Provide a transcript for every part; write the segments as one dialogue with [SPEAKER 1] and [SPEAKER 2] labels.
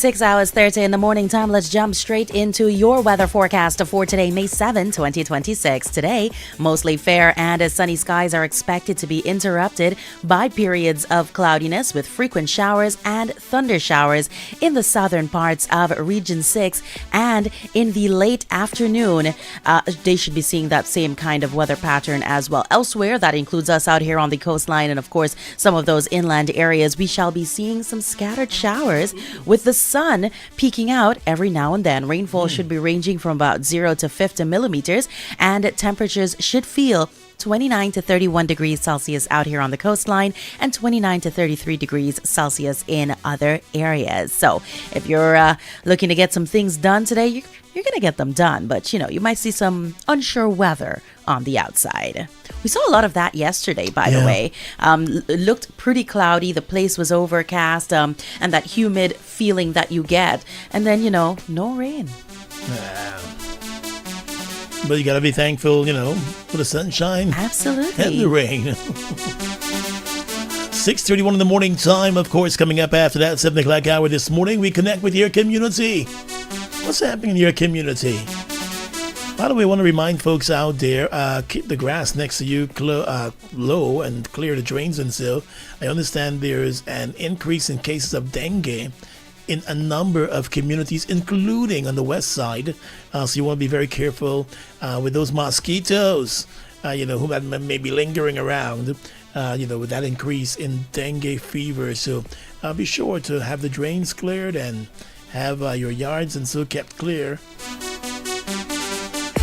[SPEAKER 1] 6 hours 30 in the morning time. Let's jump straight into your weather forecast for today, May 7, 2026. Today, mostly fair and sunny skies are expected to be interrupted by periods of cloudiness with frequent showers and thunder showers in the southern parts of Region 6. And in the late afternoon, they should be seeing that same kind of weather pattern as well. Elsewhere, that includes us out here on the coastline and, of course, some of those inland areas. We shall be seeing some scattered showers with the sun peeking out every now and then. Rainfall should be ranging from about 0 to 50 millimeters, and temperatures should feel 29 to 31 degrees Celsius out here on the coastline and 29 to 33 degrees Celsius in other areas. So if you're looking to get some things done today, you're going to get them done. But, you might see some unsure weather on the outside. We saw a lot of that yesterday, by the way. It looked pretty cloudy. The place was overcast, and that humid feeling that you get. And then, no rain.
[SPEAKER 2] But you got to be thankful, for the sunshine.
[SPEAKER 1] Absolutely.
[SPEAKER 2] And the rain. 6:31 in the morning time, of course, coming up after that 7 o'clock hour this morning, we connect with your community. What's happening in your community? By the way, I want to remind folks out there, keep the grass next to you low and clear the drains and so. I understand there's an increase in cases of dengue in a number of communities, including on the west side. So you want to be very careful with those mosquitoes, who may be lingering around, with that increase in dengue fever. So be sure to have the drains cleared and have your yards and so kept clear.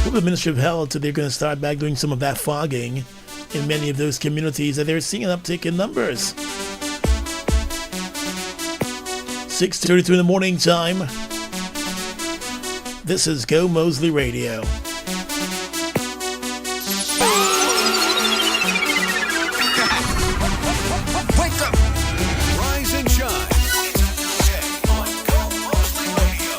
[SPEAKER 2] With the Ministry of Health, they're going to start back doing some of that fogging in many of those communities, and they're seeing an uptick in numbers. 6:32 in the morning time. This is Gomoseley Radio.
[SPEAKER 3] Wake up, rise and shine. On Gomoseley Radio.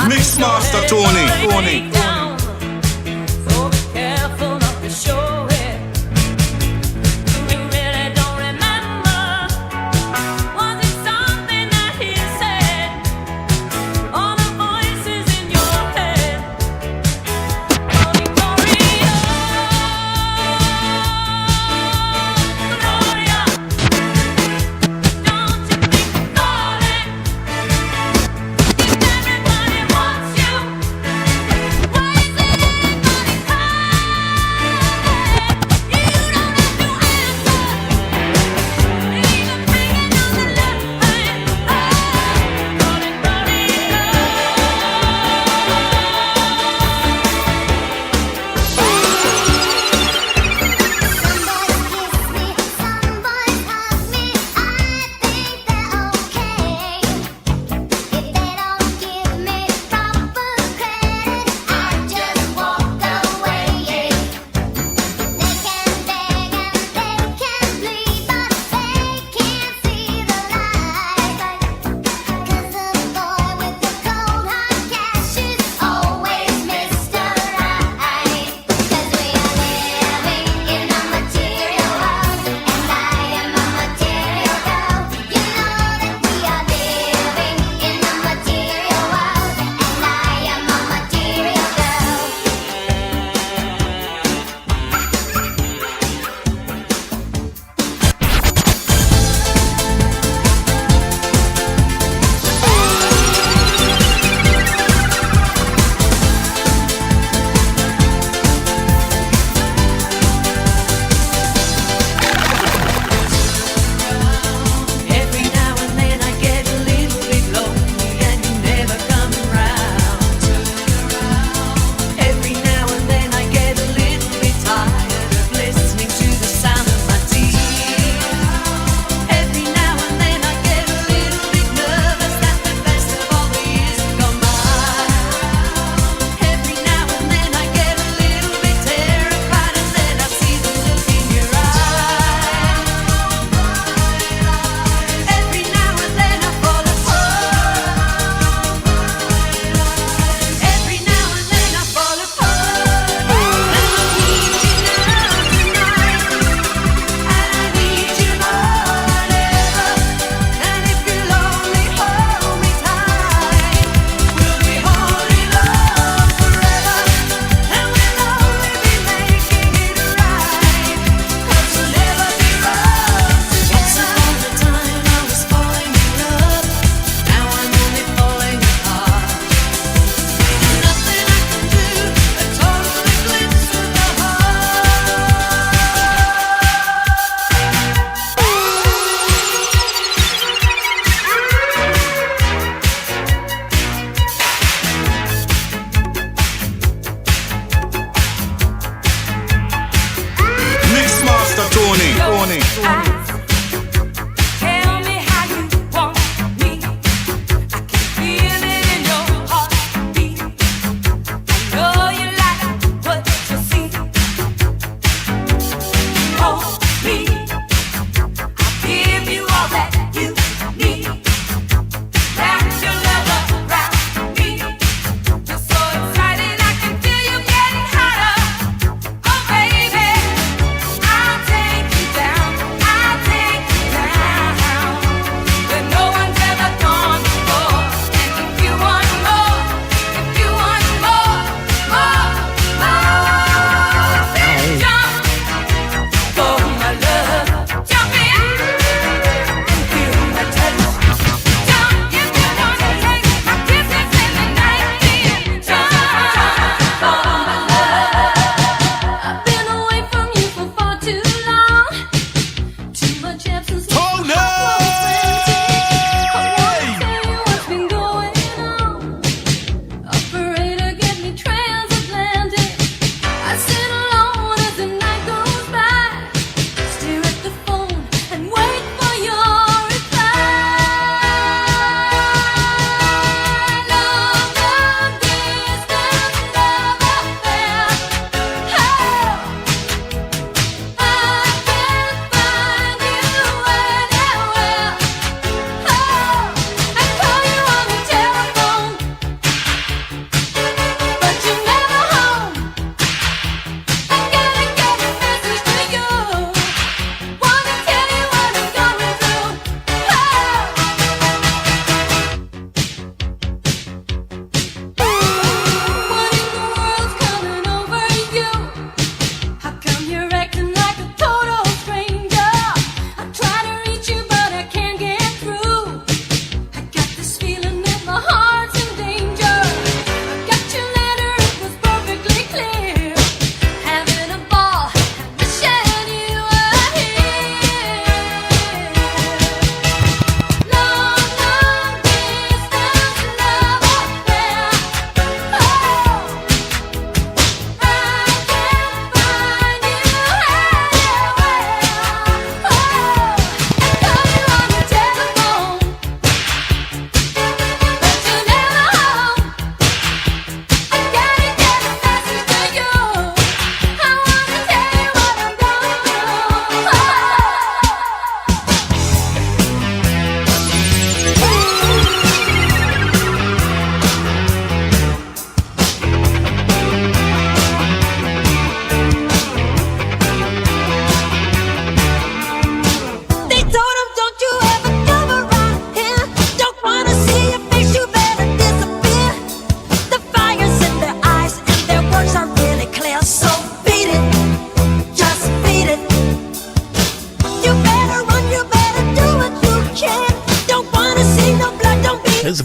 [SPEAKER 4] Mixmaster Tony.
[SPEAKER 5] Whoa!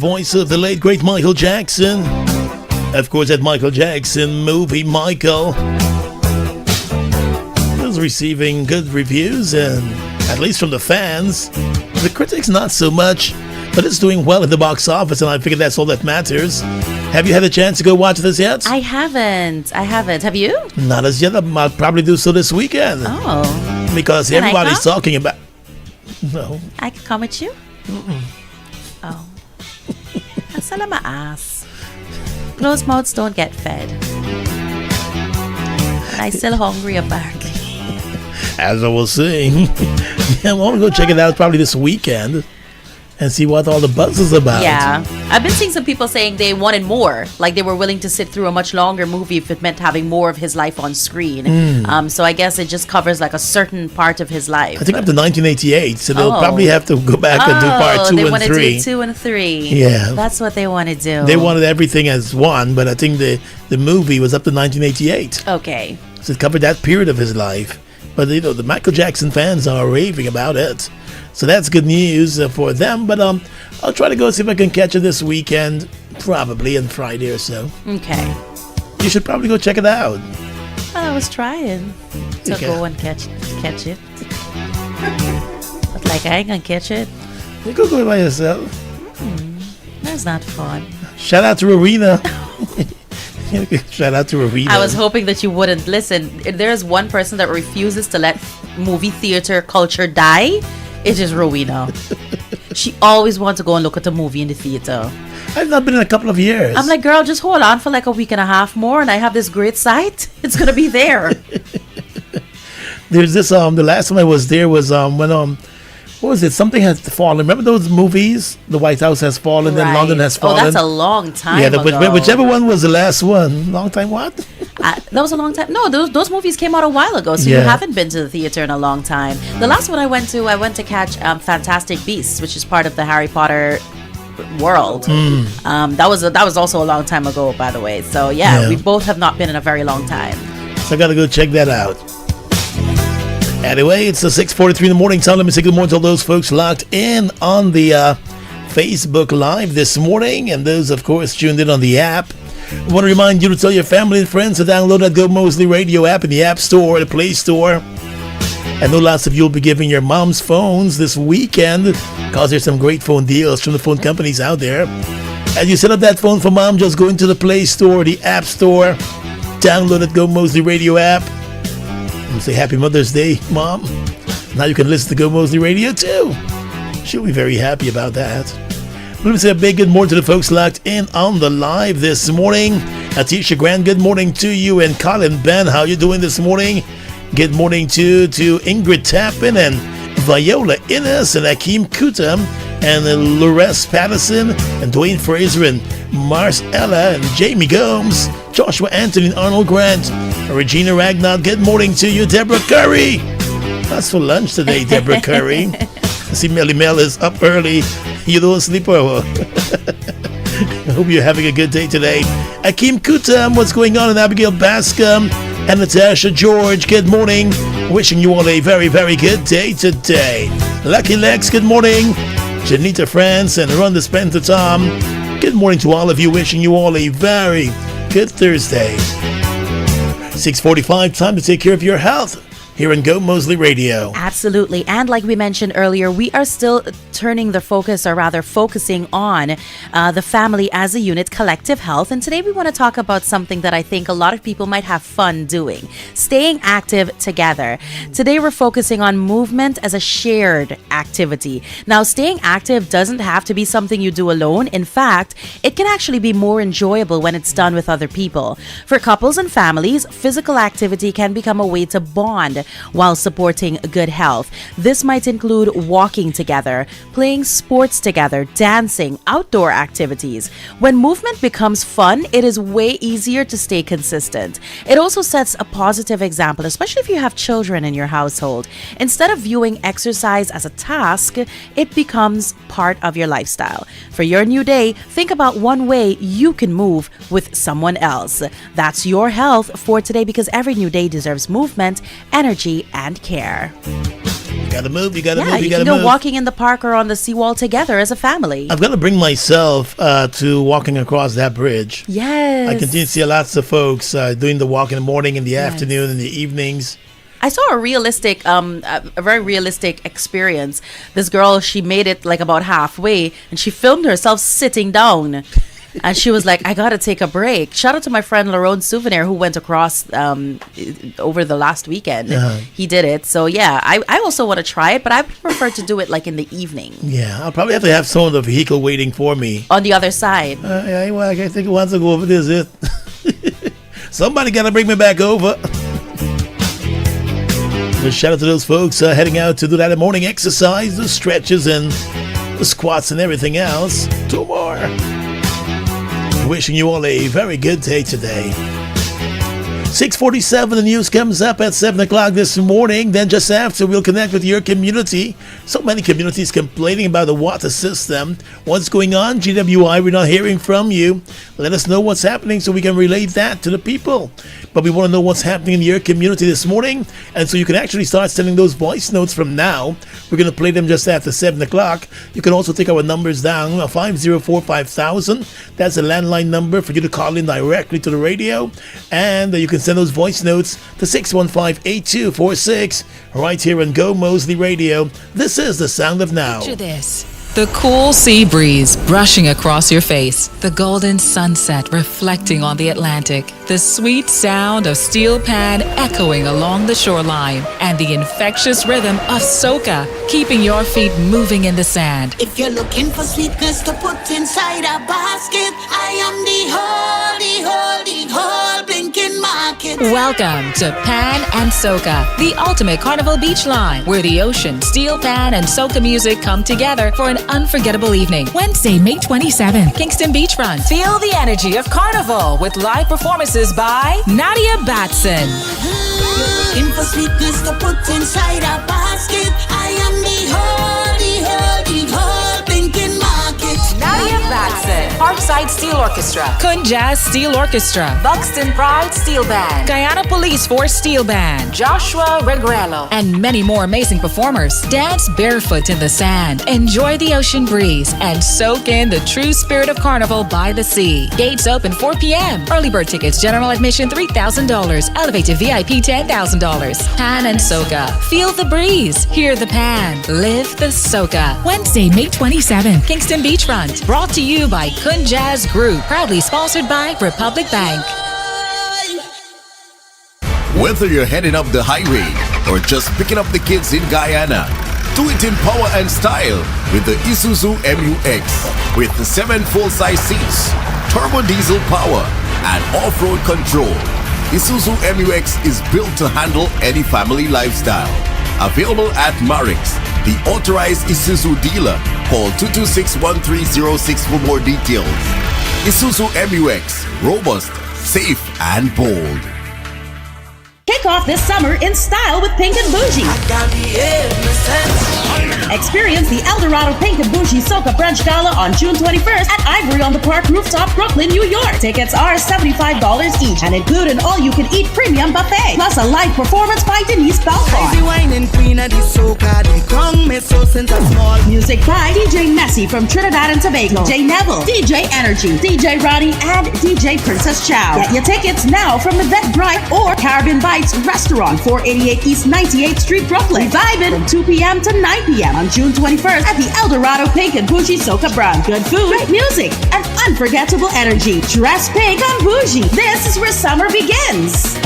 [SPEAKER 2] voice of the late great Michael Jackson. Of course, that Michael Jackson movie, Michael, is receiving good reviews, and at least from the fans. The critics, not so much, but it's doing well at the box office, and I figure that's all that matters. Have you had a chance to go watch this yet?
[SPEAKER 1] I haven't. Have you?
[SPEAKER 2] Not as yet. I'll probably do so this weekend.
[SPEAKER 1] Oh.
[SPEAKER 2] Because
[SPEAKER 1] Can I
[SPEAKER 2] everybody's
[SPEAKER 1] come?
[SPEAKER 2] talking about... No.
[SPEAKER 1] I can come with you? Oh. That's all I'm gonna ask. Closed mouths don't get fed. And I still hungry apparently.
[SPEAKER 2] As I was saying. Yeah, I want to go check it out probably this weekend and see what all the buzz is about.
[SPEAKER 1] Yeah. I've been seeing some people saying they wanted more. Like they were willing to sit through a much longer movie if it meant having more of his life on screen. So I guess it just covers like a certain part of his life.
[SPEAKER 2] I think up to 1988, so they'll probably have to go back and do part 2
[SPEAKER 1] they
[SPEAKER 2] and
[SPEAKER 1] want
[SPEAKER 2] 3.
[SPEAKER 1] to do 2 and 3.
[SPEAKER 2] Yeah.
[SPEAKER 1] That's what they want to do.
[SPEAKER 2] They wanted everything as one, but I think the movie was up to 1988.
[SPEAKER 1] Okay.
[SPEAKER 2] So it covered that period of his life. But, you know, the Michael Jackson fans are raving about it. So that's good news for them. But I'll try to go see if I can catch it this weekend, probably on Friday or so.
[SPEAKER 1] Okay.
[SPEAKER 2] You should probably go check it out.
[SPEAKER 1] Well, I was trying to
[SPEAKER 2] Okay.
[SPEAKER 1] go and catch it. But like I ain't gonna catch it.
[SPEAKER 2] You go by yourself.
[SPEAKER 1] That's not fun.
[SPEAKER 2] Shout out to Rowena. Shout out to Rowena.
[SPEAKER 1] I was hoping that you wouldn't listen. If there's one person that refuses to let movie theater culture die, it is Rowena. She always wants to go and look at a movie in the theater.
[SPEAKER 2] I've not been in a couple of years.
[SPEAKER 1] I'm like, girl, just hold on for like a week and a half more, and I have this great sight. It's gonna be there.
[SPEAKER 2] There's this the last time I was there was when what was it? Something has fallen. Remember those movies? The White House has fallen, then
[SPEAKER 1] Right.
[SPEAKER 2] London has fallen.
[SPEAKER 1] Oh, that's a long time ago.
[SPEAKER 2] Whichever one was the last one. Long time what?
[SPEAKER 1] That was a long time. No, those movies came out a while ago, so you
[SPEAKER 2] Yeah.
[SPEAKER 1] haven't been to the theater in a long time. The last one I went to catch Fantastic Beasts, which is part of the Harry Potter world. That was also a long time ago, by the way. So yeah, we both have not been in a very long time.
[SPEAKER 2] So I gotta go check that out. Anyway, it's the 6:43 in the morning time. Let me say good morning to all those folks locked in on the Facebook Live this morning, and those, of course, tuned in on the app. I want to remind you to tell your family and friends to download that Gomoseley Radio app in the App Store or the Play Store. I know lots of you will be giving your mom's phones this weekend because there's some great phone deals from the phone companies out there. As you set up that phone for mom, just go into the Play Store, the App Store, download that Gomoseley Radio app. And say Happy Mother's Day, Mom. Now you can listen to Gomoseley Radio too. She'll be very happy about that. Let me say a big good morning to the folks locked in on the live this morning. Atisha Grant, good morning to you. And Colin Ben, how you doing this morning? Good morning to Ingrid Tappan and Viola Innes and Akeem Kutam and Lores Patterson and Dwayne Fraser and Mars Ella and Jamie Gomes, Joshua Anthony and Arnold Grant, Regina Ragnar, good morning to you. Deborah Curry, that's for lunch today, Deborah Curry. I see Melly Mel is up early. You don't sleep over. I hope you're having a good day today. Akeem Kutam, what's going on? And Abigail Bascom and Natasha George, good morning. Wishing you all a very, very good day today. Lucky Lex, good morning. Janita France and Rhonda Spencer Tom, good morning to all of you. Wishing you all a very good Thursday. 6:45, time to take care of your health here on Gomoseley Radio.
[SPEAKER 1] Absolutely. And like we mentioned earlier, we are still turning the focus, or rather focusing on the family as a unit, collective health. And today we want to talk about something that I think a lot of people might have fun doing, staying active together. Today we're focusing on movement as a shared activity. Now, staying active doesn't have to be something you do alone. In fact, it can actually be more enjoyable when it's done with other people. For couples and families, physical activity can become a way to bond while supporting good health. This might include walking together, playing sports together, dancing, outdoor activities. When movement becomes fun, it is way easier to stay consistent. It also sets a positive example, especially if you have children in your household. Instead of viewing exercise as a task, it becomes part of your lifestyle. For your new day, think about one way you can move with someone else. That's your health for today, because every new day deserves movement, energy, and care.
[SPEAKER 2] Gotta move, you gotta
[SPEAKER 1] Yeah,
[SPEAKER 2] move,
[SPEAKER 1] you
[SPEAKER 2] you
[SPEAKER 1] can
[SPEAKER 2] gotta
[SPEAKER 1] go
[SPEAKER 2] move.
[SPEAKER 1] walking in the park or on the seawall together as a family.
[SPEAKER 2] I've got to bring myself to walking across that bridge.
[SPEAKER 1] Yes.
[SPEAKER 2] I continue to see lots of folks doing the walk in the morning, in the afternoon, in the evenings.
[SPEAKER 1] I saw a very realistic experience. This girl, she made it like about halfway, and she filmed herself sitting down. And she was like, I gotta take a break. Shout out to my friend Larone Souvenir, who went across over the last weekend. He did it. So yeah, I also want to try it, but I prefer to do it like in the evening.
[SPEAKER 2] Yeah, I'll probably have to have someone in the vehicle waiting for me.
[SPEAKER 1] On the other side.
[SPEAKER 2] Yeah, well, I think who wants to go over this. Somebody gotta bring me back over. Just shout out to those folks heading out to do that morning exercise, the stretches and the squats and everything else. 2 more. Wishing you all a very good day today. 6:47, the news comes up at 7 o'clock this morning. Then just after, we'll connect with your community. So many communities complaining about the water system. What's going on, GWI? We're not hearing from you. Let us know what's happening so we can relay that to the people. But we want to know what's happening in your community this morning. And so you can actually start sending those voice notes from now. We're going to play them just after 7 o'clock. You can also take our numbers down, 504-5000. That's a landline number for you to call in directly to the radio. And you can send those voice notes to 615-8246 right here on Gomoseley Radio. This is the sound of now.
[SPEAKER 5] Picture this. The cool sea breeze brushing across your face, the golden sunset reflecting on the Atlantic, the sweet sound of steel pan echoing along the shoreline, and the infectious rhythm of soca keeping your feet moving in the sand.
[SPEAKER 6] If you're looking for sweetness to put inside a basket, I am the whole blinking market.
[SPEAKER 5] Welcome to Pan and Soca, the ultimate carnival beach line, where the ocean, steel pan, and soca music come together for an unforgettable evening. Wednesday, May 27th, Kingston Beachfront. Feel the energy of carnival with live performances by Nadia Batson,
[SPEAKER 6] Looking for sweetness to put inside a basket, I am the whole blinking market.
[SPEAKER 5] Nadia Batson, Parkside Steel Orchestra, Kunjaz Steel Orchestra, Buxton Pride Steel Band, Guyana Police Force Steel Band, Joshua Regrello, and many more amazing performers. Dance barefoot in the sand, enjoy the ocean breeze, and soak in the true spirit of carnival by the sea. Gates open 4 p.m. Early bird tickets, general admission $3,000, elevated VIP $10,000. Pan and Soca. Feel the breeze, hear the pan, live the soca. Wednesday, May 27th, Kingston Beachfront. Brought to you by Kunjaz Group. Proudly sponsored by Republic Bank.
[SPEAKER 7] Whether you're heading up the highway or just picking up the kids in Guyana, do it in power and style with the Isuzu MU-X. With the 7 full-size seats, turbo diesel power, and off-road control, Isuzu MU-X is built to handle any family lifestyle. Available at Marix, the authorized Isuzu dealer. Call 226-1306 for more details. Isuzu MU-X, robust, safe, and bold.
[SPEAKER 8] Kick off this summer in style with Pink and Bougie. Experience the Eldorado Pink and Bougie Soca Brunch Gala on June 21st at Ivory on the Park Rooftop, Brooklyn, New York. Tickets are $75 each and include an all-you-can-eat premium buffet, plus a live performance by Denise Belfort. Music by DJ Nessie from Trinidad and Tobago, DJ Neville, DJ Energy, DJ Roddy, and DJ Princess Chow. Get your tickets now from the Eventbrite or Caribbean Bites Restaurant, 488 East 98th Street, Brooklyn. Vibing from 2 p.m. to 9 p.m. on June 21st at the Eldorado Pink and Bougie Soca Brunch. Good food, great music, and unforgettable energy. Dress pink and bougie. This is where summer begins.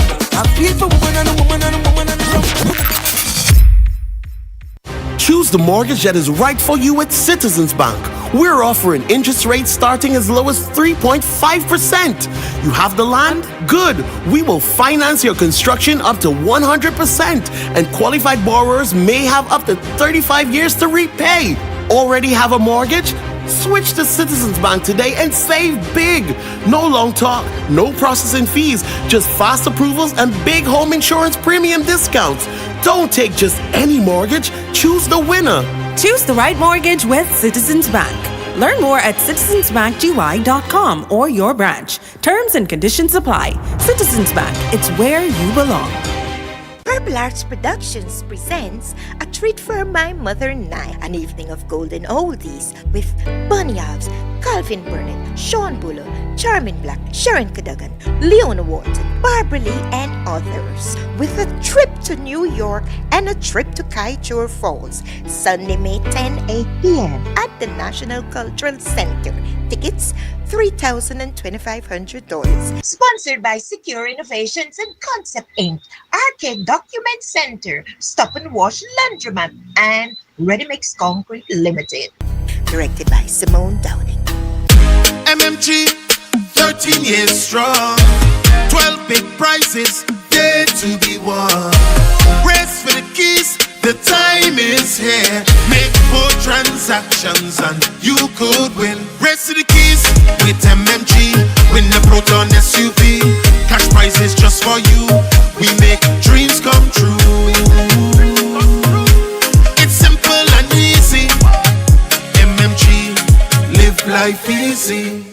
[SPEAKER 9] Choose the mortgage that is right for you at Citizens Bank. We're offering interest rates starting as low as 3.5%. You have the land? Good. We will finance your construction up to 100%. And qualified borrowers may have up to 35 years to repay. Already have a mortgage? Switch to Citizens Bank today and save big. No long talk, no processing fees, just fast approvals and big home insurance premium discounts. Don't take just any mortgage, choose the winner.
[SPEAKER 10] Choose the right mortgage with Citizens Bank. Learn more at citizensbankgy.com or your branch. Terms and conditions apply. Citizens Bank, it's where you belong.
[SPEAKER 11] Purple Arts Productions presents A Treat for My Mother Night, an evening of golden oldies with Bunny Ives, Calvin Burnett, Sean Bullo, Charmin Black, Sharon Cadogan, Leona Walton, Barbara Lee, and others. With a trip to New York and a trip to Kaichur Falls, Sunday, May 10, 8 p.m. at the National Cultural Center. Tickets, $3,000 and $2,500. Sponsored by Secure Innovations and Concept Inc., Arcade Document Center, Stop and Wash Laundromat, and Ready Mix Concrete Limited. Directed by Simone Downing.
[SPEAKER 12] MMG, 13 years strong, 12 big prizes, there to be won. Race for the keys, the time is here. Make 4 transactions and you could win. Race to the keys with MMG. Win the Proton SUV. Cash prizes just for you. We make dreams come true. It's simple and easy. MMG, live life easy.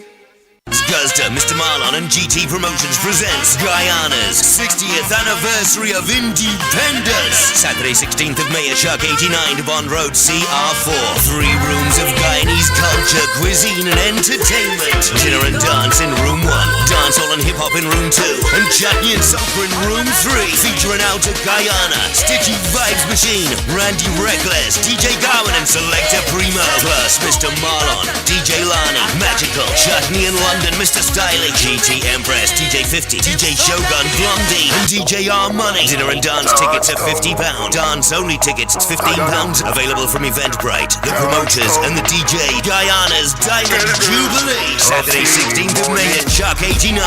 [SPEAKER 13] Guzda, Mr. Marlon and GT Promotions presents Guyana's 60th anniversary of independence. Saturday 16th of May at Shark 89 to Bond Road, CR4. 3 rooms of Guyanese culture, cuisine and entertainment. Dinner and dance in room 1. Dancehall and hip-hop in room 2. And chutney and soca in room 3. Featuring out of Guyana, Sticky Vibes Machine, Randy Reckless, DJ Garwin and Selector Primo. Plus Mr. Marlon, DJ Lani, Magical, Chutney in London, Mr. Styling, GT Empress, DJ 50, DJ Shogun, Blondie, and DJ R Money. Dinner and dance tickets are £50. Dance only tickets, it's £15. Available from Eventbrite, the promoters, and the DJ. Guyana's Diamond Jubilee. Saturday 16th of May at Shark 89.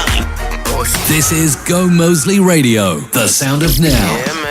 [SPEAKER 14] This is Gomoseley Radio, the sound of now.
[SPEAKER 13] Yeah, man.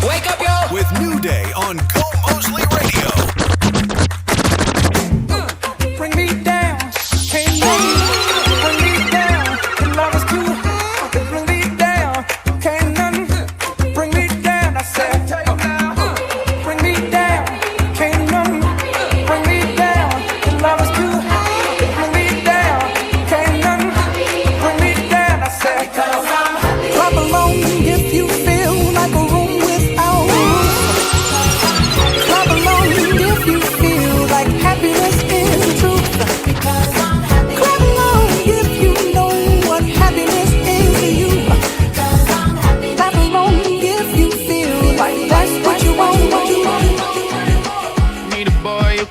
[SPEAKER 3] Wake up, yo! With New Day on Gomoseley Radio.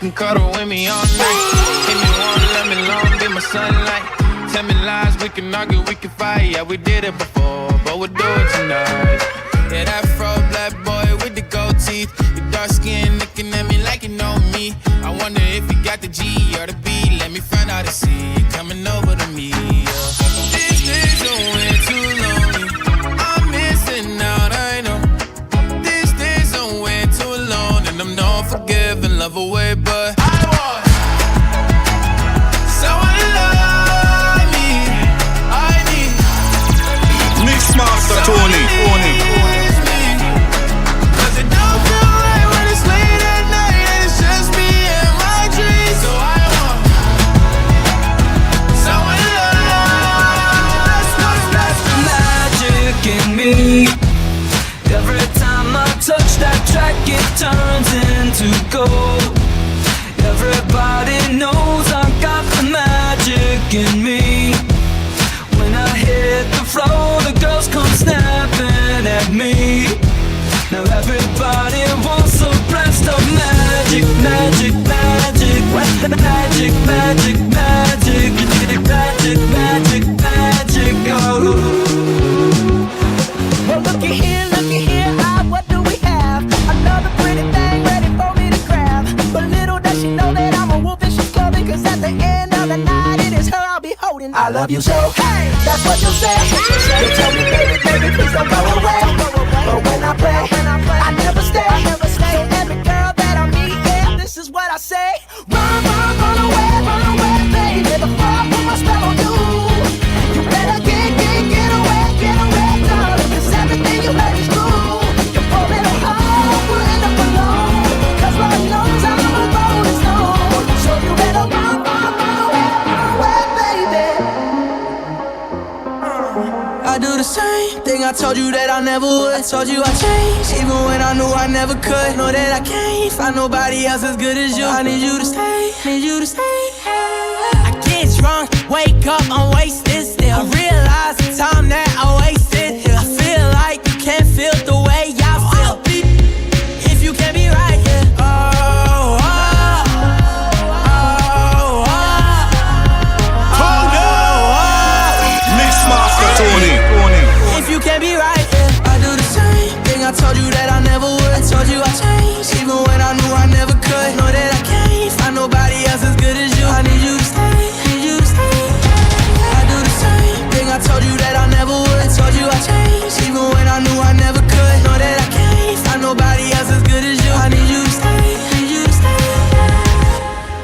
[SPEAKER 15] can cuddle with me all night. Give me warm, let me long, be my sunlight. Tell me lies, we can argue, we can fight. Yeah, we did it before, but we'll do it tonight. Yeah, that fro black boy with the gold teeth. Your dark skin looking at me like you know me. I wonder if you got the G or the B. Let me find out and see you coming over to me. These days are way too lonely. I'm missing out, I know. These days are way too alone, and I'm not forgiving love away, but I want someone to love me. I need
[SPEAKER 4] Mixmaster Tony.
[SPEAKER 15] Cause it don't feel right when it's late at night and it's just me and my dreams. So I want someone to love. That's
[SPEAKER 16] magic in me. Every time I touch that track, it turns into gold. Everybody knows I got the magic in me. When I hit the floor, the girls come snapping at me. Now everybody wants a blast of magic, magic, magic, magic, magic, magic, magic, magic, magic, oh.
[SPEAKER 17] Well, looky here, what do we have? Another pretty thing ready for me to grab. But little does she know that I'm a wolf and she's clothing. Cause at the end of the night, it is her I'll be holding. I love you so, hey, that's what you'll say. You tell me, baby, baby, please don't go away. But when I play, I never stay. So every girl that I meet, yeah, this is what I say. Run away, baby, before I put my spell on you. You better get away, darling. Cause everything you heard is true. You're falling apart, we'll end up alone. Cause Lord knows I'm a rolling stone. So you better run away, baby.
[SPEAKER 16] I do the same thing I told you that I never would. I told you I changed, even when I knew I never could. Know that I can't find nobody else as good as you. I need you to stay, need you to stay. I get drunk, wake up, I'm wasted still. I realize the time that I wasted here. I feel like you can't feel the way I feel. If you can't be right here,
[SPEAKER 4] Mixmaster Tony.
[SPEAKER 16] if you can't be right here, I do the same thing I told you that I never would. I told you I changed, even when I knew I never could. Know that I can't find nobody else as good as you. I need you to stay, need you to stay. I do the same thing I told you that I never would. I told you I changed, even when I knew I never could. Know that I can't find nobody else as good as you. I need you to stay, need you to stay.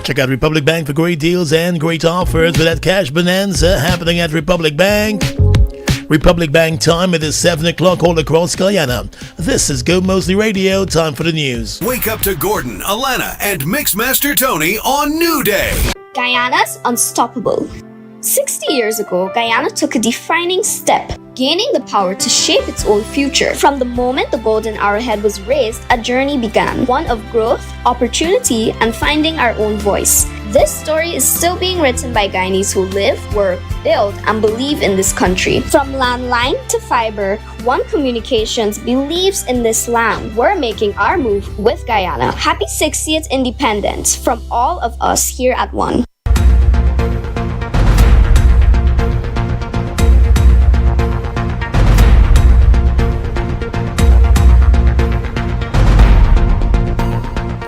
[SPEAKER 2] Check out Republic Bank for great deals and great offers with that cash bonanza happening at Republic Bank. Republic Bank time, it is 7 o'clock all across Guyana. This is Gomoseley Radio, time for the news.
[SPEAKER 3] Wake up to Gordon, Alana, and Mixmaster Tony on New Day.
[SPEAKER 18] Guyana's unstoppable. 60 years ago, Guyana took a defining step, gaining the power to shape its own future. From the moment the golden arrowhead was raised, a journey began, one of growth, opportunity, and finding our own voice. This story is still being written by Guyanese who live, work, build, and believe in this country. From landline to fiber, One Communications believes in this land. We're making our move with Guyana. Happy 60th independence from all of us here at One.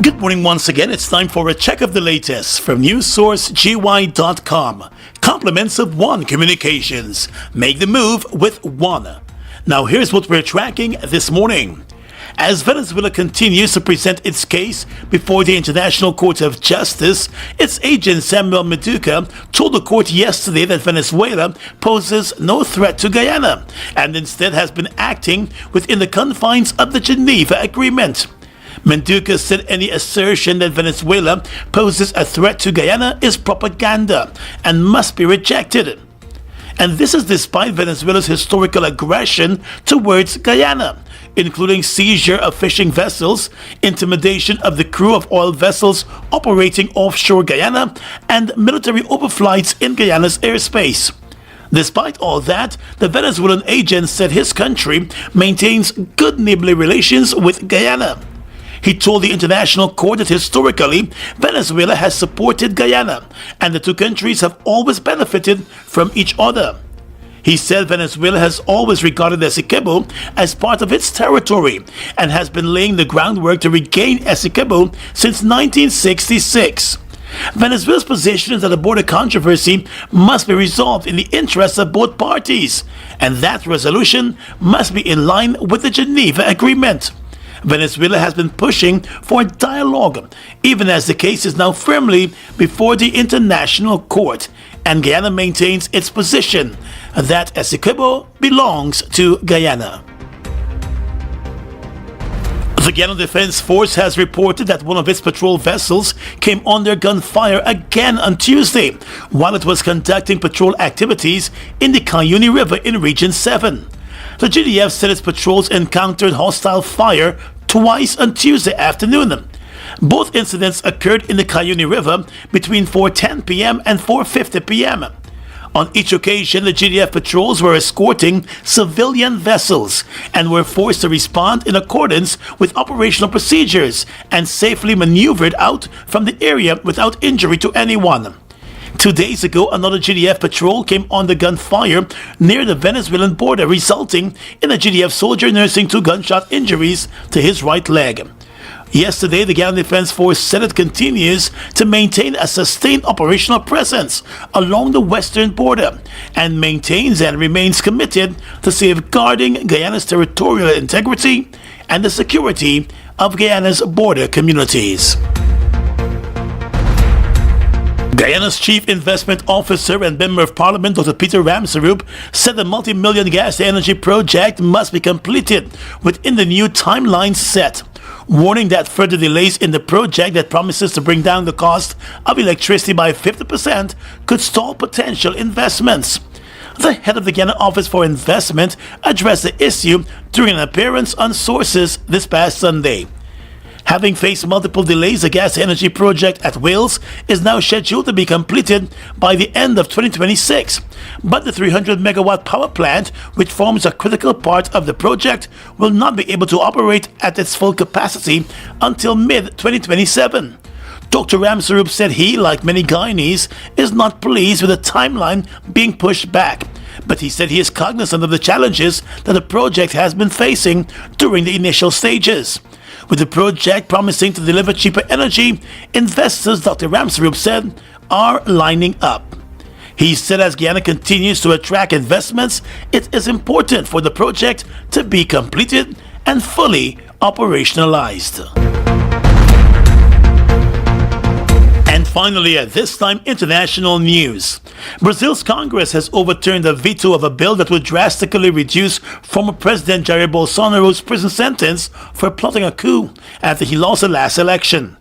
[SPEAKER 2] Good morning once again. It's time for a check of the latest from newssourcegy.com. Compliments of One Communications. Make the move with One. Now here's what we're tracking this morning. As Venezuela continues to present its case before the International Court of Justice, its agent Samuel Meduca told the court yesterday that Venezuela poses no threat to Guyana and instead has been acting within the confines of the Geneva Agreement. Menduca said any assertion that Venezuela poses a threat to Guyana is propaganda and must be rejected. And this is despite Venezuela's historical aggression towards Guyana, including seizure of fishing vessels, intimidation of the crew of oil vessels operating offshore Guyana, and military overflights in Guyana's airspace. Despite all that, the Venezuelan agent said his country maintains good neighborly relations with Guyana. He told the international court that historically, Venezuela has supported Guyana, and the two countries have always benefited from each other. He said Venezuela has always regarded Essequibo as part of its territory and has been laying the groundwork to regain Essequibo since 1966. Venezuela's position is that the border controversy must be resolved in the interests of both parties, and that resolution must be in line with the Geneva Agreement. Venezuela has been pushing for dialogue, even as the case is now firmly before the International Court, and Guyana maintains its position that Essequibo belongs to Guyana. The Guyana Defense Force has reported that one of its patrol vessels came under gunfire again on Tuesday while it was conducting patrol activities in the Cayuni River in Region 7. The GDF said its patrols encountered hostile fire twice on Tuesday afternoon. Both incidents occurred in the Cayuni River between 4:10 p.m. and 4:50 p.m. On each occasion, the GDF patrols were escorting civilian vessels and were forced to respond in accordance with operational procedures and safely maneuvered out from the area without injury to anyone. 2 days ago, another GDF patrol came under gunfire near the Venezuelan border, resulting in a GDF soldier nursing 2 gunshot injuries to his right leg. Yesterday, the Guyana Defense Force said it continues to maintain a sustained operational presence along the western border and maintains and remains committed to safeguarding Guyana's territorial integrity and the security of Guyana's border communities. Guyana's Chief Investment Officer and Member of Parliament, Dr. Peter Ramsarup, said the multi-million gas energy project must be completed within the new timeline set, warning that further delays in the project that promises to bring down the cost of electricity by 50% could stall potential investments. The head of the Guyana Office for Investment addressed the issue during an appearance on Sources this past Sunday. Having faced multiple delays, the gas energy project at Wales is now scheduled to be completed by the end of 2026. But the 300 megawatt power plant, which forms a critical part of the project, will not be able to operate at its full capacity until mid-2027. Dr. Ramsarup said he, like many Guyanese, is not pleased with the timeline being pushed back. But he said he is cognizant of the challenges that the project has been facing during the initial stages. With the project promising to deliver cheaper energy, investors, Dr. Ramsarup said, are lining up. He said as Guyana continues to attract investments, it is important for the project to be completed and fully operationalized. And finally, at this time, international news. Brazil's Congress has overturned a veto of a bill that would drastically reduce former President Jair Bolsonaro's prison sentence for plotting a coup after he lost the last election.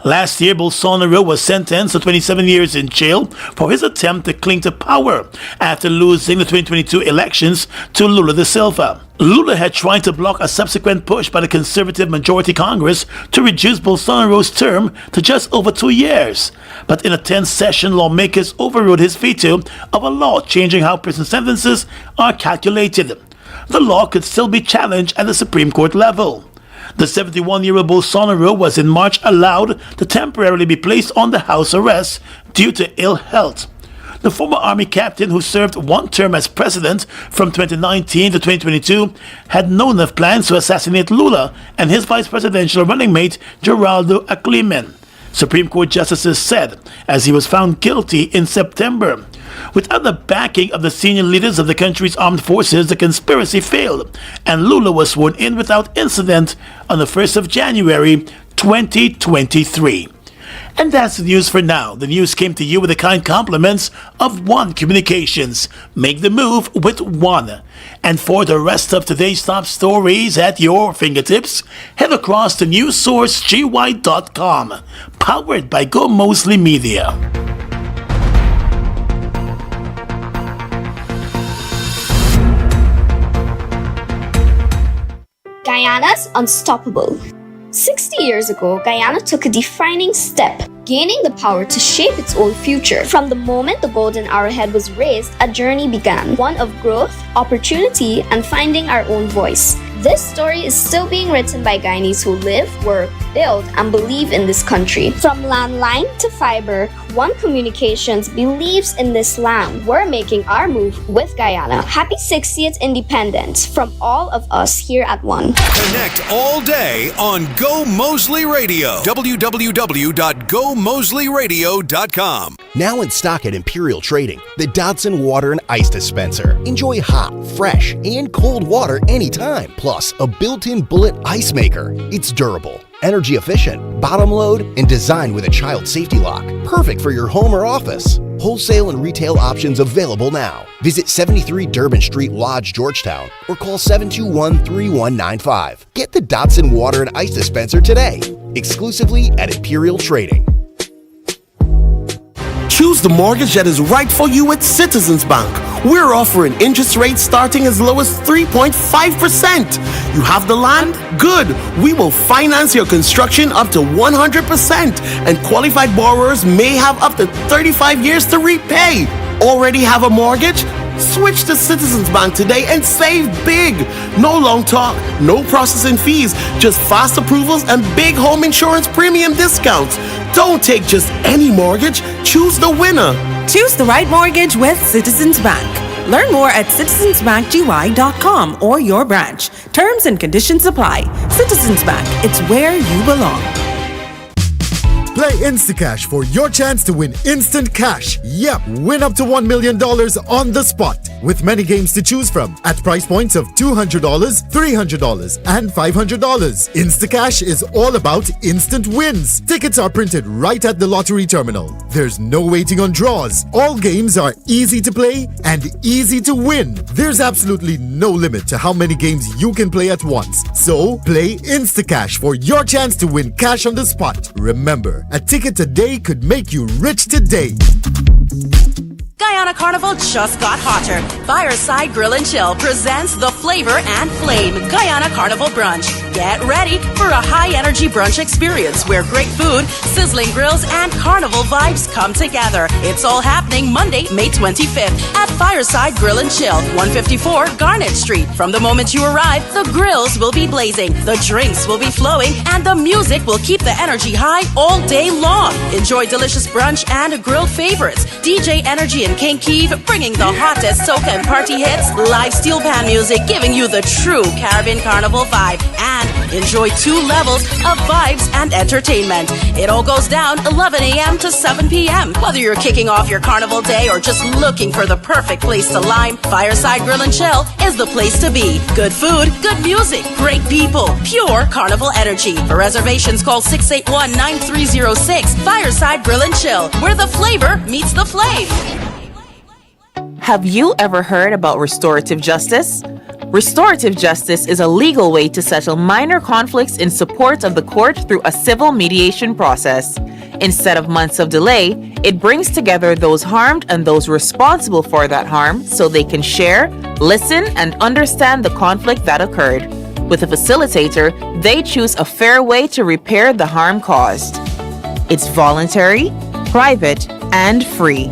[SPEAKER 2] Last year, Bolsonaro was sentenced to 27 years in jail for his attempt to cling to power after losing the 2022 elections to Lula da Silva. Lula had tried to block a subsequent push by the conservative majority Congress to reduce Bolsonaro's term to just over 2 years. But in a tense session, lawmakers overrode his veto of a law changing how prison sentences are calculated. The law could still be challenged at the Supreme Court level. The 71-year-old Bolsonaro was in March allowed to temporarily be placed on the house arrest due to ill health. The former army captain, who served one term as president from 2019 to 2022, had known of plans to assassinate Lula and his vice presidential running mate Geraldo Alckmin, Supreme Court justices said, as he was found guilty in September. Without the backing of the senior leaders of the country's armed forces, the conspiracy failed, and Lula was sworn in without incident on the 1st of January 2023. And that's the news for now. The news came to you with the kind compliments of One Communications. Make the move with One. And for the rest of today's top stories at your fingertips, head across to newssourceg.com, powered by Gomoseley Media.
[SPEAKER 18] Guyana's unstoppable. 60 years ago, Guyana took a defining step, gaining the power to shape its own future. From the moment the golden arrowhead was raised, a journey began, one of growth, opportunity, and finding our own voice. This story is still being written by Guyanese who live, work, build, and believe in this country. From landline to fiber, One Communications believes in this land. We're making our move with Guyana. Happy 60th independence from all of us here at One.
[SPEAKER 3] Connect all day on Gomoseley Radio. www.gomoseleyradio.com.
[SPEAKER 19] Now in stock at Imperial Trading, the Dodson Water and Ice Dispenser. Enjoy hot, fresh, and cold water anytime. Plus, a built-in bullet ice maker. It's durable, energy efficient, bottom load, and designed with a child safety lock. Perfect for your home or office. Wholesale and retail options available now. Visit 73 Durban Street Lodge, Georgetown, or call 721-3195. Get the Dodson Water and Ice Dispenser today, exclusively at Imperial Trading.
[SPEAKER 9] Choose the mortgage that is right for you at Citizens Bank. We're offering interest rates starting as low as 3.5%. You have the land? Good. We will finance your construction up to 100%, and qualified borrowers may have up to 35 years to repay. Already have a mortgage? Switch to Citizens Bank today and save big. No long talk, no processing fees, just fast approvals and big home insurance premium discounts. Don't take just any mortgage. Choose the winner.
[SPEAKER 10] Choose the right mortgage with Citizens Bank. Learn more at citizensbankgy.com or your branch. Terms and conditions apply. Citizens Bank, it's where you belong.
[SPEAKER 20] Play Instacash for your chance to win instant cash. Yep, win up to $1 million on the spot. With many games to choose from at price points of $200, $300, and $500. Instacash is all about instant wins. Tickets are printed right at the lottery terminal. There's no waiting on draws. All games are easy to play and easy to win. There's absolutely no limit to how many games you can play at once. So, play Instacash for your chance to win cash on the spot. Remember, a ticket today could make you rich today.
[SPEAKER 8] Guyana Carnival just got hotter. Fireside Grill and Chill presents the Flavor and Flame Guyana Carnival Brunch. Get ready for a high-energy brunch experience where great food, sizzling grills, and carnival vibes come together. It's all happening Monday, May 25th at Fireside Grill and Chill, 154 Garnet Street. From the moment you arrive, the grills will be blazing, the drinks will be flowing, and the music will keep the energy high all day long. Enjoy delicious brunch and grilled favorites. DJ Energy and King Keeve bringing the hottest soca and party hits, live steel band music giving you the true Caribbean Carnival vibe, and enjoy 2 levels of vibes and entertainment. It all goes down 11 a.m. to 7 p.m. Whether you're kicking off your carnival day or just looking for the perfect place to lime, Fireside Grill and Chill is the place to be. Good food, good music, great people, pure carnival energy. For reservations, call 681-9306. Fireside Grill and Chill, where the flavor meets the flame.
[SPEAKER 21] Have you ever heard about restorative justice? Restorative justice is a legal way to settle minor conflicts in support of the court through a civil mediation process. Instead of months of delay, it brings together those harmed and those responsible for that harm so they can share, listen, and understand the conflict that occurred. With a facilitator, they choose a fair way to repair the harm caused. It's voluntary, private, and free.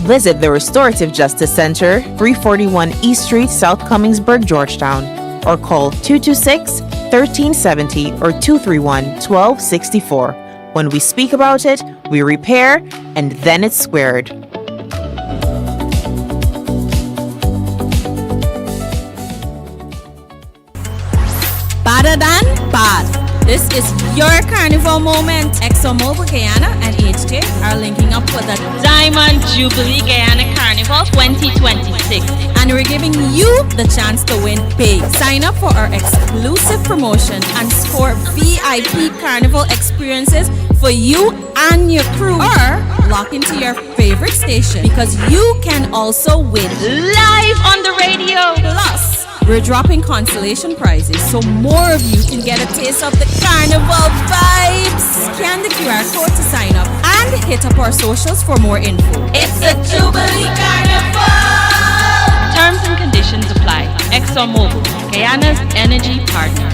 [SPEAKER 21] Visit the Restorative Justice Center, 341 East Street, South Cummingsburg, Georgetown, or call 226-1370 or 231-1264. When we speak about it, we repair, and then it's squared.
[SPEAKER 22] Better than bad. This is your carnival moment. ExxonMobil Guyana and HJ are linking up for the Diamond Jubilee Guyana Carnival 2026. And we're giving you the chance to win big. Sign up for our exclusive promotion and score VIP carnival experiences for you and your crew. Or lock into your favorite station because you can also win live on the radio. Plus, we're dropping consolation prizes so more of you can get a taste of the carnival vibes. Scan the QR code to sign up and hit up our socials for more info. It's the Jubilee Carnival!
[SPEAKER 23] Terms and conditions apply. ExxonMobil, Guyana's energy partner.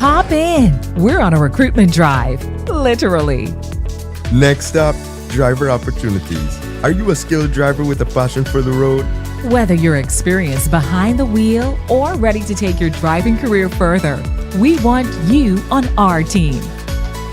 [SPEAKER 1] Hop in. We're on a recruitment drive. Literally.
[SPEAKER 5] Next up, driver opportunities. Are you a skilled driver with a passion for the road?
[SPEAKER 1] Whether you're experienced behind the wheel or ready to take your driving career further, we want you on our team.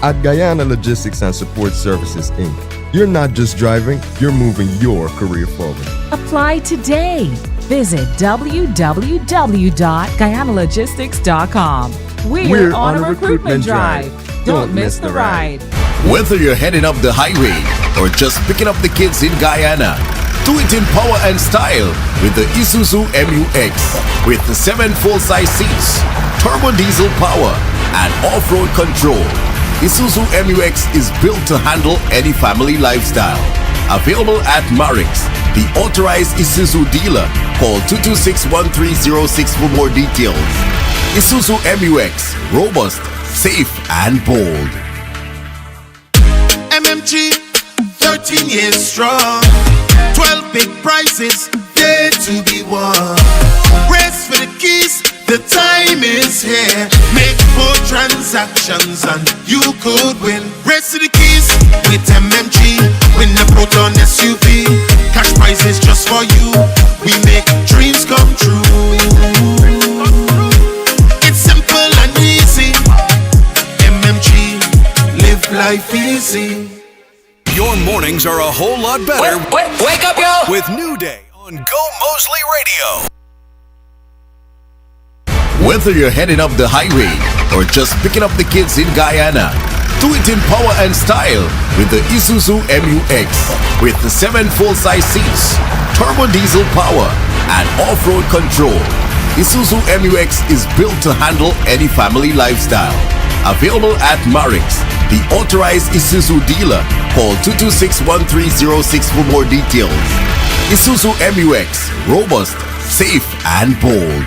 [SPEAKER 5] At Guyana Logistics and Support Services, Inc., you're not just driving, you're moving your career forward.
[SPEAKER 1] Apply today. Visit www.guyanalogistics.com. We're on a recruitment drive. Don't miss the ride.
[SPEAKER 7] Whether you're heading up the highway or just picking up the kids in Guyana, do it in power and style with the Isuzu MU-X. With the 7 full-size seats, turbo diesel power, and off-road control, Isuzu MU-X is built to handle any family lifestyle. Available at Marix, the authorized Isuzu dealer. Call 226-1306 for more details. Isuzu MU-X, robust, safe, and bold.
[SPEAKER 12] MMG, 13 years strong. 12 big prizes, there to be won. Race for the keys, the time is here. Make 4 transactions and you could win. Race to the keys with MMG. Win the Proton SUV. Cash prizes just for you. We make dreams come true. It's simple and easy. MMG, live life easy.
[SPEAKER 3] Your mornings are a whole lot better.
[SPEAKER 16] Wake up, yo!
[SPEAKER 3] With New Day on Gomoseley Radio.
[SPEAKER 7] Whether you're heading up the highway or just picking up the kids in Guyana, do it in power and style with the Isuzu MU-X. With the 7 full-size seats, turbo diesel power, and off-road control, Isuzu MU-X is built to handle any family lifestyle. Available at Marix, the authorized Isuzu dealer. Call 226-1306 for more details. Isuzu MU-X, robust, safe, and bold.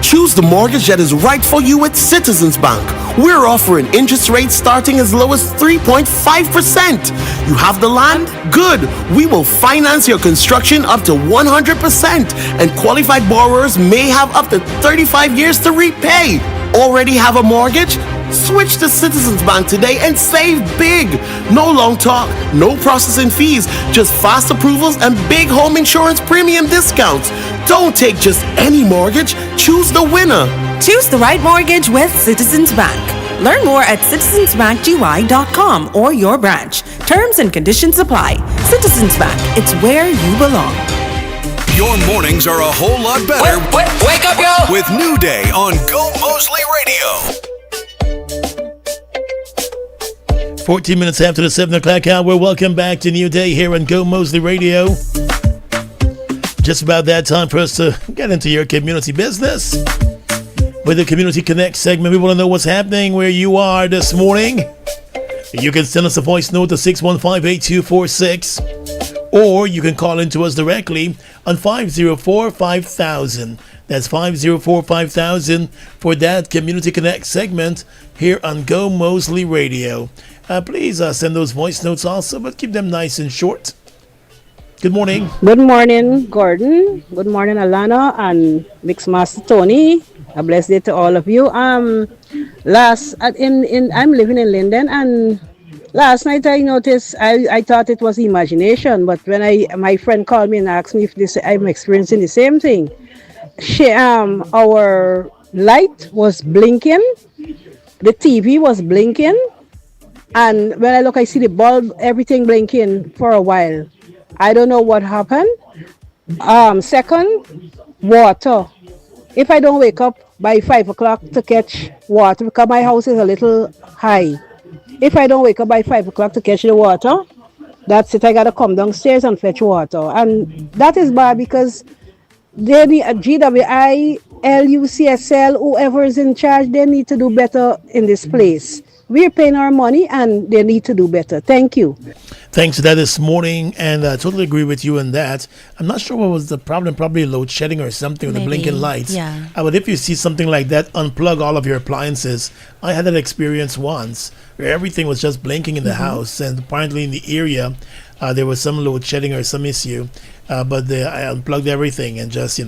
[SPEAKER 9] Choose the mortgage that is right for you with Citizens Bank. We're offering interest rates starting as low as 3.5%. You have the land? Good. We will finance your construction up to 100%. And qualified borrowers may have up to 35 years to repay. Already have a mortgage? Switch to Citizens Bank today and save big. No long talk, no processing fees, just fast approvals and big home insurance premium discounts. Don't take just any mortgage, choose the winner.
[SPEAKER 10] Choose the right mortgage with Citizens Bank. Learn more at citizensbankgy.com or your branch. Terms and conditions apply. Citizens Bank, it's where you belong.
[SPEAKER 3] Your mornings are a whole lot better.
[SPEAKER 16] Wake up, yo!
[SPEAKER 3] With New Day on Gomoseley Radio.
[SPEAKER 2] 14 minutes after the 7 o'clock hour, welcome back to New Day here on Gomoseley Radio. Just about that time for us to get into your community business. With the Community Connect segment, we want to know what's happening where you are this morning. You can send us a voice note to 615-8246, or you can call into us directly on 504-5000. That's 504-5000 for that Community Connect segment here on Gomoseley Radio. Please send those voice notes also, but keep them nice and short. Good morning.
[SPEAKER 6] Good morning, Gordon. Good morning, Alana and Mixmaster Tony. A blessed day to all of you. I'm living in Linden, and last night I noticed I thought it was imagination, but when my friend called me and asked me if I'm experiencing the same thing. Our light was blinking, the TV was blinking, and when I look, I see the bulb, everything blinking for a while. I don't know what happened. Second, water. If I don't wake up by 5 o'clock to catch water, because my house is a little high. If I don't wake up by 5 o'clock to catch the water, that's it. I gotta come downstairs and fetch water, and that is bad because they need GWI, LUCSL, whoever is in charge, they need to do better in this place. We're paying our money and they need to do better. Thank you.
[SPEAKER 2] Thanks for that this morning, and I totally agree with you on that. I'm not sure what was the problem, probably load shedding or something with the blinking lights.
[SPEAKER 24] Yeah.
[SPEAKER 2] But if you see something like that, unplug all of your appliances. I had that experience once where everything was just blinking in the house, and apparently in the area there was some load shedding or some issue. But I unplugged everything and just,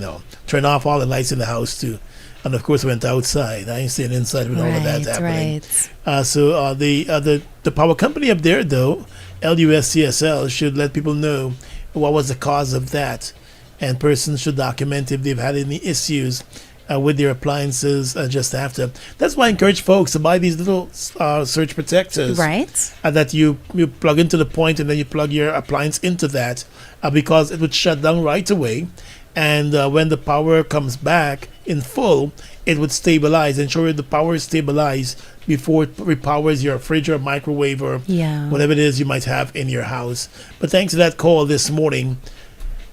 [SPEAKER 2] turned off all the lights in the house too. and of course went outside. I ain't staying inside with all of that happening.
[SPEAKER 11] Right.
[SPEAKER 2] So the power company up there, though, LUSCSL, should let people know what was the cause of that, and persons should document if they've had any issues with their appliances just after. That's why I encourage folks to buy these little surge protectors.
[SPEAKER 11] Right.
[SPEAKER 2] That you plug into the point and then you plug your appliance into that because it would shut down right away. And when the power comes back in full, it would stabilize. Ensure the power is stabilized before it repowers your fridge or microwave or whatever it is you might have in your house. But thanks to that call this morning.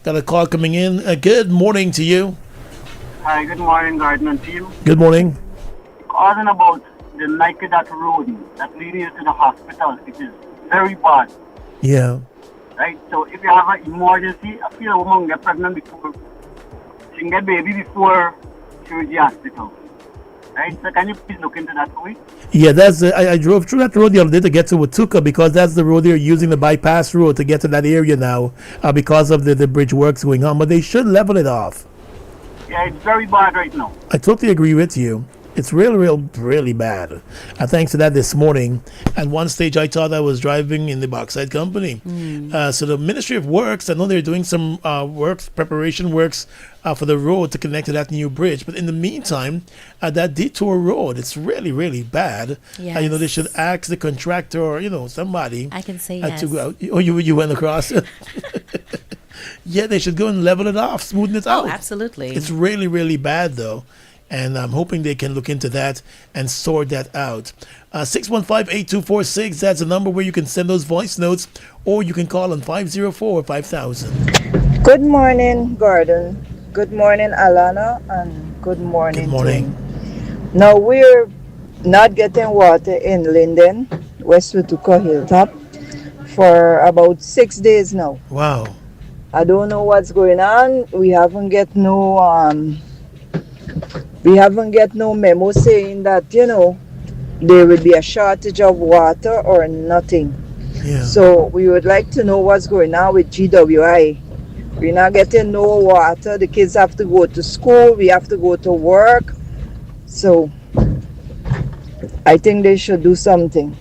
[SPEAKER 2] Got a call coming in. Good morning to you.
[SPEAKER 13] Hi, good morning, Garden and team.
[SPEAKER 2] Good morning.
[SPEAKER 13] Calling about the Nike that road that leading you to the hospital. It is very bad.
[SPEAKER 2] Yeah.
[SPEAKER 13] Right? So if you have an emergency, I feel a woman get pregnant before she can get baby before she reach the hospital. Right? So can you please look into that for me?
[SPEAKER 2] Yeah, that's I drove through that road the other day to get to Watuka because that's the road they're using, the bypass road to get to that area now because of the bridge works going on. But they should level it off.
[SPEAKER 13] Yeah, it's very bad right now.
[SPEAKER 2] I totally agree with you. It's really bad. Thanks to that this morning, at one stage I thought I was driving in the Bauxite Company. So the Ministry of Works, I know they're doing some preparation works for the road to connect to that new bridge. But in the meantime, that detour road, it's really bad.
[SPEAKER 11] Yes.
[SPEAKER 2] They should ask the contractor or somebody.
[SPEAKER 11] I can say yes.
[SPEAKER 2] To go out. Oh, you went across. Yeah, they should go and level it off, smoothen it out.
[SPEAKER 11] Oh, absolutely.
[SPEAKER 2] It's really bad, though. And I'm hoping they can look into that and sort that out. 615-8246, that's a number where you can send those voice notes, or you can call on 504-5000.
[SPEAKER 14] Good morning, Gordon. Good morning, Alana, and good morning.
[SPEAKER 2] Good morning.
[SPEAKER 14] Tim. Now, we're not getting water in Linden, West Watuka Hilltop, for about 6 days now.
[SPEAKER 2] Wow.
[SPEAKER 14] I don't know what's going on. We haven't get no memo saying that there will be a shortage of water or nothing.
[SPEAKER 2] Yeah.
[SPEAKER 14] So we would like to know what's going on with GWI. We're not getting no water. The kids have to go to school. We have to go to work. So I think they should do something.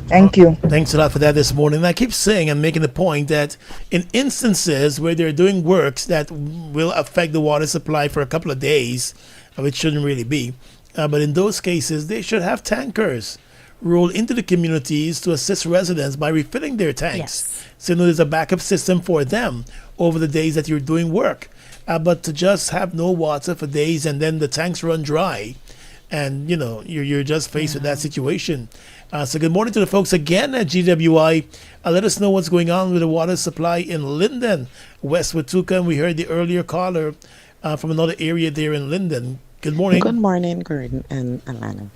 [SPEAKER 14] Thank you.
[SPEAKER 2] Thanks a lot for that this morning. And I keep saying and making the point that in instances where they're doing works that will affect the water supply for a couple of days, which shouldn't really be, but in those cases, they should have tankers roll into the communities to assist residents by refilling their tanks. So there's a backup system for them over the days that you're doing work. But to just have no water for days and then the tanks run dry, and you're just faced with that situation. So good morning to the folks again at GWI. Let us know what's going on with the water supply in Linden, West Watuka. And we heard the earlier caller from another area there in Linden. Good morning.
[SPEAKER 24] Good morning, Gordon and Alana.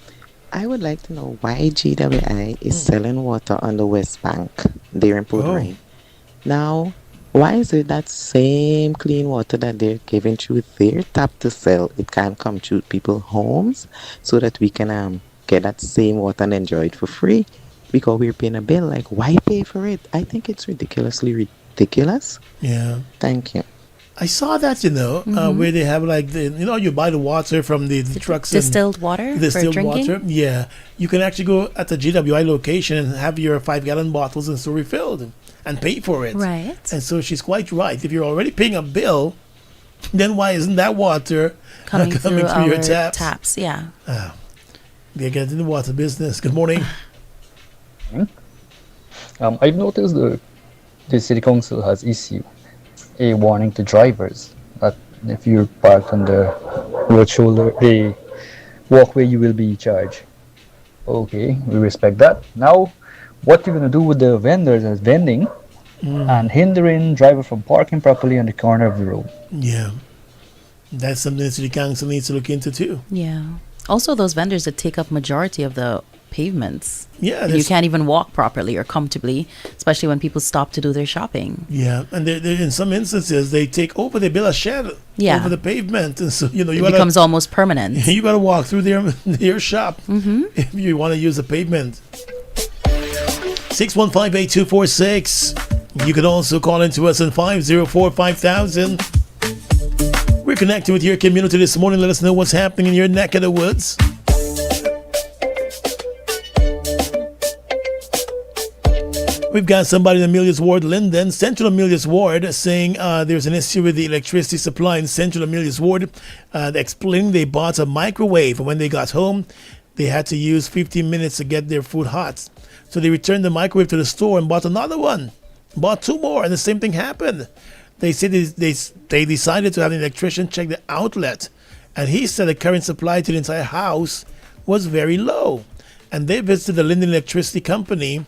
[SPEAKER 24] I would like to know why GWI is selling water on the West Bank there in Port Ryan. Now, why is it that same clean water that they're giving through their tap to sell, it can't come through people's homes so that we can get that same water and enjoy it for free? Because we're paying a bill. Like, why pay for it? I think it's ridiculously ridiculous.
[SPEAKER 2] Yeah.
[SPEAKER 24] Thank you.
[SPEAKER 2] I saw that, where they have you buy the water from the trucks.
[SPEAKER 11] Distilled water for drinking?
[SPEAKER 2] Water. Yeah. You can actually go at the GWI location and have your 5-gallon bottles and so refilled and pay for it.
[SPEAKER 11] Right.
[SPEAKER 2] And so she's quite right. If you're already paying a bill, then why isn't that water
[SPEAKER 11] coming through
[SPEAKER 2] your
[SPEAKER 11] our
[SPEAKER 2] taps?
[SPEAKER 11] Yeah.
[SPEAKER 2] They get in the water business. Good morning.
[SPEAKER 25] I've noticed the city council has issued a warning to drivers that if you're parked on the road shoulder, the walkway, you will be charged. Okay, we respect that. Now, what you're going to do with the vendors that's vending and hindering driver from parking properly on the corner of the road?
[SPEAKER 2] Yeah, that's something the city council needs to look into too.
[SPEAKER 11] Yeah. Also, those vendors that take up majority of the pavements.
[SPEAKER 2] Yeah,
[SPEAKER 11] you can't even walk properly or comfortably, especially when people stop to do their shopping.
[SPEAKER 2] Yeah, and they're in some instances they take over, they build a shed over the pavement, and so it
[SPEAKER 11] becomes almost permanent.
[SPEAKER 2] You got to walk through their shop if you want to use the pavement. 615-8246. You can also call into us on 504-5000. We're connecting with your community this morning. Let us know what's happening in your neck of the woods. We've got somebody in Amelia's Ward, Linden, Central Amelia's Ward, saying there's an issue with the electricity supply in Central Amelia's Ward. Explaining they bought a microwave, and when they got home, they had to use 15 minutes to get their food hot. So they returned the microwave to the store and bought another one, bought 2 more, and the same thing happened. They said they decided to have an electrician check the outlet, and he said the current supply to the entire house was very low. And they visited the Linden Electricity Company,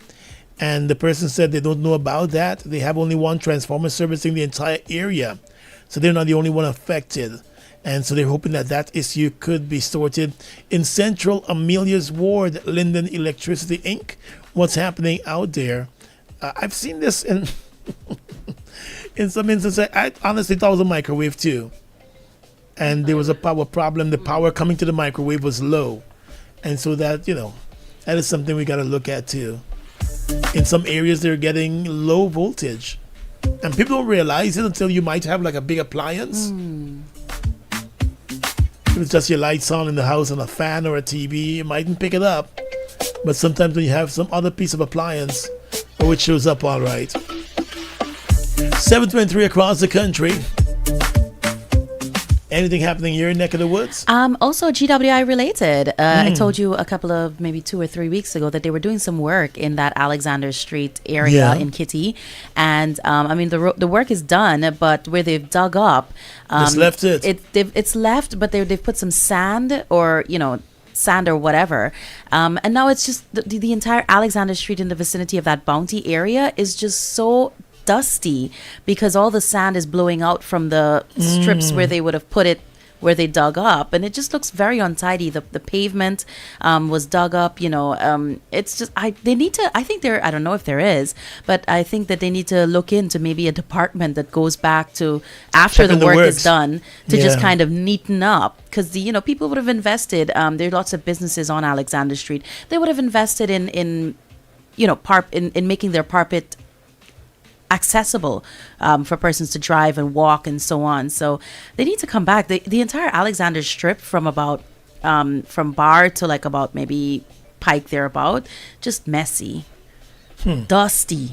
[SPEAKER 2] and the person said they don't know about that. They have only one transformer servicing the entire area, so they're not the only one affected. And so they're hoping that that issue could be sorted in Central Amelia's Ward, Linden Electricity Inc. What's happening out there? I've seen this in in some instances. I honestly thought it was a microwave too, and there was a power problem. The power coming to the microwave was low, and so that that is something we got to look at too. In some areas, they're getting low voltage, and people don't realize it until you might have like a big appliance. If it's just your lights on in the house and a fan or a TV, you mightn't pick it up. But sometimes when you have some other piece of appliance, it shows up all right. 723 across the country. Anything happening in your neck of the woods?
[SPEAKER 11] Also GWI related. I told you a couple of maybe 2 or 3 weeks ago that they were doing some work in that Alexander Street area in Kitty, and I mean the work is done, but where they've dug up,
[SPEAKER 2] just left it.
[SPEAKER 11] It's left, but they've put some sand or sand or whatever, and now it's just the entire Alexander Street in the vicinity of that Bounty area is just so dusty because all the sand is blowing out from the strips where they would have put it, where they dug up, and it just looks very untidy. The pavement was dug up, it's just they need to, I think I don't know if there is, but I think that they need to look into maybe a department that goes back to after the work is done to just kind of neaten up, because people would have invested, there are lots of businesses on Alexander Street, they would have invested in making their parpet accessible for persons to drive and walk and so on. So they need to come back. The entire Alexander Strip from about from Bar to like about maybe Pike thereabout, just messy, dusty.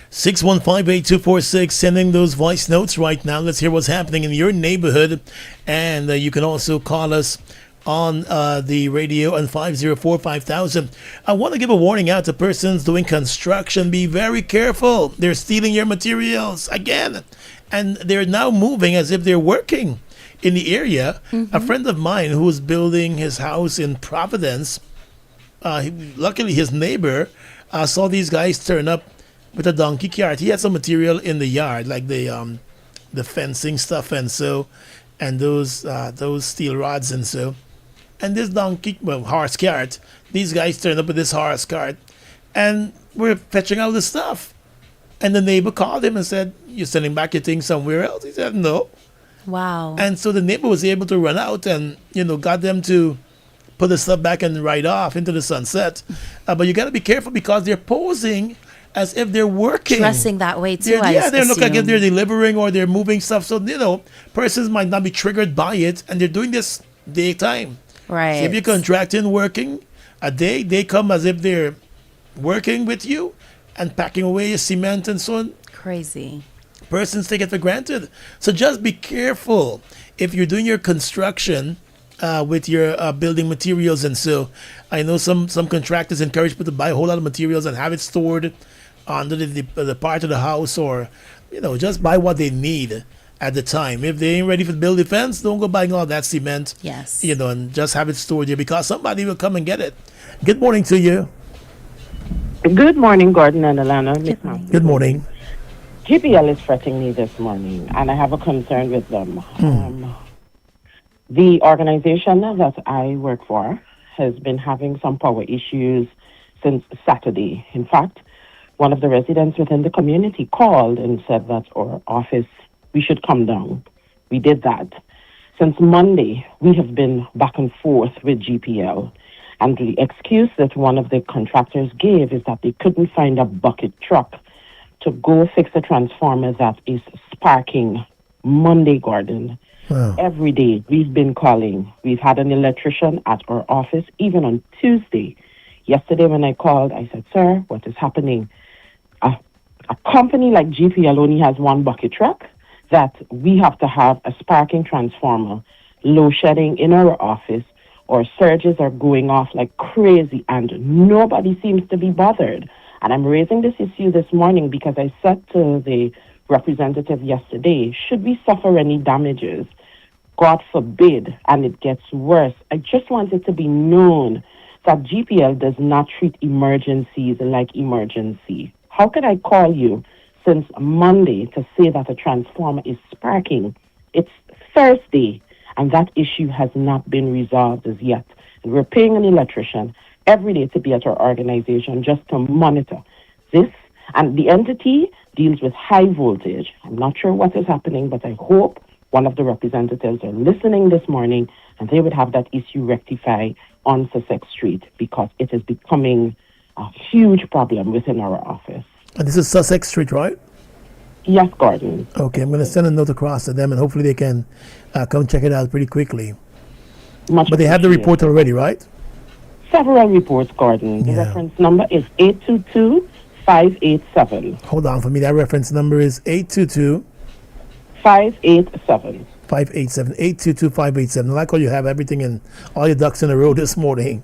[SPEAKER 2] 615-8246, sending those voice notes right now. Let's hear what's happening in your neighborhood, and you can also call us on the radio on 504-5000. I want to give a warning out to persons doing construction. Be very careful. They're stealing your materials again, and they're now moving as if they're working in the area. A friend of mine who was building his house in Providence, luckily his neighbor saw these guys turn up with a donkey cart. He had some material in the yard, like the fencing stuff and those steel rods and so. And this horse cart, these guys turned up with this horse cart and we're fetching out the stuff. And the neighbor called him and said, "You're sending back your things somewhere else?" He said, "No."
[SPEAKER 11] Wow.
[SPEAKER 2] And so the neighbor was able to run out and, got them to put the stuff back and ride off into the sunset. But you got to be careful because they're posing as if they're working.
[SPEAKER 11] Dressing that way too,
[SPEAKER 2] they look like if they're delivering or they're moving stuff. So, persons might not be triggered by it, and they're doing this daytime.
[SPEAKER 11] Right.
[SPEAKER 2] So if you're contracting working a day, they come as if they're working with you and packing away your cement and so on.
[SPEAKER 11] Crazy.
[SPEAKER 2] Persons take it for granted. So just be careful if you're doing your construction with your building materials. And so I know some contractors encourage people to buy a whole lot of materials and have it stored under the part of the house, or just buy what they need at the time. If they ain't ready for the building fence, don't go buying all that cement.
[SPEAKER 11] Yes.
[SPEAKER 2] And just have it stored there because somebody will come and get it. Good morning to you.
[SPEAKER 4] Good morning, Gordon and Alana.
[SPEAKER 2] Good morning.
[SPEAKER 4] GPL is fretting me this morning, and I have a concern with them. The organization that I work for has been having some power issues since Saturday. In fact, one of the residents within the community called and said that our office, we should come down. We did that. Since Monday, we have been back and forth with GPL. And the excuse that one of the contractors gave is that they couldn't find a bucket truck to go fix a transformer that is sparking Monday, Gordon.
[SPEAKER 2] Wow.
[SPEAKER 4] Every day we've been calling. We've had an electrician at our office, even on Tuesday. Yesterday when I called, I said, sir, what is happening? A company like GPL only has one bucket truck that we have to have a sparking transformer, load shedding in our office, or surges are going off like crazy and nobody seems to be bothered. And I'm raising this issue this morning because I said to the representative yesterday, should we suffer any damages, God forbid, and it gets worse, I just want it to be known that GPL does not treat emergencies like emergency. How could I call you since Monday to say that a transformer is sparking? It's Thursday, and that issue has not been resolved as yet. And we're paying an electrician every day to be at our organization just to monitor this. And the entity deals with high voltage. I'm not sure what is happening, but I hope one of the representatives are listening this morning and they would have that issue rectified on Sussex Street because it is becoming a huge problem within our office.
[SPEAKER 2] And this is Sussex Street, right?
[SPEAKER 4] Yes, Gordon.
[SPEAKER 2] Okay, I'm going to send a note across to them and hopefully they can come check it out pretty quickly.
[SPEAKER 4] Much
[SPEAKER 2] but they have the report already, right?
[SPEAKER 4] Several reports, Gordon. The reference number is 822-587.
[SPEAKER 2] Hold on for me. That reference number is 822
[SPEAKER 4] 587.
[SPEAKER 2] 587. 822 587. I like how you have everything in all your ducks in a row this morning.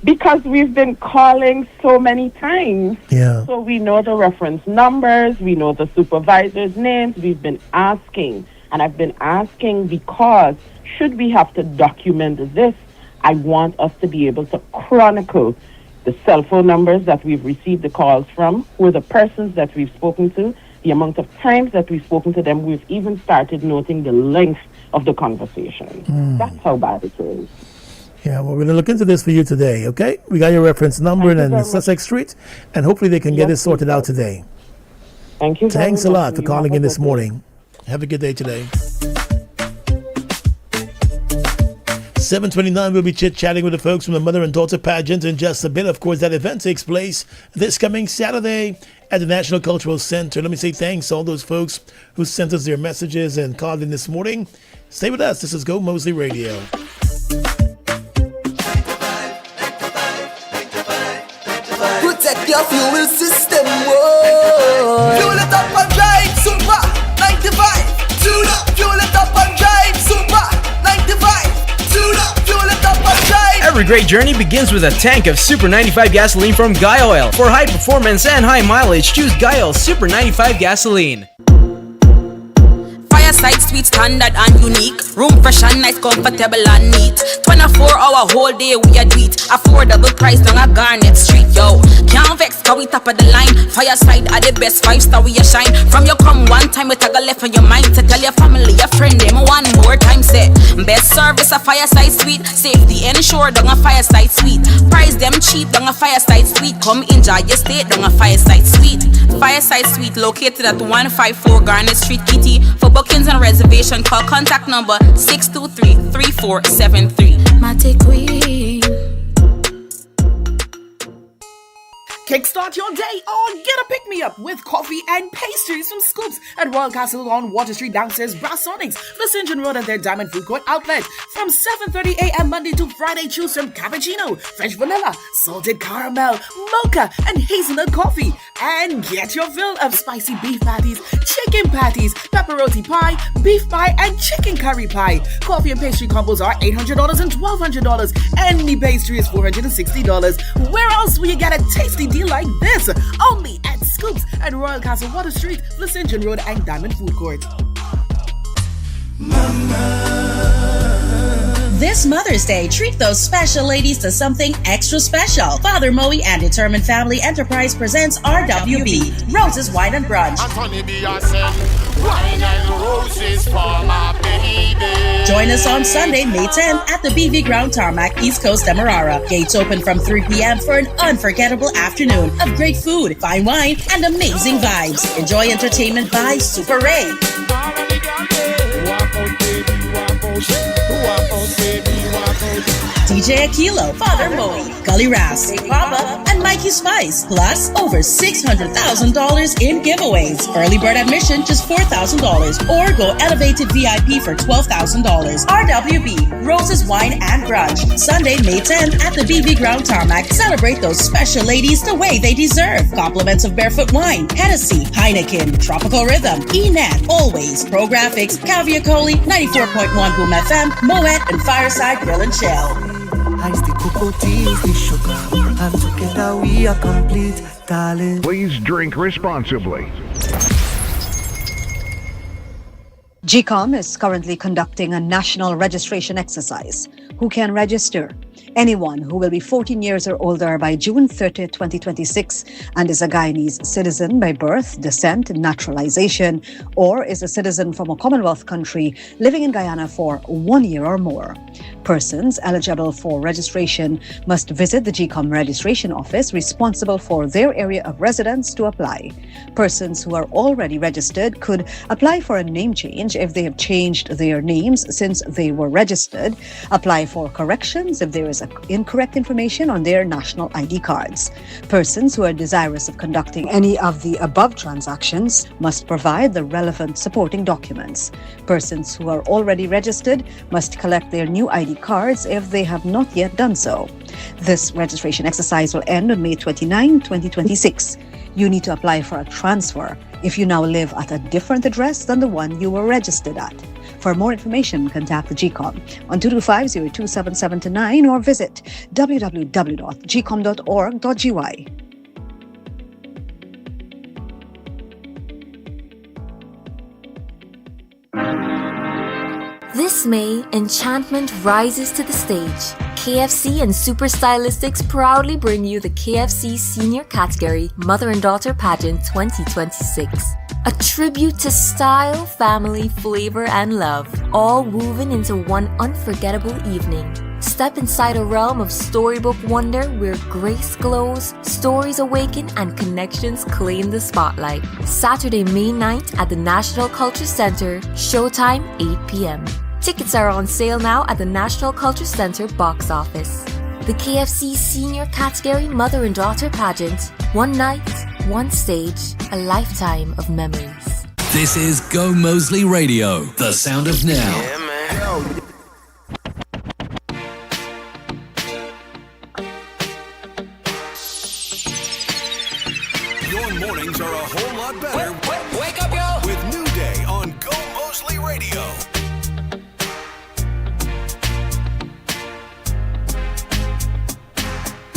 [SPEAKER 4] Because we've been calling so many times.
[SPEAKER 2] Yeah.
[SPEAKER 4] So we know the reference numbers, we know the supervisors' names, we've been asking. And I've been asking because should we have to document this, I want us to be able to chronicle the cell phone numbers that we've received the calls from, who are the persons that we've spoken to, the amount of times that we've spoken to them. We've even started noting the length of the conversation. That's how bad it is.
[SPEAKER 2] Yeah, well, we're going to look into this for you today, okay? We got your reference number and then Sussex Street, and hopefully they can get this sorted out today.
[SPEAKER 4] Thank you.
[SPEAKER 2] Thanks a lot for calling in this morning. Have a good day today. 7:29, we'll be chit-chatting with the folks from the Mother and Daughter Pageant in just a bit. Of course, that event takes place this coming Saturday at the National Cultural Center. Let me say thanks to all those folks who sent us their messages and called in this morning. Stay with us. This is Gomoseley Radio.
[SPEAKER 15] Protect your fuel system, whoa. Fuel it up and drive, super 95. Tune up, fuel it up and drive, super 95. Tune up, fuel it up and drive.
[SPEAKER 17] Every great journey begins with a tank of Super 95 gasoline from Guy Oil. For high performance and high mileage, choose Guy Oil Super 95 gasoline.
[SPEAKER 18] Fireside sweet, standard and unique. Room fresh and nice, comfortable and neat. 24-hour whole day we a do it. Affordable price down a Garnet Street, yo. Can't vex, cause we top of the line. Fireside are the best, 5-star we a shine. From you come one time, we tag a left on your mind. To tell your family, your friend, them one more time say. Best service a Fireside Suite. Safety ensured down a Fireside Suite. Price them cheap down a Fireside Suite. Come enjoy your stay down a Fireside Suite. Fireside Suite located at 154 Garnet Street, Kitty. For bookings and reservation, call contact number 623-3473. Mate Queen.
[SPEAKER 19] Kickstart your day or get a pick-me-up with coffee and pastries from Scoops at Royal Castle on Water Street downstairs Brassonics, the St. John Road at their Diamond Food Court outlet from 7:30 a.m. Monday to Friday. Choose from cappuccino, French vanilla, salted caramel, mocha, and hazelnut coffee. And get your fill of spicy beef patties, chicken patties, pepperoni pie, beef pie, and chicken curry pie. Coffee and pastry combos are $800 and $1,200. Any pastry is $460. Where else will you get a tasty deal like this? Only at Scoops at Royal Castle Water Street, the St. John Road, and Diamond Food Court.
[SPEAKER 8] This Mother's Day, treat those special ladies to something extra special. Father Moe and Determined Family Enterprise presents RWB, Roses, Wine and Brunch.
[SPEAKER 12] Wine and roses for my baby.
[SPEAKER 8] Join us on Sunday, May 10th at the BV Ground Tarmac, East Coast, Demerara. Gates open from 3 p.m. for an unforgettable afternoon of great food, fine wine, and amazing vibes. Enjoy entertainment by Super Ray. DJ Aquilo, Father Moe, Gully Ras, Big Papa, and Mikey Spice. Plus, over $600,000 in giveaways. Early bird admission just $4,000, or go elevated VIP for $12,000. RWB, Roses Wine and Brunch. Sunday, May 10th at the BB Ground Tarmac. Celebrate those special ladies the way they deserve. Compliments of Barefoot Wine, Hennessy, Heineken, Tropical Rhythm, ENAT, Always, Pro Graphics, Caviar Coley, 94.1 Boom FM, Moet, and Fireside Grill and Chill.
[SPEAKER 15] Ice the cocoa tea, the sugar, and together we are complete, darling.
[SPEAKER 5] Please drink responsibly.
[SPEAKER 20] GCOM is currently conducting a national registration exercise. Who can register? Anyone who will be 14 years or older by June 30, 2026 and is a Guyanese citizen by birth, descent, naturalization, or is a citizen from a Commonwealth country living in Guyana for 1 year or more. Persons eligible for registration must visit the GCOM registration office responsible for their area of residence to apply. Persons who are already registered could apply for a name change if they have changed their names since they were registered, apply for corrections if there is incorrect information on their national ID cards. Persons who are desirous of conducting any of the above transactions must provide the relevant supporting documents. Persons who are already registered must collect their new ID cards if they have not yet done so. This registration exercise will end on May 29, 2026. You need to apply for a transfer if you now live at a different address than the one you were registered at. For more information, contact the GCOM on 225-027729 or visit www.gcom.org.gy.
[SPEAKER 21] This May, enchantment rises to the stage. KFC and Super Stylistics proudly bring you the KFC Senior Category Mother and Daughter Pageant 2026. A tribute to style, family, flavor, and love, all woven into one unforgettable evening. Step inside a realm of storybook wonder where grace glows, stories awaken, and connections claim the spotlight. Saturday, May 9th at the National Culture Center, showtime 8 p.m. Tickets are on sale now at the National Culture Center box office. The KFC Senior Category Mother and Daughter Pageant. One night, one stage, a lifetime of memories.
[SPEAKER 22] This is Gomoseley Radio, the sound of now.
[SPEAKER 3] Your mornings are a whole lot better. Wake up, yo! With New Day on Gomoseley Radio.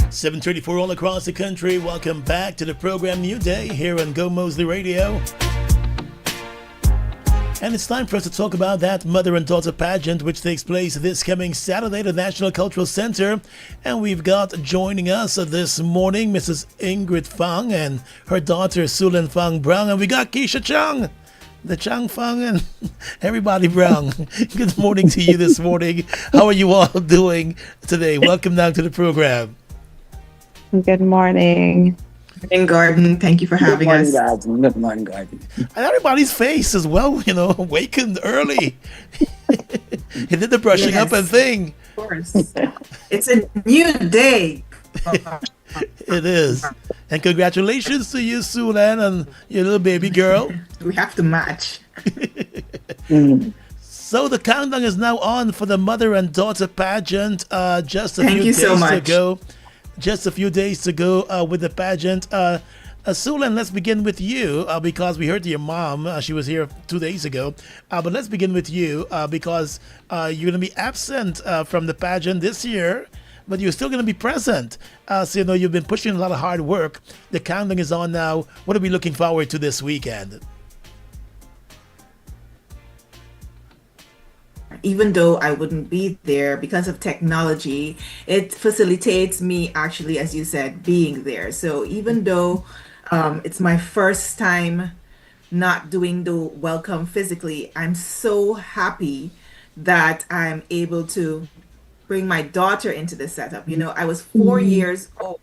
[SPEAKER 2] 7:34 all across the country. Welcome back to the program New Day here on Gomoseley Radio. And it's time for us to talk about that mother and daughter pageant, which takes place this coming Saturday at the National Cultural Center. And we've got joining us this morning Mrs. Ingrid Fang and her daughter Sulan Fang Brown. And we got Keisha Chung, the Chung Fang, and everybody Brown. Good morning to you this morning. How are you all doing today? Welcome down to the program.
[SPEAKER 23] Good morning.
[SPEAKER 26] Morning, Gordon. Thank you for having us.
[SPEAKER 23] Good morning, Gordon.
[SPEAKER 2] And everybody's face as well, you know, wakened early. He did the brushing up and thing.
[SPEAKER 26] Of course. It's a new day.
[SPEAKER 2] It is. And congratulations to you, Sulan, and your little baby girl.
[SPEAKER 26] We have to match.
[SPEAKER 2] So the countdown is now on for the mother and daughter pageant. Just a
[SPEAKER 26] Thank
[SPEAKER 2] few
[SPEAKER 26] you
[SPEAKER 2] days
[SPEAKER 26] so
[SPEAKER 2] to
[SPEAKER 26] much.
[SPEAKER 2] go. Just a few days to go with the pageant. Sulan, let's begin with you because we heard your mom. She was here 2 days ago. But let's begin with you because you're going to be absent from the pageant this year, but you're still going to be present. So, you know, you've been pushing a lot of hard work. The countdown is on now. What are we looking forward to this weekend?
[SPEAKER 26] Even though I wouldn't be there because of technology, it facilitates me actually, as you said, being there. So even though it's my first time not doing the welcome physically, I'm so happy that I'm able to bring my daughter into the setup. You know, I was 4 years old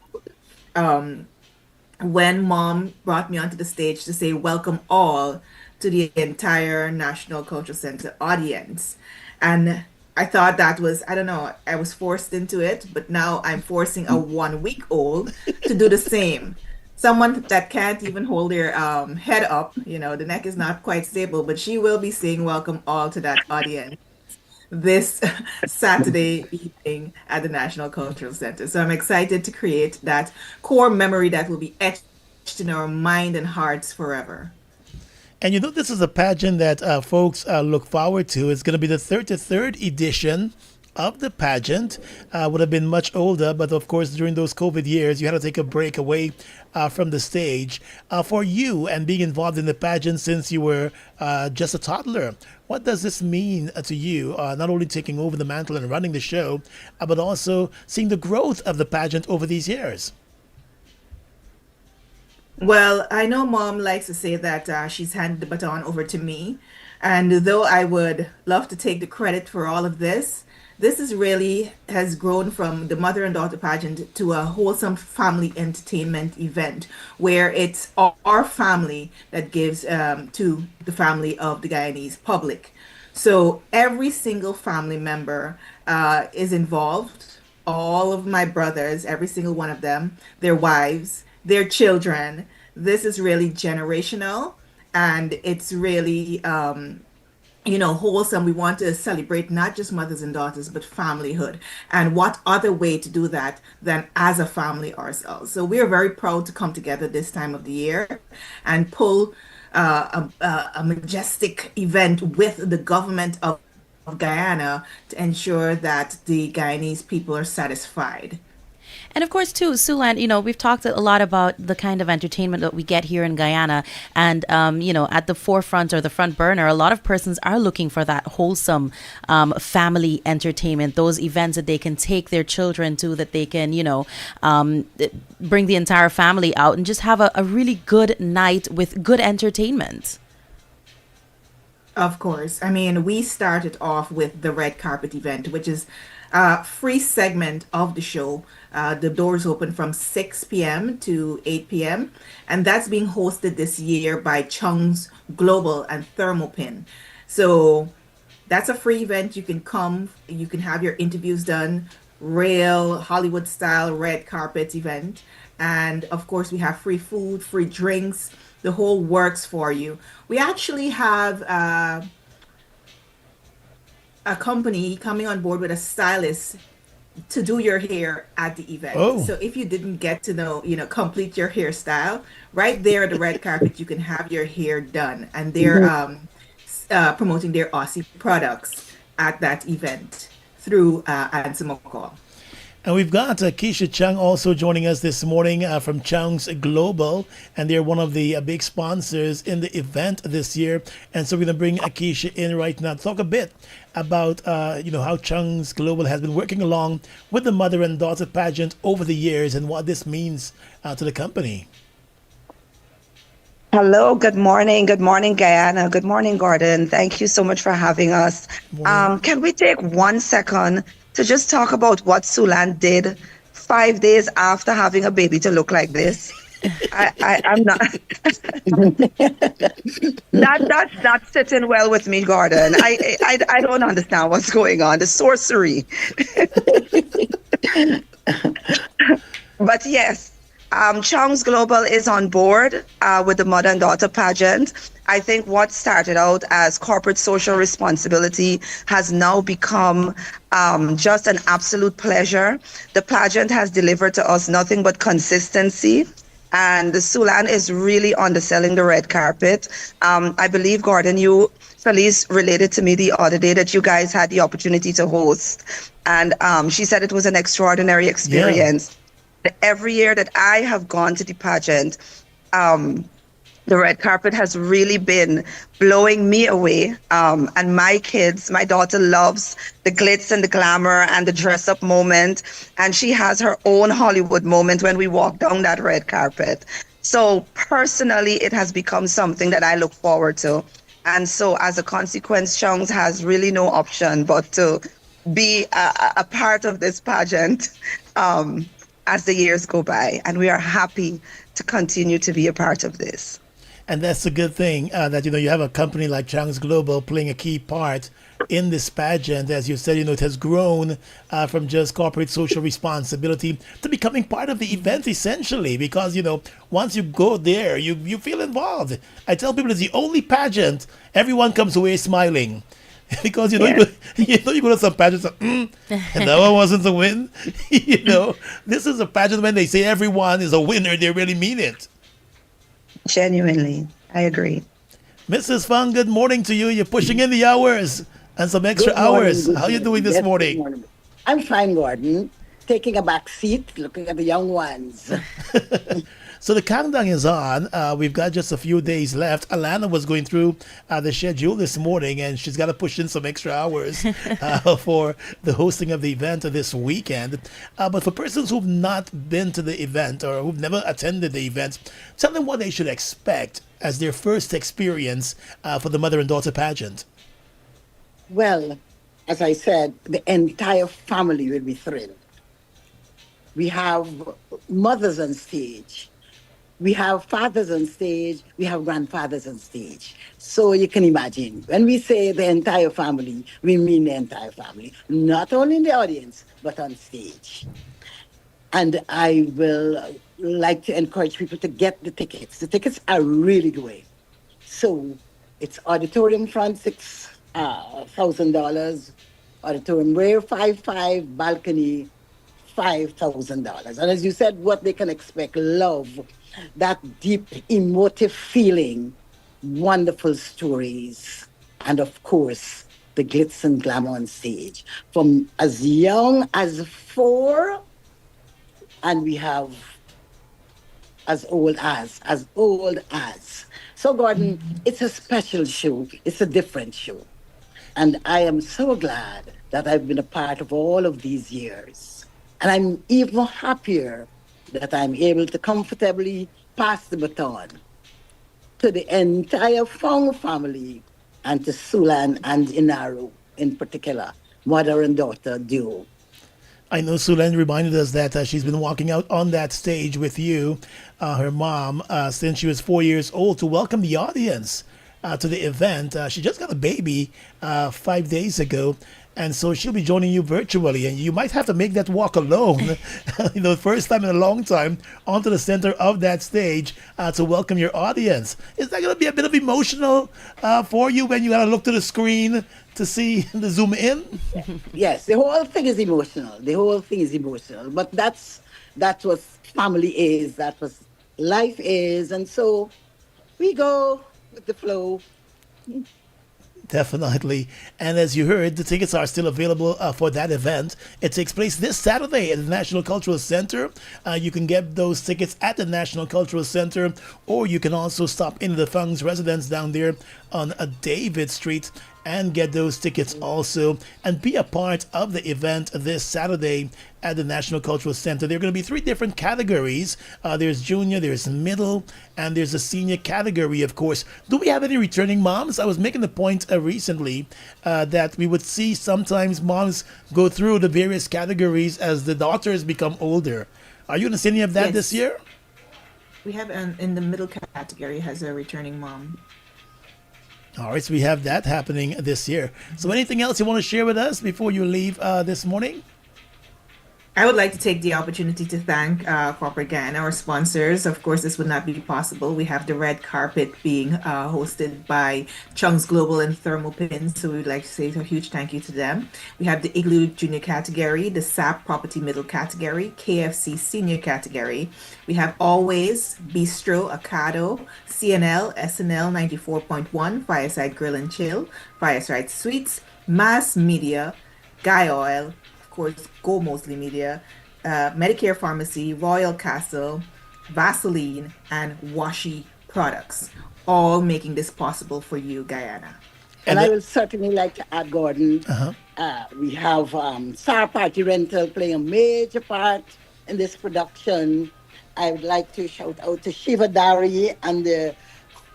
[SPEAKER 26] when mom brought me onto the stage to say welcome all to the entire National Cultural Center audience. And I thought that was, I don't know, I was forced into it, but now I'm forcing a 1 week old to do the same. Someone that can't even hold their head up, the neck is not quite stable, but she will be saying welcome all to that audience this Saturday evening at the National Cultural Center. So I'm excited to create that core memory that will be etched in our mind and hearts forever.
[SPEAKER 2] And this is a pageant that folks look forward to. It's going to be the 33rd edition of the pageant. Would have been much older, but of course, during those COVID years, you had to take a break away from the stage. For you and being involved in the pageant since you were just a toddler, what does this mean to you? Not only taking over the mantle and running the show, but also seeing the growth of the pageant over these years.
[SPEAKER 26] Well, I know Mom likes to say that she's handed the baton over to me. And though I would love to take the credit for all of this, this is really has grown from the mother and daughter pageant to a wholesome family entertainment event where it's our family that gives to the family of the Guyanese public. So every single family member is involved. All of my brothers, every single one of them, their wives, their children. This is really generational, and it's really wholesome. We want to celebrate not just mothers and daughters, but familyhood. And what other way to do that than as a family ourselves? So we are very proud to come together this time of the year and pull a majestic event with the government of Guyana to ensure that the Guyanese people are satisfied.
[SPEAKER 11] And of course, too, Sulan, we've talked a lot about the kind of entertainment that we get here in Guyana. And, at the forefront or the front burner, a lot of persons are looking for that wholesome family entertainment, those events that they can take their children to, that they can, bring the entire family out and just have a really good night with good entertainment.
[SPEAKER 26] Of course. I mean, we started off with the red carpet event, which is a free segment of the show. The doors open from 6 p.m. to 8 p.m. And that's being hosted this year by Chung's Global and Thermopin. So that's a free event. You can come, you can have your interviews done, real Hollywood style red carpet event. And of course, we have free food, free drinks, the whole works for you. We actually have a company coming on board with a stylist to do your hair at the event.
[SPEAKER 2] Oh.
[SPEAKER 26] So if you didn't get to know, complete your hairstyle, right there at the red carpet, you can have your hair done. And they're promoting their Aussie products at that event through Anson McCall.
[SPEAKER 2] And we've got Keisha Chung also joining us this morning from Chung's Global, and they're one of the big sponsors in the event this year. And so we're going to bring Keisha in right now to talk a bit about how Chung's Global has been working along with the mother and daughter pageant over the years and what this means to the company.
[SPEAKER 23] Hello, good morning. Good morning, Guyana. Good morning, Gordon. Thank you so much for having us. Can we take 1 second to just talk about what Sulan did 5 days after having a baby to look like this? I'm not. That's not sitting well with me, Gordon. I don't understand what's going on. The sorcery. But yes, Chung's Global is on board with the mother and daughter pageant. I think what started out as corporate social responsibility has now become just an absolute pleasure. The pageant has delivered to us nothing but consistency. And Sulan is really underselling the red carpet. I believe, Gordon, Felice related to me the other day that you guys had the opportunity to host. And she said it was an extraordinary experience. Yeah. Every year that I have gone to the pageant, the red carpet has really been blowing me away. And my kids, my daughter loves the glitz and the glamour and the dress up moment. And she has her own Hollywood moment when we walk down that red carpet. So personally, it has become something that I look forward to. And so as a consequence, Chung's has really no option but to be a part of this pageant as the years go by. And we are happy to continue to be a part of this.
[SPEAKER 2] And that's a good thing that you have a company like Chung's Global playing a key part in this pageant. As you said, it has grown from just corporate social responsibility to becoming part of the event essentially, because, once you go there, you feel involved. I tell people it's the only pageant everyone comes away smiling. Because you go to some pageants and that one wasn't the win. This is a pageant when they say everyone is a winner, they really mean it.
[SPEAKER 23] Genuinely, I agree.
[SPEAKER 2] Mrs. Fung, good morning to you. You're pushing in the hours and some extra hours. How are you doing this
[SPEAKER 1] Yes,
[SPEAKER 2] morning?
[SPEAKER 1] good morning? I'm fine, Gordon. Taking a back seat, looking at the young ones.
[SPEAKER 2] So the countdown is on. We've got just a few days left. Alana was going through the schedule this morning, and she's got to push in some extra hours for the hosting of the event this weekend. But for persons who've not been to the event or who've never attended the event, tell them what they should expect as their first experience for the mother and daughter pageant.
[SPEAKER 1] Well, as I said, the entire family will be thrilled. We have mothers on stage. We have fathers on stage. We have grandfathers on stage. So you can imagine, when we say the entire family, we mean the entire family, not only in the audience, but on stage. And I will like to encourage people to get the tickets. The tickets are really going. So it's auditorium front, $6,000, auditorium rear, 5,500, balcony, $5,000. And as you said, what they can expect, love, that deep emotive feeling, wonderful stories, and of course, the glitz and glamour on stage. From as young as 4, and we have as old as. So Gordon, it's a special show. It's a different show. And I am so glad that I've been a part of all of these years. And I'm even happier that I'm able to comfortably pass the baton to the entire Fong family and to Sulan and Inaru in particular, mother and daughter duo.
[SPEAKER 2] I know Sulan reminded us that she's been walking out on that stage with you, her mom, since she was 4 years old to welcome the audience to the event. She just got a baby 5 days ago. And so she'll be joining you virtually, and you might have to make that walk alone, first time in a long time, onto the center of that stage to welcome your audience. Is that going to be a bit of emotional for you when you got to look to the screen to see the zoom in?
[SPEAKER 1] Yes, the whole thing is emotional. But that's what family is. That's what life is. And so we go with the flow.
[SPEAKER 2] Definitely. And as you heard, the tickets are still available for that event. It takes place this Saturday at the National Cultural Center. You can get those tickets at the National Cultural Center, or you can also stop into the Fung's residence down there on David Street and get those tickets also and be a part of the event this Saturday at the National Cultural Center. There are going to be 3 different categories. There's junior, there's middle, and there's a senior category, of course. Do we have any returning moms? I was making the point recently that we would see sometimes moms go through the various categories as the daughters become older. Are you going to see any of that this year?
[SPEAKER 26] We have in the middle category has a returning mom.
[SPEAKER 2] All right, so we have that happening this year. So anything else you want to share with us before you leave this morning?
[SPEAKER 26] I would like to take the opportunity to thank Corporate Guyana, our sponsors. Of course, this would not be possible. We have the red carpet being hosted by Chung's Global and Thermopins, so we would like to say a huge thank you to them. We have the Igloo Junior category, the SAP Property Middle category, KFC Senior category. We have Always, Bistro, Acado, CNL, SNL 94.1, Fireside Grill and Chill, Fireside Sweets, Mass Media, Guy Oil, of course, Gomoseley Media, Medicare Pharmacy, Royal Castle, Vaseline, and Washi Products, all making this possible for you, Guyana.
[SPEAKER 1] And I would certainly like to add, Gordon, we have Star Party Rental playing a major part in this production. I would like to shout out to Shiva Dari and the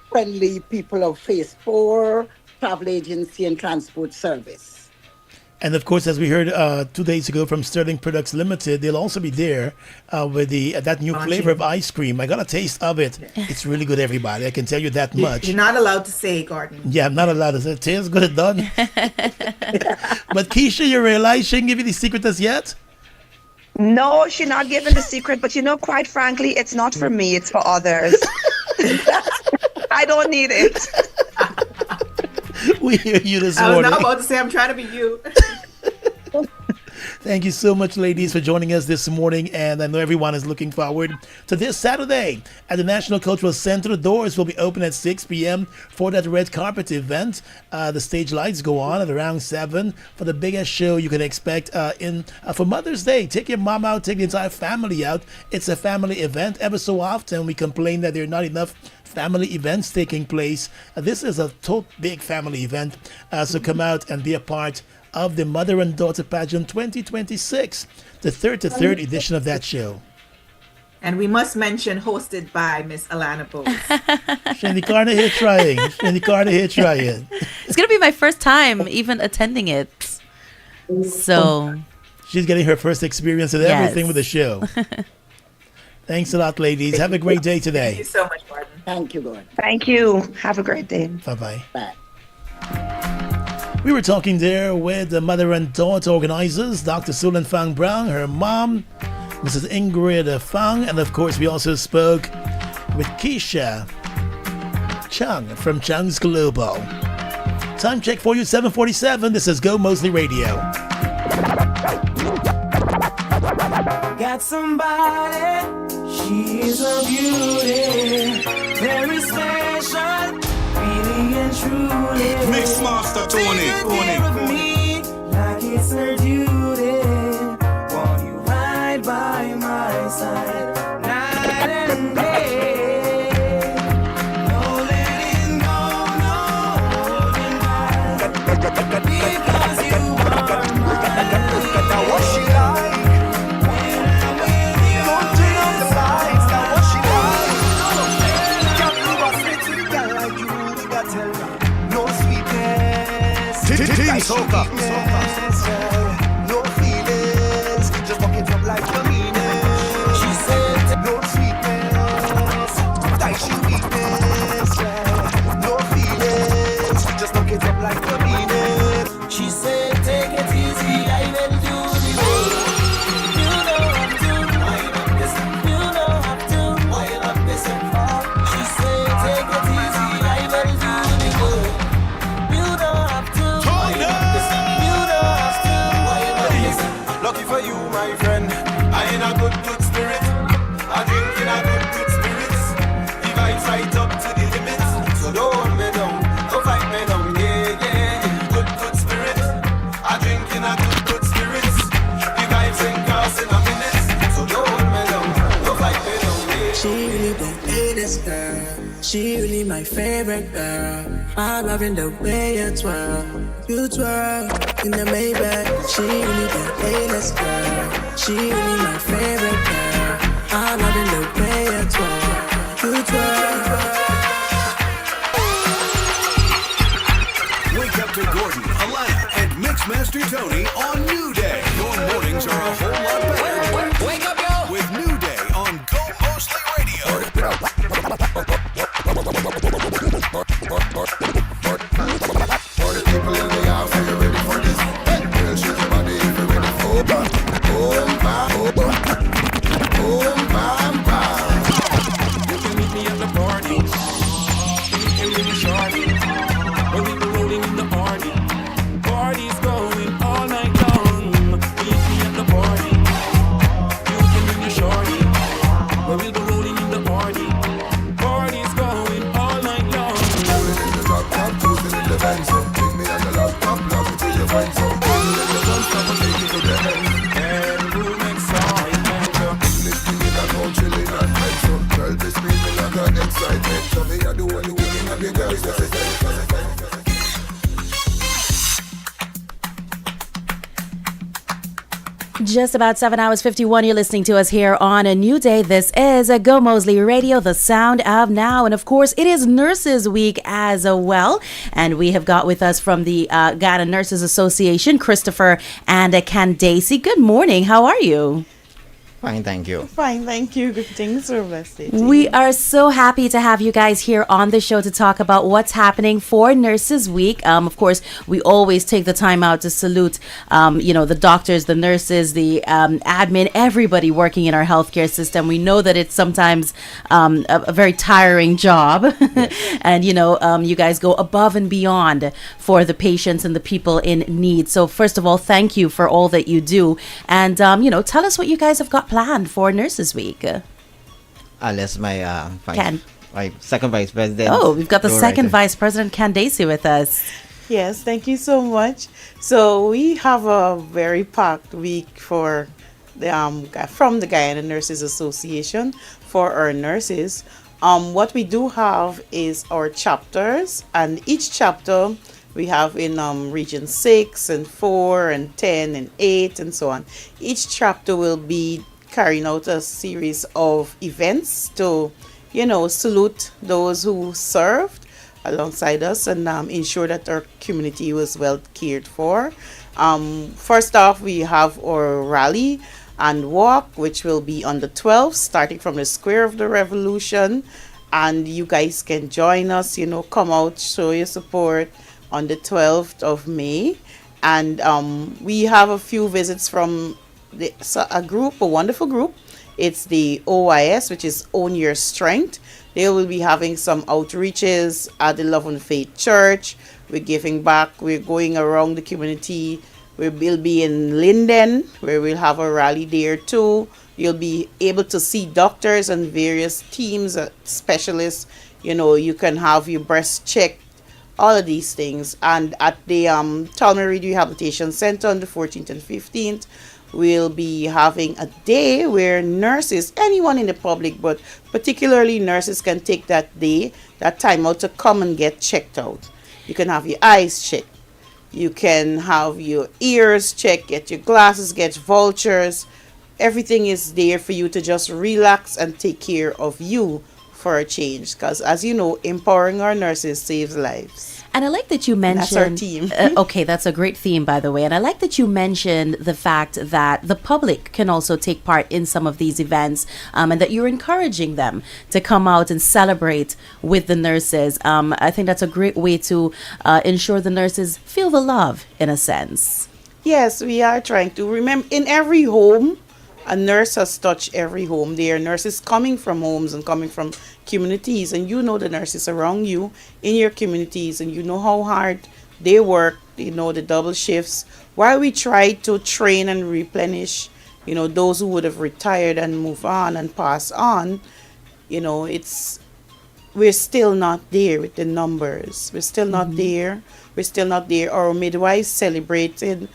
[SPEAKER 1] friendly people of Phase 4 Travel Agency and Transport Service.
[SPEAKER 2] And of course, as we heard 2 days ago from Sterling Products Limited, they'll also be there with that new flavor of ice cream. I got a taste of it. It's really good, everybody. I can tell you that much.
[SPEAKER 26] You're not allowed to say, Gordon.
[SPEAKER 2] Yeah, I'm not allowed to say it tastes good, done. But Keisha, you realize she didn't give you the secret as yet?
[SPEAKER 23] No, she's not giving the secret, but quite frankly, it's not for me, it's for others. I don't need it.
[SPEAKER 2] We hear you this
[SPEAKER 26] I
[SPEAKER 2] morning.
[SPEAKER 26] was not about to say I'm trying to be you.
[SPEAKER 2] Thank you so much, ladies, for joining us this morning. And I know everyone is looking forward to this Saturday at the National Cultural Center. The doors will be open at 6 p.m. for that red carpet event. The stage lights go on at around 7 for the biggest show you can expect for Mother's Day. Take your mom out, take the entire family out. It's a family event. Ever so often, we complain that there are not enough family events taking place. This is a big family event. So come out and be a part of the Mother and Daughter Pageant 2026, the third edition of that show.
[SPEAKER 26] And we must mention hosted by Miss Alana Bose.
[SPEAKER 2] Shandy Carter here trying. Shandy Carter here trying.
[SPEAKER 11] It's going to be my first time even attending it. So
[SPEAKER 2] she's getting her first experience with everything with the show. Thanks a lot, ladies. Have a great day today.
[SPEAKER 26] Thank you so much, Gordon.
[SPEAKER 1] Thank you, Gordon.
[SPEAKER 23] Thank you. Have a great day.
[SPEAKER 2] Bye-bye.
[SPEAKER 1] Bye.
[SPEAKER 2] We were talking there with the mother and daughter organizers, Dr. Sulan Fang Brown, her mom, Mrs. Ingrid Fang, and of course we also spoke with Keisha Chung from Chung's Global. Time check for you, 7:47. This is Gomoseley Radio.
[SPEAKER 15] Got somebody, she's a beauty, very special, really and truly.
[SPEAKER 12] Mix Master Tony.
[SPEAKER 15] Of me, like it's her duty. Want you right by my side, night and day. No letting go, no holding back, because you are mine. Now what she like?
[SPEAKER 12] Team Soca. No feelings, just walk it up like you mean it. She said, no sweetness, that she weakness. No feelings, just walk it up like you mean it.
[SPEAKER 15] She said, take it easy, I will do the work. You don't have to wind up this, you don't have to wind up this and far. She said, take it easy, I will do the work. You don't have to.
[SPEAKER 12] Lucky for you, my friend, I in a good spirit. I drink in a good spirits. The vibes right up to the limits. So don't hold me down, don't fight me down. Yeah. Good spirit. I drink in a good spirits. The vibes ain't crossing a minute. So don't hold me down, don't fight me down. Yeah.
[SPEAKER 15] She really the latest girl. She really my favorite girl. I'm loving the way you twirl. You twirl in the Maybach. She really the latest girl. She really my favorite girl. I'm loving the way you twirl. You twirl.
[SPEAKER 3] Wake up to Gordon, Alana, and Mixmaster Tony on New Day. Your mornings are a whole lot better. Wake up, yo! With New Day on Gomoseley Radio.
[SPEAKER 12] For the people in the house, are you ready for this? Girl, shake your body if you're ready for it.
[SPEAKER 15] You can meet me at the party. You can meet me shorty. When we be rolling in the party. Party's going all night long. Meet me at the party. You can meet me shorty. When we'll be rolling in the party. Party's going all night long.
[SPEAKER 12] Rolling in the drop top, cruising in the Benz. Take me on the laptop, love it till you find some. Rolling in the don't stop and take it to the end.
[SPEAKER 15] Every next song is mental.
[SPEAKER 12] Listening in a country, chilling and mental. Girl, be screaming like an excitement. So me, I do what you want, and the girls just say.
[SPEAKER 11] Just about 7 hours 51. You're listening to us here on a new day. This is a Gomoseley Radio, the sound of now. And of course, it is Nurses Week as well. And we have got with us from the Ghana Nurses Association, Christopher and Candace. Good morning. How are you?
[SPEAKER 6] Fine, thank you.
[SPEAKER 7] Fine, thank you. Greetings, Blessed.
[SPEAKER 11] We are so happy to have you guys here on the show to talk about what's happening for Nurses Week. Of course, we always take the time out to salute, the doctors, the nurses, the admin, everybody working in our healthcare system. We know that it's sometimes a very tiring job. Yes. And, you guys go above and beyond for the patients and the people in need. So first of all, thank you for all that you do. And, tell us what you guys have got planned for Nurses Week.
[SPEAKER 6] Unless my second vice president.
[SPEAKER 11] Oh, we've got the second vice president, Candace, with us.
[SPEAKER 7] Yes, thank you so much. So we have a very packed week for the from the Guyana Nurses Association for our nurses. What we do have is our chapters, and each chapter we have in region 6 and 4 and 10 and 8 and so on. Each chapter will be carrying out a series of events to, salute those who served alongside us and ensure that our community was well cared for. First off, we have our rally and walk, which will be on the 12th, starting from the Square of the Revolution. And you guys can join us, come out, show your support on the 12th of May. And we have a few visits from a wonderful group. It's the OYS, which is Own Your Strength. They will be having some outreaches at the Love and Faith Church. We're giving back. We're going around the community. We'll be in Linden, where we'll have a rally there too. You'll be able to see doctors and various teams, specialists. You can have your breast checked, all of these things. And at the Talmud Rehabilitation Center on the 14th and 15th, we'll be having a day where nurses, anyone in the public, but particularly nurses, can take that time out to come and get checked out. You can have your eyes checked. You can have your ears checked, get your glasses, get vouchers. Everything is there for you to just relax and take care of you for a change. Because as you know, empowering our nurses saves lives.
[SPEAKER 11] And I like that you mentioned...
[SPEAKER 7] That's our team.
[SPEAKER 11] Okay, that's a great theme, by the way. And I like that you mentioned the fact that the public can also take part in some of these events, and that you're encouraging them to come out and celebrate with the nurses. I think that's a great way to ensure the nurses feel the love, in a sense.
[SPEAKER 7] Yes, we are trying to. Remember, in every home, a nurse has touched every home. There are nurses coming from homes and coming from communities, and the nurses around you in your communities, and how hard they work, the double shifts, while we try to train and replenish, those who would have retired and move on and pass on. We're still not there with the numbers. We're still not there. We're still not there. Our midwives celebrated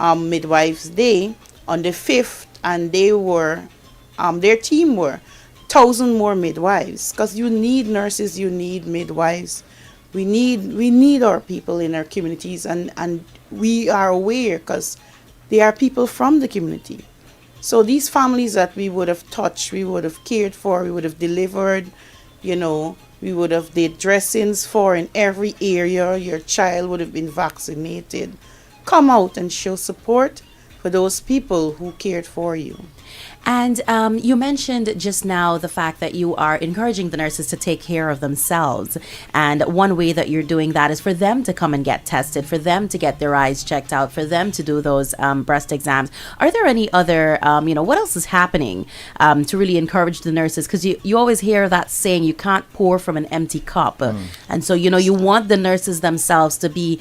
[SPEAKER 7] Midwives Day on the 5th, and they were, their team were 1,000 more midwives, because you need nurses, you need midwives. We need our people in our communities, and we are aware because they are people from the community. So these families that we would have touched, we would have cared for, we would have delivered, we would have did dressings for in every area. Your child would have been vaccinated. Come out and show support for those people who cared for you.
[SPEAKER 11] And you mentioned just now the fact that you are encouraging the nurses to take care of themselves. And one way that you're doing that is for them to come and get tested, for them to get their eyes checked out, for them to do those breast exams. Are there any other, what else is happening to really encourage the nurses? Because you always hear that saying, you can't pour from an empty cup. And so, you want the nurses themselves to be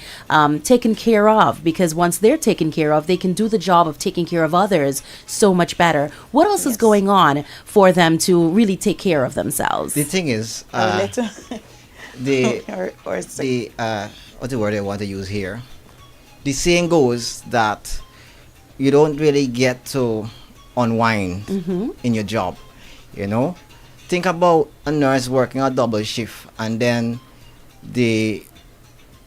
[SPEAKER 11] taken care of, because once they're taken care of, they can do the job of taking care of others so much better. What else is going on for them to really take care of themselves?
[SPEAKER 6] The thing is, what's the word I want to use here? The saying goes that you don't really get to unwind in your job. Think about a nurse working a double shift, and then the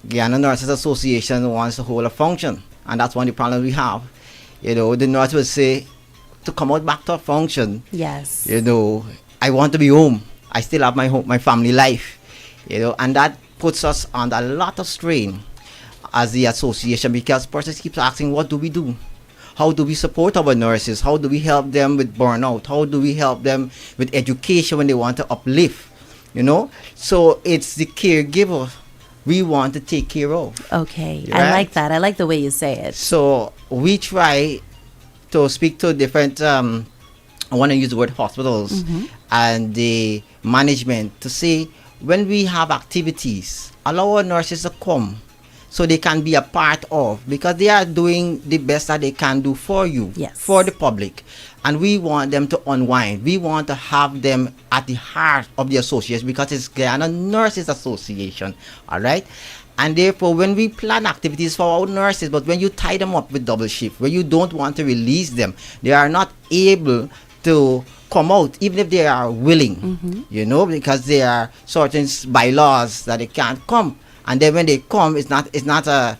[SPEAKER 6] Guyana Nurses Association wants to hold a function, and that's one of the problems we have. the nurse will say to come out back to a function.
[SPEAKER 11] Yes.
[SPEAKER 6] I want to be home. I still have my family life. And that puts us under a lot of strain as the association, because persons keeps asking, what do we do? How do we support our nurses? How do we help them with burnout? How do we help them with education when they want to uplift? So it's the caregiver we want to take care of.
[SPEAKER 11] Okay,
[SPEAKER 6] Right?
[SPEAKER 11] I like that. I like the way you say it.
[SPEAKER 6] So we try to speak to different, I want to use the word hospitals and the management to say, when we have activities, allow our nurses to come so they can be a part of, because they are doing the best that they can do for you, for the public. And we want them to unwind. We want to have them at the heart of the association, because it's Guyana Nurses Association, all right? And therefore, when we plan activities for our nurses, but when you tie them up with double shift, where you don't want to release them, they are not able to come out, even if they are willing, because there are certain bylaws that they can't come. And then when they come, it's not a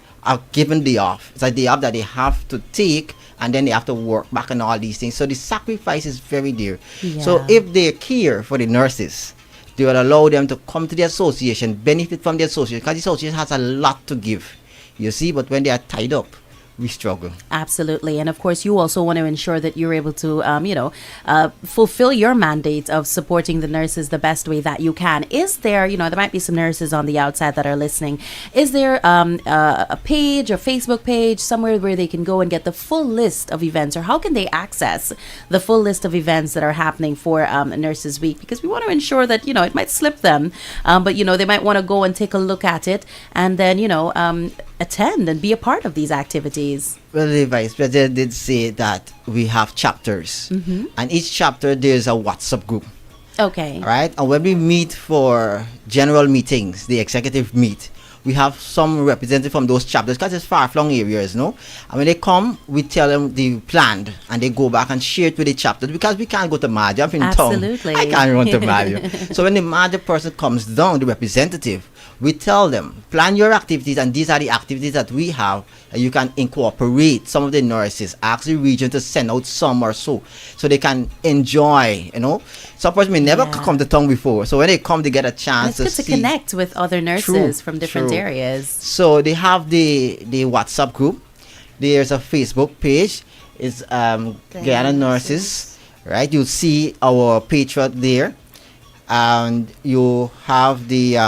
[SPEAKER 6] given day off. It's a day off that they have to take, and then they have to work back and all these things. So the sacrifice is very dear.
[SPEAKER 11] Yeah.
[SPEAKER 6] So if they care for the nurses, they will allow them to come to the association, benefit from the association, because the association has a lot to give, you see. But when they are tied up, we struggle.
[SPEAKER 11] Absolutely. And of course, you also want to ensure that you're able to, fulfill your mandate of supporting the nurses the best way that you can. Is there, there might be some nurses on the outside that are listening. Is there a page, a Facebook page, somewhere where they can go and get the full list of events, or how can they access the full list of events that are happening for Nurses Week? Because we want to ensure that, it might slip them, but, they might want to go and take a look at it and then, attend and be a part of these activities.
[SPEAKER 6] Well, the Vice President did say that we have chapters, and each chapter there's a WhatsApp group.
[SPEAKER 11] Okay.
[SPEAKER 6] Right? And when we meet for general meetings, the executive meet, we have some representative from those chapters, because it's far-flung areas, no? And when they come, we tell them the plan, and they go back and share it with the chapters, because we can't go to Maja. I'm in
[SPEAKER 11] Absolutely.
[SPEAKER 6] town. I can't run to Maja. So when the Maja person comes down, the representative, we tell them, plan your activities, and these are the activities that we have, and you can incorporate some of the nurses, ask the region to send out some or so they can enjoy, Some person may never come to town before, so when they come, they get a chance
[SPEAKER 11] and it's good to connect with other nurses from different areas.
[SPEAKER 6] So they have the WhatsApp group. There's a Facebook page. It's Guyana Nurses, right? You'll see our patriot there, and you have the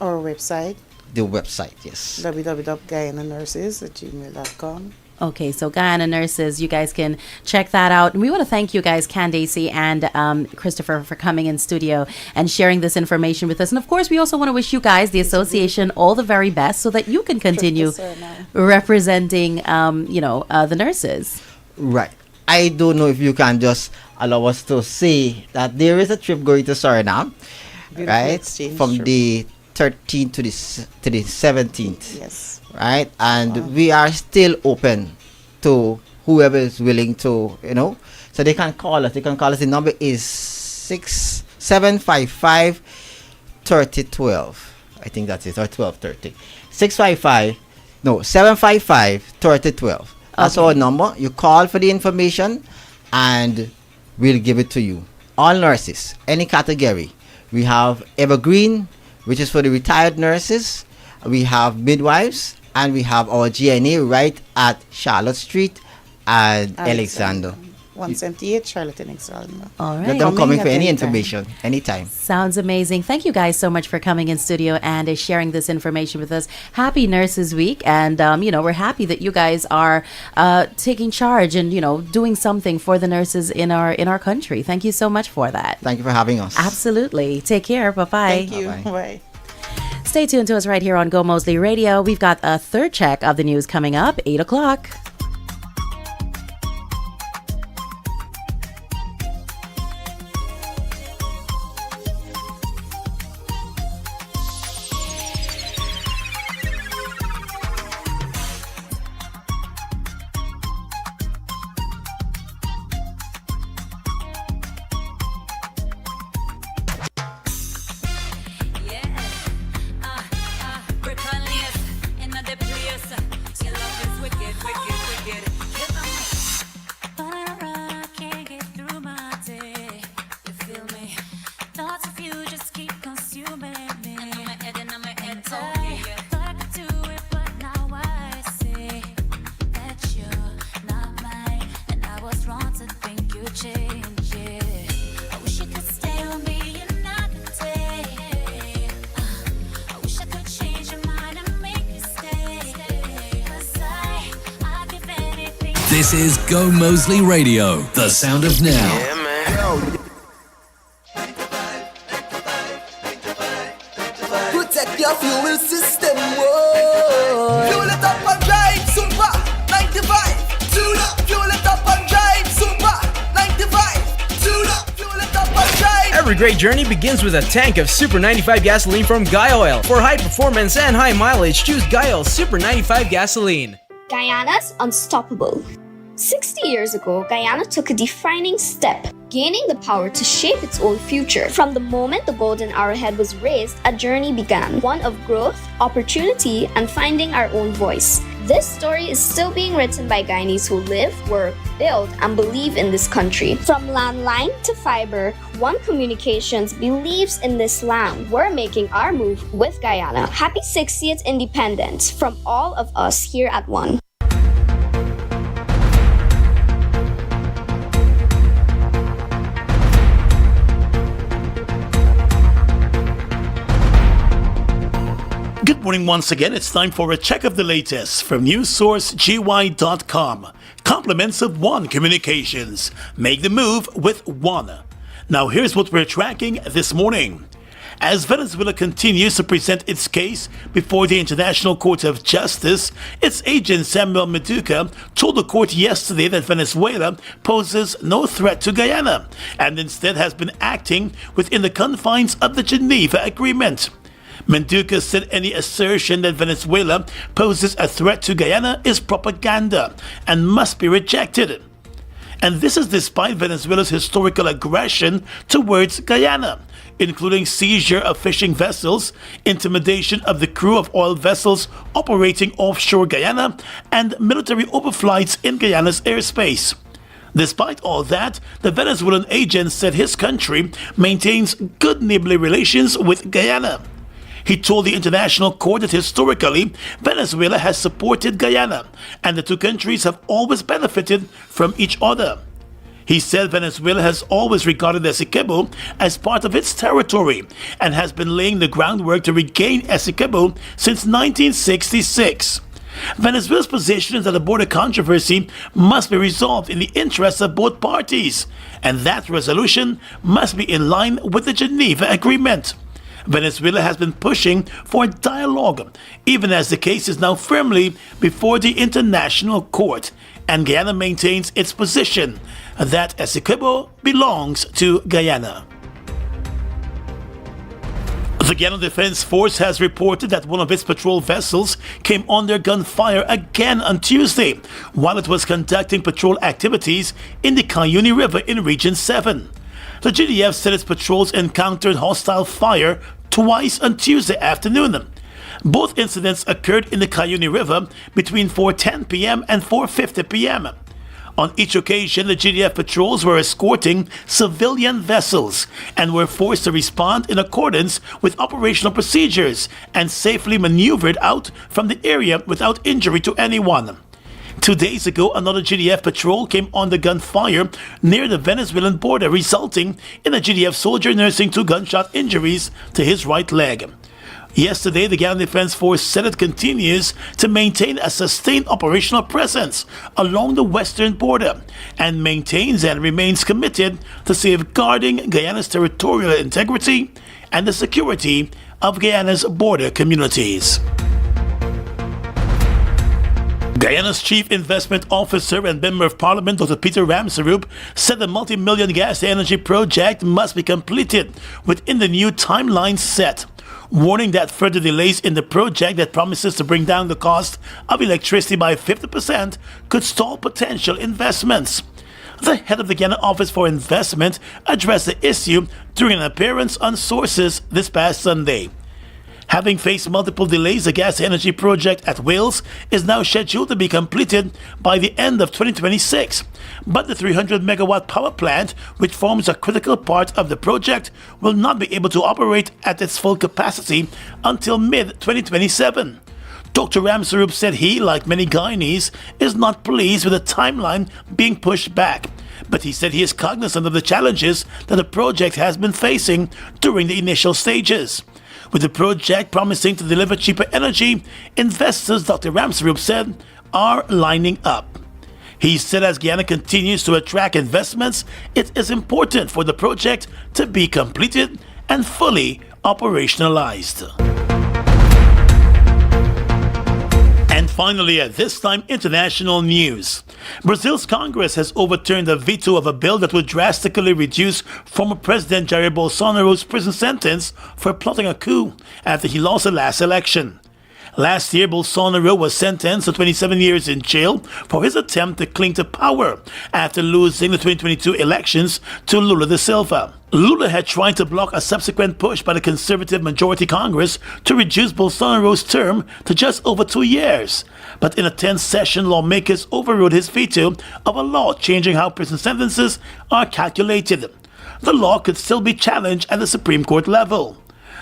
[SPEAKER 7] our website.
[SPEAKER 6] The website, yes.
[SPEAKER 7] www.guyananurses@gmail.com.
[SPEAKER 11] Okay, so Guyana Nurses, you guys can check that out. And we want to thank you guys, Candace and Christopher, for coming in studio and sharing this information with us. And of course, we also want to wish you guys, the association, all the very best so that you can continue representing, the nurses.
[SPEAKER 6] Right. I don't know if you can just allow us to say that there is a trip going to Suriname, right? From the 13th to the 17th.
[SPEAKER 7] Yes.
[SPEAKER 6] Right? And we are still open to whoever is willing to, so they can call us. They can call us. The number is 755 3012. I think that's it, or 1230. 755 3012. That's our number. You call for the information and we'll give it to you. All nurses, any category. We have Evergreen, which is for the retired nurses. We have midwives, and we have our GNA right at Charlotte Street and Alexander.
[SPEAKER 7] 178 Charlotte and Alexander.
[SPEAKER 11] All right.
[SPEAKER 6] Let them come in for any information, anytime.
[SPEAKER 11] Sounds amazing. Thank you guys so much for coming in studio and sharing this information with us. Happy Nurses Week. And, we're happy that you guys are taking charge and, doing something for the nurses in our country. Thank you so much for that.
[SPEAKER 6] Thank you for having us.
[SPEAKER 11] Absolutely. Take care. Bye-bye.
[SPEAKER 7] Thank you. Bye.
[SPEAKER 11] Stay tuned to us right here on Gomoseley Radio. We've got a third check of the news coming up, 8 o'clock.
[SPEAKER 9] Brick and lace in the place. Your love is wicked, wicked.
[SPEAKER 22] This is Gomoseley Radio, the sound of now.
[SPEAKER 15] Protect your fuel system, whoa. Fuel it up and drive, super 95. Tune up, fuel it up and drive, super 95. Tune up, fuel it up and drive.
[SPEAKER 17] Every great journey begins with a tank of Super 95 gasoline from Guy Oil. For high performance and high mileage, choose Guy Oil Super 95 gasoline.
[SPEAKER 9] Guyana's unstoppable. 60 years ago, Guyana took a defining step, gaining the power to shape its own future. From the moment the golden arrowhead was raised, a journey began, one of growth, opportunity, and finding our own voice. This story is still being written by Guyanese who live, work, build, and believe in this country. From landline to fiber, One Communications believes in this land. We're making our move with Guyana. Happy 60th independence from all of us here at One.
[SPEAKER 2] Good morning once again. It's time for a check of the latest from newssourcegi.com. Compliments of One Communications. Make the move with One. Now here's what we're tracking this morning. As Venezuela continues to present its case before the International Court of Justice, its agent Samuel Meduca told the court yesterday that Venezuela poses no threat to Guyana and instead has been acting within the confines of the Geneva Agreement. Menduca said any assertion that Venezuela poses a threat to Guyana is propaganda and must be rejected. And this is despite Venezuela's historical aggression towards Guyana, including seizure of fishing vessels, intimidation of the crew of oil vessels operating offshore Guyana, and military overflights in Guyana's airspace. Despite all that, the Venezuelan agent said his country maintains good neighborly relations with Guyana. He told the International Court that historically, Venezuela has supported Guyana, and the two countries have always benefited from each other. He said Venezuela has always regarded Essequibo as part of its territory and has been laying the groundwork to regain Essequibo since 1966. Venezuela's position is that the border controversy must be resolved in the interests of both parties, and that resolution must be in line with the Geneva Agreement. Venezuela has been pushing for dialogue, even as the case is now firmly before the International Court, and Guyana maintains its position that Essequibo belongs to Guyana. The Guyana Defense Force has reported that one of its patrol vessels came under gunfire again on Tuesday while it was conducting patrol activities in the Cayuni River in Region 7. The GDF said its patrols encountered hostile fire twice on Tuesday afternoon. Both incidents occurred in the Cayuni River between 4:10 p.m. and 4:50 p.m. On each occasion, the GDF patrols were escorting civilian vessels and were forced to respond in accordance with operational procedures and safely maneuvered out from the area without injury to anyone. 2 days ago, another GDF patrol came under gunfire near the Venezuelan border, resulting in a GDF soldier nursing 2 gunshot injuries to his right leg. Yesterday, the Guyana Defense Force said it continues to maintain a sustained operational presence along the western border and maintains and remains committed to safeguarding Guyana's territorial integrity and the security of Guyana's border communities. Guyana's Chief Investment Officer and Member of Parliament, Dr. Peter Ramsaroop, said the multi-million gas energy project must be completed within the new timeline set, warning that further delays in the project that promises to bring down the cost of electricity by 50% could stall potential investments. The head of the Guyana Office for Investment addressed the issue during an appearance on Sources this past Sunday. Having faced multiple delays, the gas energy project at Wales is now scheduled to be completed by the end of 2026. But the 300 megawatt power plant, which forms a critical part of the project, will not be able to operate at its full capacity until mid-2027. Dr. Ramsaroop said he, like many Guyanese, is not pleased with the timeline being pushed back. But he said he is cognizant of the challenges that the project has been facing during the initial stages. With the project promising to deliver cheaper energy, investors, Dr. Ramsaroop said, are lining up. He said as Guyana continues to attract investments, it is important for the project to be completed and fully operationalized. And finally, at this time, international news. Brazil's Congress has overturned a veto of a bill that would drastically reduce former President Jair Bolsonaro's prison sentence for plotting a coup after he lost the last election. Last year, Bolsonaro was sentenced to 27 years in jail for his attempt to cling to power after losing the 2022 elections to Lula da Silva. Lula had tried to block a subsequent push by the conservative majority Congress to reduce Bolsonaro's term to just over 2 years. But in a tense session, lawmakers overrode his veto of a law changing how prison sentences are calculated. The law could still be challenged at the Supreme Court level.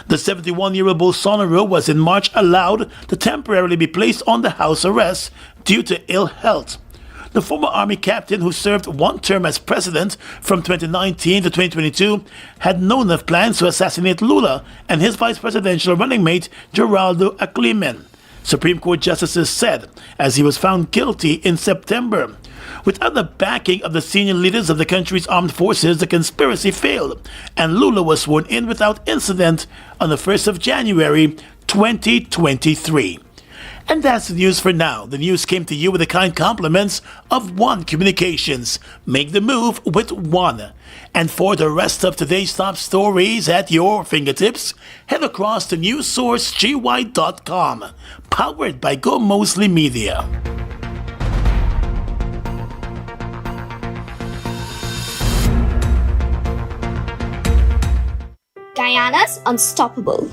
[SPEAKER 2] The 71-year-old Bolsonaro was in March allowed to temporarily be placed under house arrest due to ill health. The former army captain, who served one term as president from 2019 to 2022, had known of plans to assassinate Lula and his vice presidential running mate, Geraldo Alckmin, Supreme Court justices said, as he was found guilty in September. Without the backing of the senior leaders of the country's armed forces, the conspiracy failed, and Lula was sworn in without incident on the 1st of January 2023. And that's the news for now. The news came to you with the kind compliments of One Communications. Make the move with One. And for the rest of today's top stories at your fingertips, head across to newssourceg.com, powered by Gomoseley Media.
[SPEAKER 9] Guyana's unstoppable.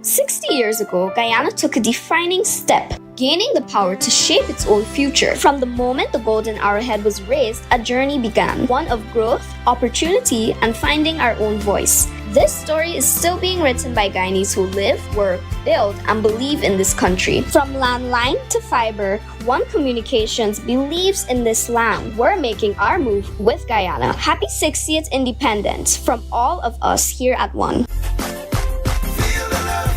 [SPEAKER 9] 60 years ago, Guyana took a defining step, gaining the power to shape its own future. From the moment the golden arrowhead was raised, a journey began, one of growth, opportunity, and finding our own voice. This story is still being written by Guyanese who live, work, build, and believe in this country. From landline to fiber, One Communications believes in this land. We're making our move with Guyana. Happy 60th independence from all of us here at One.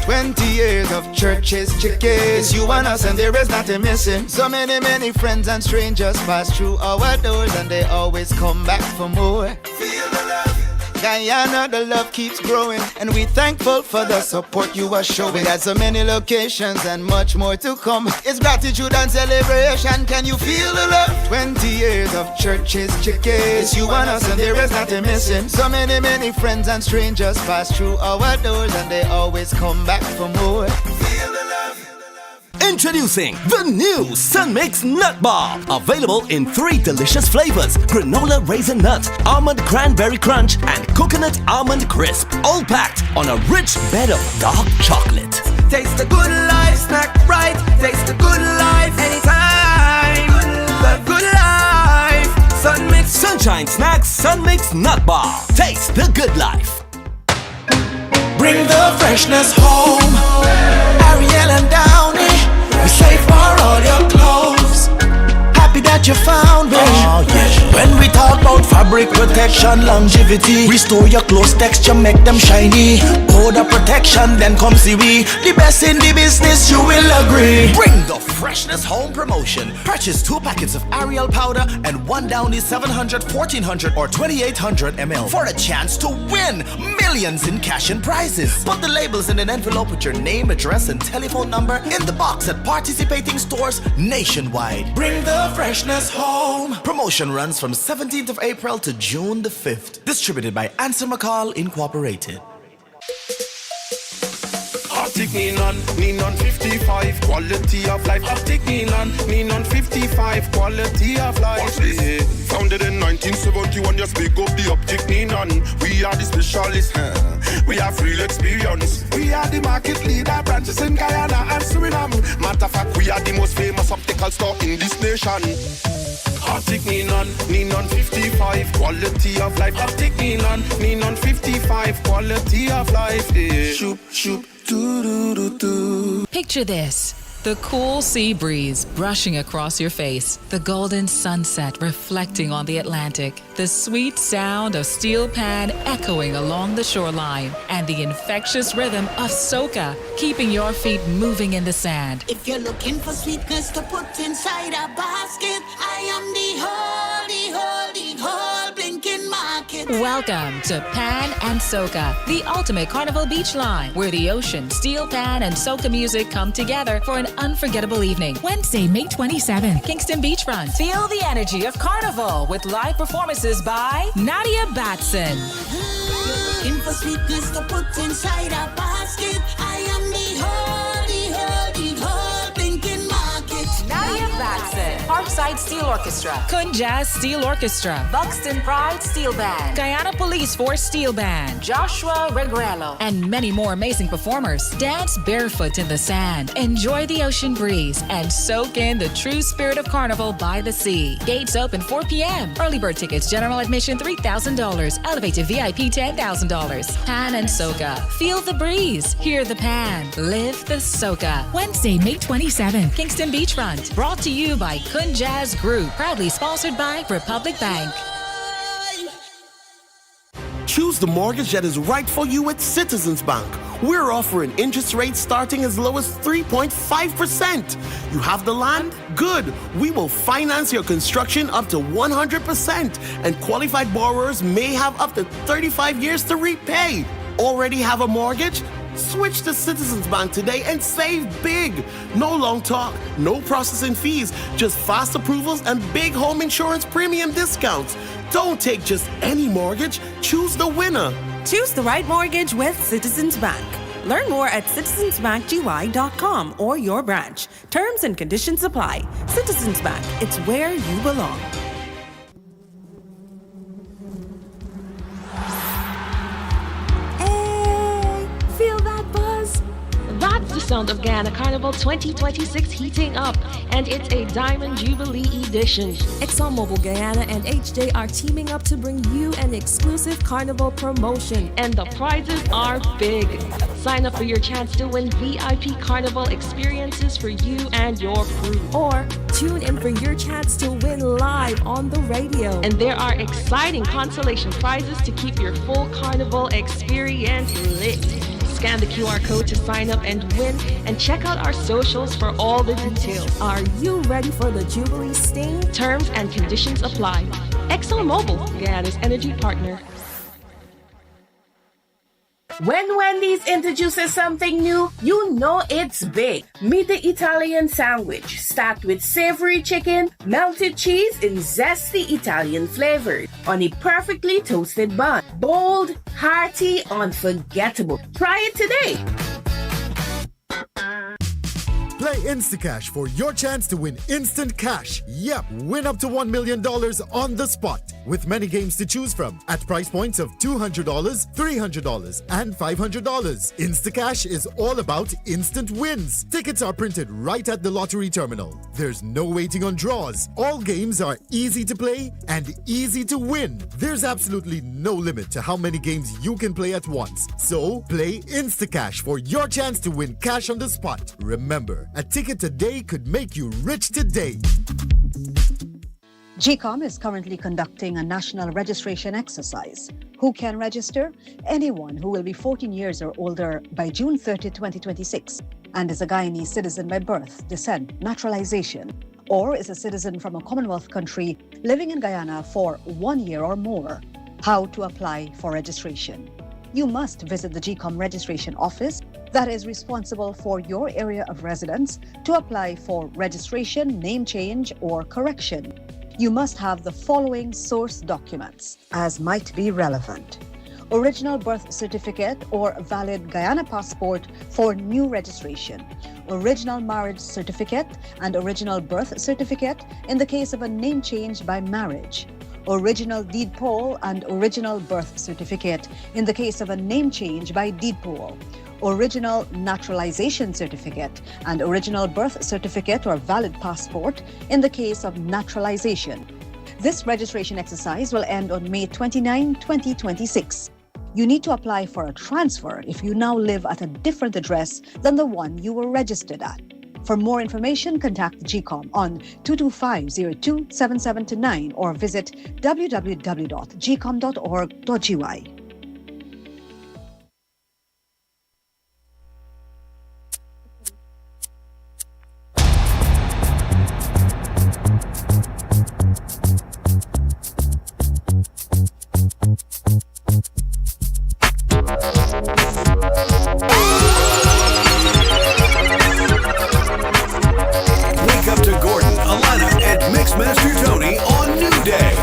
[SPEAKER 10] 20 years of churches, chickens, you and us, and there is nothing missing. So many friends and strangers pass through our doors, and they always come back for more. Feel the love. Guyana, the love keeps growing, and we thankful for the support you are showing. We got so many locations and much more to come. It's gratitude and celebration. Can you feel the love? 20 years of churches, chickens, you and us, and there is nothing missing. So many friends and strangers pass through our doors, and they always come back for more. Feel the love.
[SPEAKER 13] Introducing the new Sun Mix Nut Bar. Available in 3 delicious flavors: granola raisin nut, almond cranberry crunch, and coconut almond crisp. All packed on a rich bed of dark chocolate.
[SPEAKER 10] Taste the good life, snack right. Taste the good life anytime. The good life. Sun Mix.
[SPEAKER 13] Sunshine Snacks Sun Mix Nut Bar. Taste the good life.
[SPEAKER 15] Bring the freshness home. Ariel and Downey, we save for all your clothes. Happy that you found me. Oh, yeah. When we talk about fabric protection, longevity, restore your clothes texture, make them shiny. Odor protection, then come see we, the best in the business, you will agree.
[SPEAKER 13] Bring the freshness home promotion. Purchase 2 packets of Ariel powder and 1 Downy 700, 1400, or 2800 ml for a chance to win millions in cash and prizes. Put the labels in an envelope with your name, address, and telephone number in the box at participating stores nationwide.
[SPEAKER 15] Bring the freshness home.
[SPEAKER 13] Promotion runs from 17th of April to June the 5th. Distributed by Answer McCall Incorporated.
[SPEAKER 14] Arctic Neon 55, quality of life. Arctic Neon 55, quality of life. Yeah. Founded in 1971, just pick up the Optic Neon. We are the specialists, we have real experience. We are the market leader, branches in Guyana and Suriname. Matter of fact, we are the most famous optical store in this nation. Arctic Neon 55, quality of life. Arctic Neon 55, quality of life. Yeah. Shoop, shoop.
[SPEAKER 16] Picture this. The cool sea breeze brushing across your face, the golden sunset reflecting on the Atlantic, the sweet sound of steel pan echoing along the shoreline, and the infectious rhythm of soca keeping your feet moving in the sand.
[SPEAKER 24] If you're looking for sweetness to put inside a basket, I am the host.
[SPEAKER 16] Welcome to Pan and Soca, the ultimate carnival beach line, where the ocean, steel pan, and soca music come together for an unforgettable evening. Wednesday, May 27th, Kingston Beachfront. Feel the energy of carnival with live performances by Nadia Batson.
[SPEAKER 4] Looking for sweetness to put inside a basket. I am the whole thinking market.
[SPEAKER 16] Nadia Batson, Parkside Steel Orchestra, Kun Jazz Steel Orchestra, Buxton Pride Steel Band, Guyana Police Force Steel Band, Joshua Regrello, and many more amazing performers. Dance barefoot in the sand, enjoy the ocean breeze, and soak in the true spirit of carnival by the sea. Gates open 4 p.m. Early bird tickets, general admission $3,000, elevated VIP $10,000. Pan and Soca. Feel the breeze, hear the pan, live the soca. Wednesday, May 27th, Kingston Beachfront. Brought to you by Kun Jazz Group. Proudly sponsored by Republic Bank.
[SPEAKER 8] Choose the mortgage that is right for you at Citizens Bank. We're offering interest rates starting as low as 3.5%. You have the land? Good. We will finance your construction up to 100%. And qualified borrowers may have up to 35 years to repay. Already have a mortgage? Switch to Citizens Bank today and save big. No long talk, no processing fees, just fast approvals and big home insurance premium discounts. Don't take just any mortgage, choose the winner.
[SPEAKER 18] Choose the right mortgage with Citizens Bank. Learn more at citizensbankgy.com or your branch. Terms and conditions apply. Citizens Bank, it's where you belong.
[SPEAKER 19] Feel that buzz? That's the sound of Guyana Carnival 2026 heating up, and it's a Diamond Jubilee edition. ExxonMobil Guyana and HJ are teaming up to bring you an exclusive carnival promotion, and the prizes are big. Sign up for your chance to win VIP carnival experiences for you and your crew. Or tune in for your chance to win live on the radio. And there are exciting consolation prizes to keep your full carnival experience lit. Scan the QR code to sign up and win, and check out our socials for all the details. Are you ready for the Jubilee sting? Terms and conditions apply. ExxonMobil, Guyana's energy partner.
[SPEAKER 24] When Wendy's introduces something new, you know it's big. Meet the Italian sandwich, stacked with savory chicken, melted cheese, and zesty Italian flavors on a perfectly toasted bun. Bold, hearty, unforgettable. Try it today.
[SPEAKER 25] Play Instacash for your chance to win instant cash. Yep, win up to $1 million on the spot. With many games to choose from at price points of $200, $300, and $500. Instacash is all about instant wins. Tickets are printed right at the lottery terminal. There's no waiting on draws. All games are easy to play and easy to win. There's absolutely no limit to how many games you can play at once. So, play Instacash for your chance to win cash on the spot. Remember, a ticket today could make you rich today.
[SPEAKER 20] GCOM is currently conducting a national registration exercise. Who can register? Anyone who will be 14 years or older by June 30, 2026, and is a Guyanese citizen by birth, descent, naturalization, or is a citizen from a Commonwealth country living in Guyana for 1 year or more. How to apply for registration? You must visit the GCOM registration office that is responsible for your area of residence to apply for registration, name change, or correction. You must have the following source documents as might be relevant: original birth certificate or valid Guyana passport for new registration, original marriage certificate and original birth certificate in the case of a name change by marriage, original deed poll and original birth certificate in the case of a name change by deed poll, original naturalization certificate and original birth certificate or valid passport in the case of naturalization. This registration exercise will end on May 29, 2026. You need to apply for a transfer if you now live at a different address than the one you were registered at. For more information, contact GCOM on 225-027729 or visit www.gcom.org.gy.
[SPEAKER 22] Mixmaster Tony on New Day.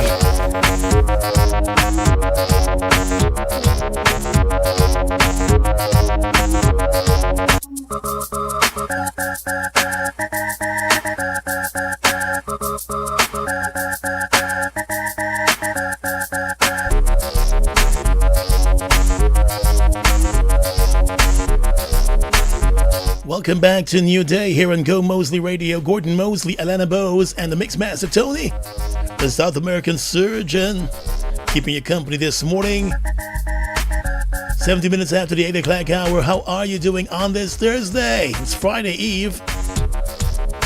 [SPEAKER 2] Welcome back to New Day here on Gomoseley Radio. Gordon Mosley, Alana Bose, and the Mixmaster Tony, the South American surgeon, keeping you company this morning. 70 minutes after the 8 o'clock hour. How are you doing on this Thursday? It's Friday Eve.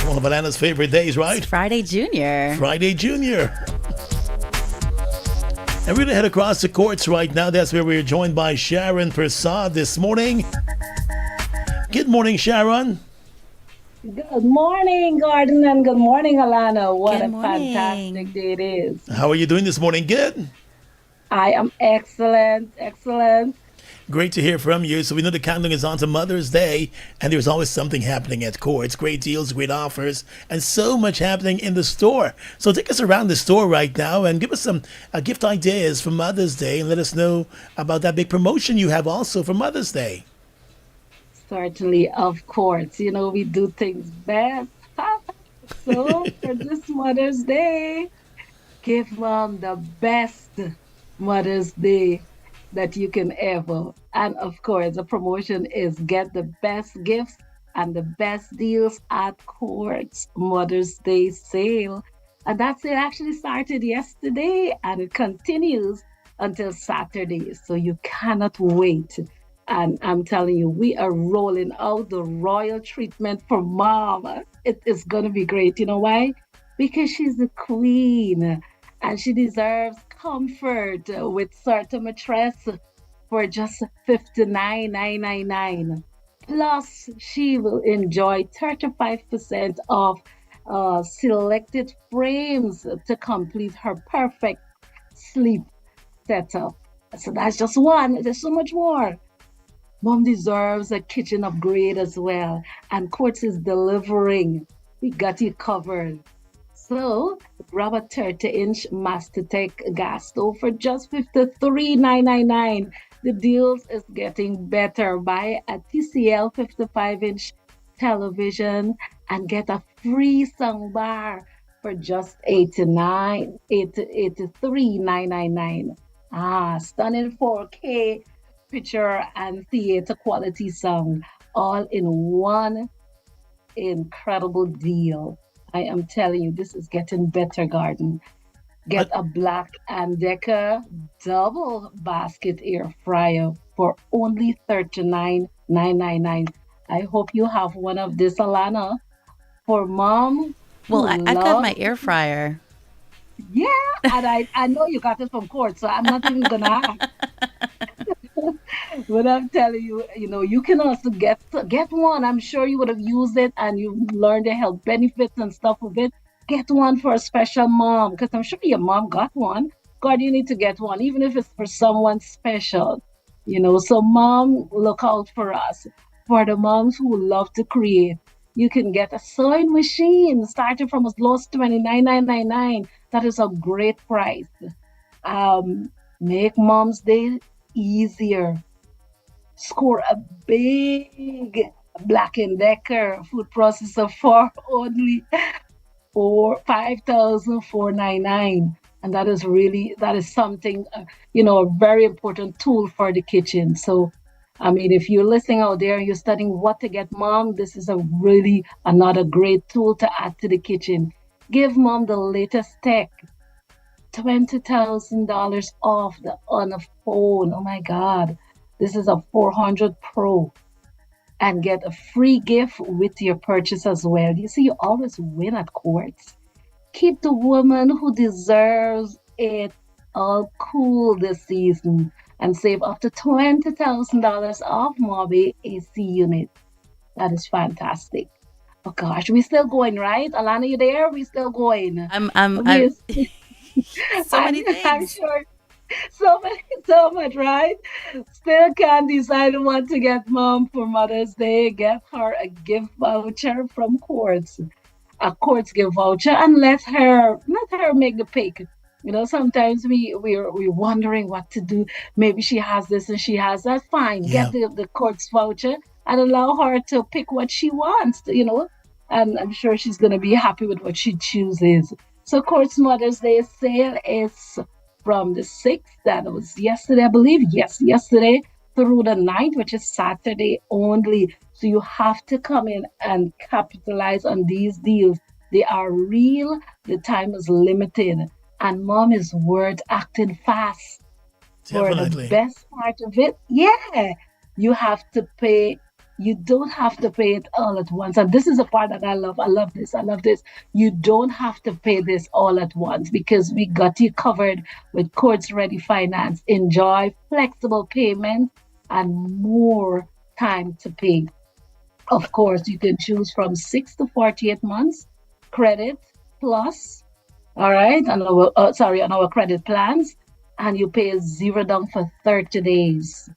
[SPEAKER 2] One of Alana's favorite days, right?
[SPEAKER 11] It's Friday Junior.
[SPEAKER 2] Friday Junior. And we're going to head across the courts right now. That's where we're joined by Sharon Prasad this morning. Good morning, Sharon.
[SPEAKER 1] Good morning, Gordon, and good morning, Alana. What a fantastic day it is.
[SPEAKER 2] How are you doing this morning? Good?
[SPEAKER 1] I am excellent, excellent.
[SPEAKER 2] Great to hear from you. So we know the countdown is on to Mother's Day, and there's always something happening at courts. Great deals, great offers, and so much happening in the store. So take us around the store right now and give us some gift ideas for Mother's Day, and let us know about that big promotion you have also for Mother's Day.
[SPEAKER 1] Certainly, of course. You know, we do things best. So for this Mother's Day, give Mom the best Mother's Day that you can ever. And of course, the promotion is get the best gifts and the best deals at Courts Mother's Day sale. And that's it actually started yesterday and it continues until Saturday. So you cannot wait. And I'm telling you, we are rolling out the royal treatment for Mom. It is going to be great. You know why? Because she's the queen and she deserves comfort with certain mattress for just $59,999. Plus, she will enjoy 35% off selected frames to complete her perfect sleep setup. So that's just one. There's so much more. Mom deserves a kitchen upgrade as well. And Quartz is delivering. We got you covered. So, grab a 30-inch Mastertech gas stove for just $53,999. The deals is getting better. Buy a TCL 55-inch television and get a free soundbar for just $83,999. Stunning 4K picture and theater quality sound all in one incredible deal. I am telling you, this is getting better, Garden. Get a Black & Decker double basket air fryer for only $39,999. I hope you have one of this, Alana, for Mom.
[SPEAKER 11] Well, I got my air fryer.
[SPEAKER 1] Yeah, and I know you got it from Court, so I'm not even gonna ask. But I'm telling you, you know, you can also get one. I'm sure you would have used it and you learned the health benefits and stuff of it. Get one for a special mom, because I'm sure your mom got one. God, you need to get one, even if it's for someone special. You know, so Mom, look out for us. For the moms who love to create, you can get a sewing machine starting from as low as $29,999. That is a great price. Make Mom's Day easier. Score a big Black & Decker food processor for only $5,499. And that is something, a very important tool for the kitchen. So, I mean, if you're listening out there and you're studying what to get Mom, this is another great tool to add to the kitchen. Give Mom the latest tech. $20,000 off on a phone. Oh my God. This is a 400 Pro. And get a free gift with your purchase as well. You see, you always win at Courts. Keep the woman who deserves it all cool this season and save up to $20,000 off Mobby AC unit. That is fantastic. Oh gosh, we still going, right? Alana, you there? We still going.
[SPEAKER 11] I'm so many things.
[SPEAKER 1] I'm sure. So much, right? Still can't decide what to get Mom for Mother's Day. Get her a gift voucher from Courts. a courts gift voucher and let her make the pick. Sometimes we're wondering what to do. Maybe she has this and she has that. Fine,
[SPEAKER 2] Yeah.
[SPEAKER 1] get the courts voucher and allow her to pick what she wants. And I'm sure she's gonna be happy with what she chooses. So Courts Mother's Day sale is from the 6th, that was yesterday, I believe. Yes, yesterday through the 9th, which is Saturday only. So you have to come in and capitalize on these deals. They are real, the time is limited, and mom is worth acting fast. For the
[SPEAKER 2] Definitely.
[SPEAKER 1] best part of it, yeah, you have to pay. You don't have to pay it all at once. And this is a part that I love. I love this. I love this. You don't have to pay this all at once because we got you covered with Courts Ready Finance. Enjoy flexible payments and more time to pay. Of course, you can choose from 6 to 48 months credit plus, all right, on our credit plans, and you pay zero down for 30 days.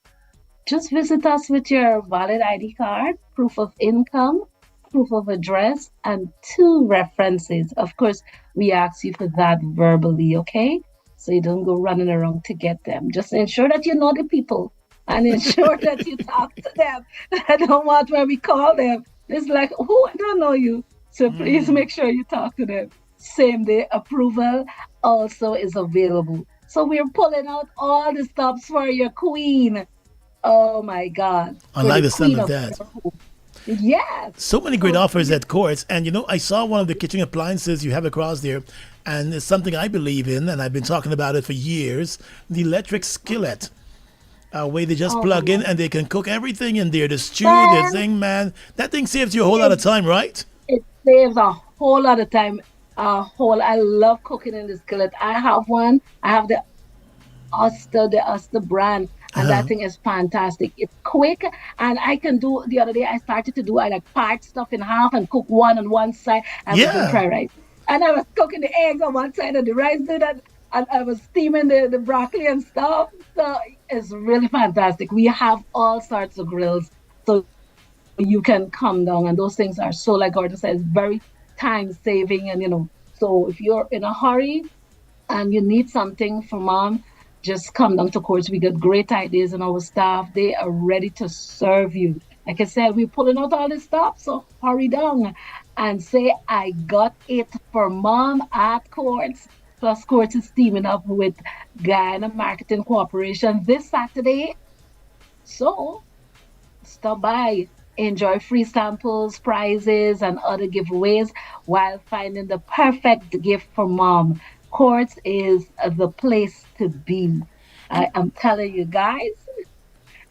[SPEAKER 1] Just visit us with your valid ID card, proof of income, proof of address, and two references. Of course, we ask you for that verbally, okay? So you don't go running around to get them. Just ensure that you know the people and ensure that you talk to them. I don't want when we call them. It's like, oh, I don't know you. So please make sure you talk to them. Same day approval also is available. So we're pulling out all the stops for your queen. Oh my God.
[SPEAKER 2] I
[SPEAKER 1] For
[SPEAKER 2] like
[SPEAKER 1] the
[SPEAKER 2] the sound
[SPEAKER 1] queen
[SPEAKER 2] of
[SPEAKER 1] of
[SPEAKER 2] that.
[SPEAKER 1] yes.
[SPEAKER 2] So many great
[SPEAKER 1] So
[SPEAKER 2] offers at Courts. And I saw one of the kitchen appliances you have across there, and it's something I believe in, and I've been talking about it for years. The electric skillet. A way they just plug in
[SPEAKER 1] oh,
[SPEAKER 2] and they can cook everything in there. The stew, the
[SPEAKER 1] man,
[SPEAKER 2] thing, man. That thing saves you a whole lot of
[SPEAKER 1] it,
[SPEAKER 2] time, right?
[SPEAKER 1] it saves a whole lot of time. I love cooking in the skillet. I have one. I have the Oster brand, and that
[SPEAKER 2] Uh-huh.
[SPEAKER 1] thing is fantastic. It's quick, and I can do. The other day, I started to do. I like part stuff in half and cook one on one side. I was doing
[SPEAKER 2] Yeah.
[SPEAKER 1] fried rice, and I was cooking the eggs on one side and the rice did that, and I was steaming the broccoli and stuff. So it's really fantastic. We have all sorts of grills, so you can come down, and those things are so, like Gordon says, very time saving, and So if you're in a hurry and you need something for mom, just come down to Courts. We got great ideas in our staff. They are ready to serve you. Like I said, we're pulling out all this stuff, so hurry down and say, I got it for mom at Courts. Plus, Courts is teaming up with Guyana Marketing Corporation this Saturday. So stop by, enjoy free samples, prizes, and other giveaways while finding the perfect gift for mom. Courts is the place to be. I
[SPEAKER 11] And
[SPEAKER 1] am telling you guys,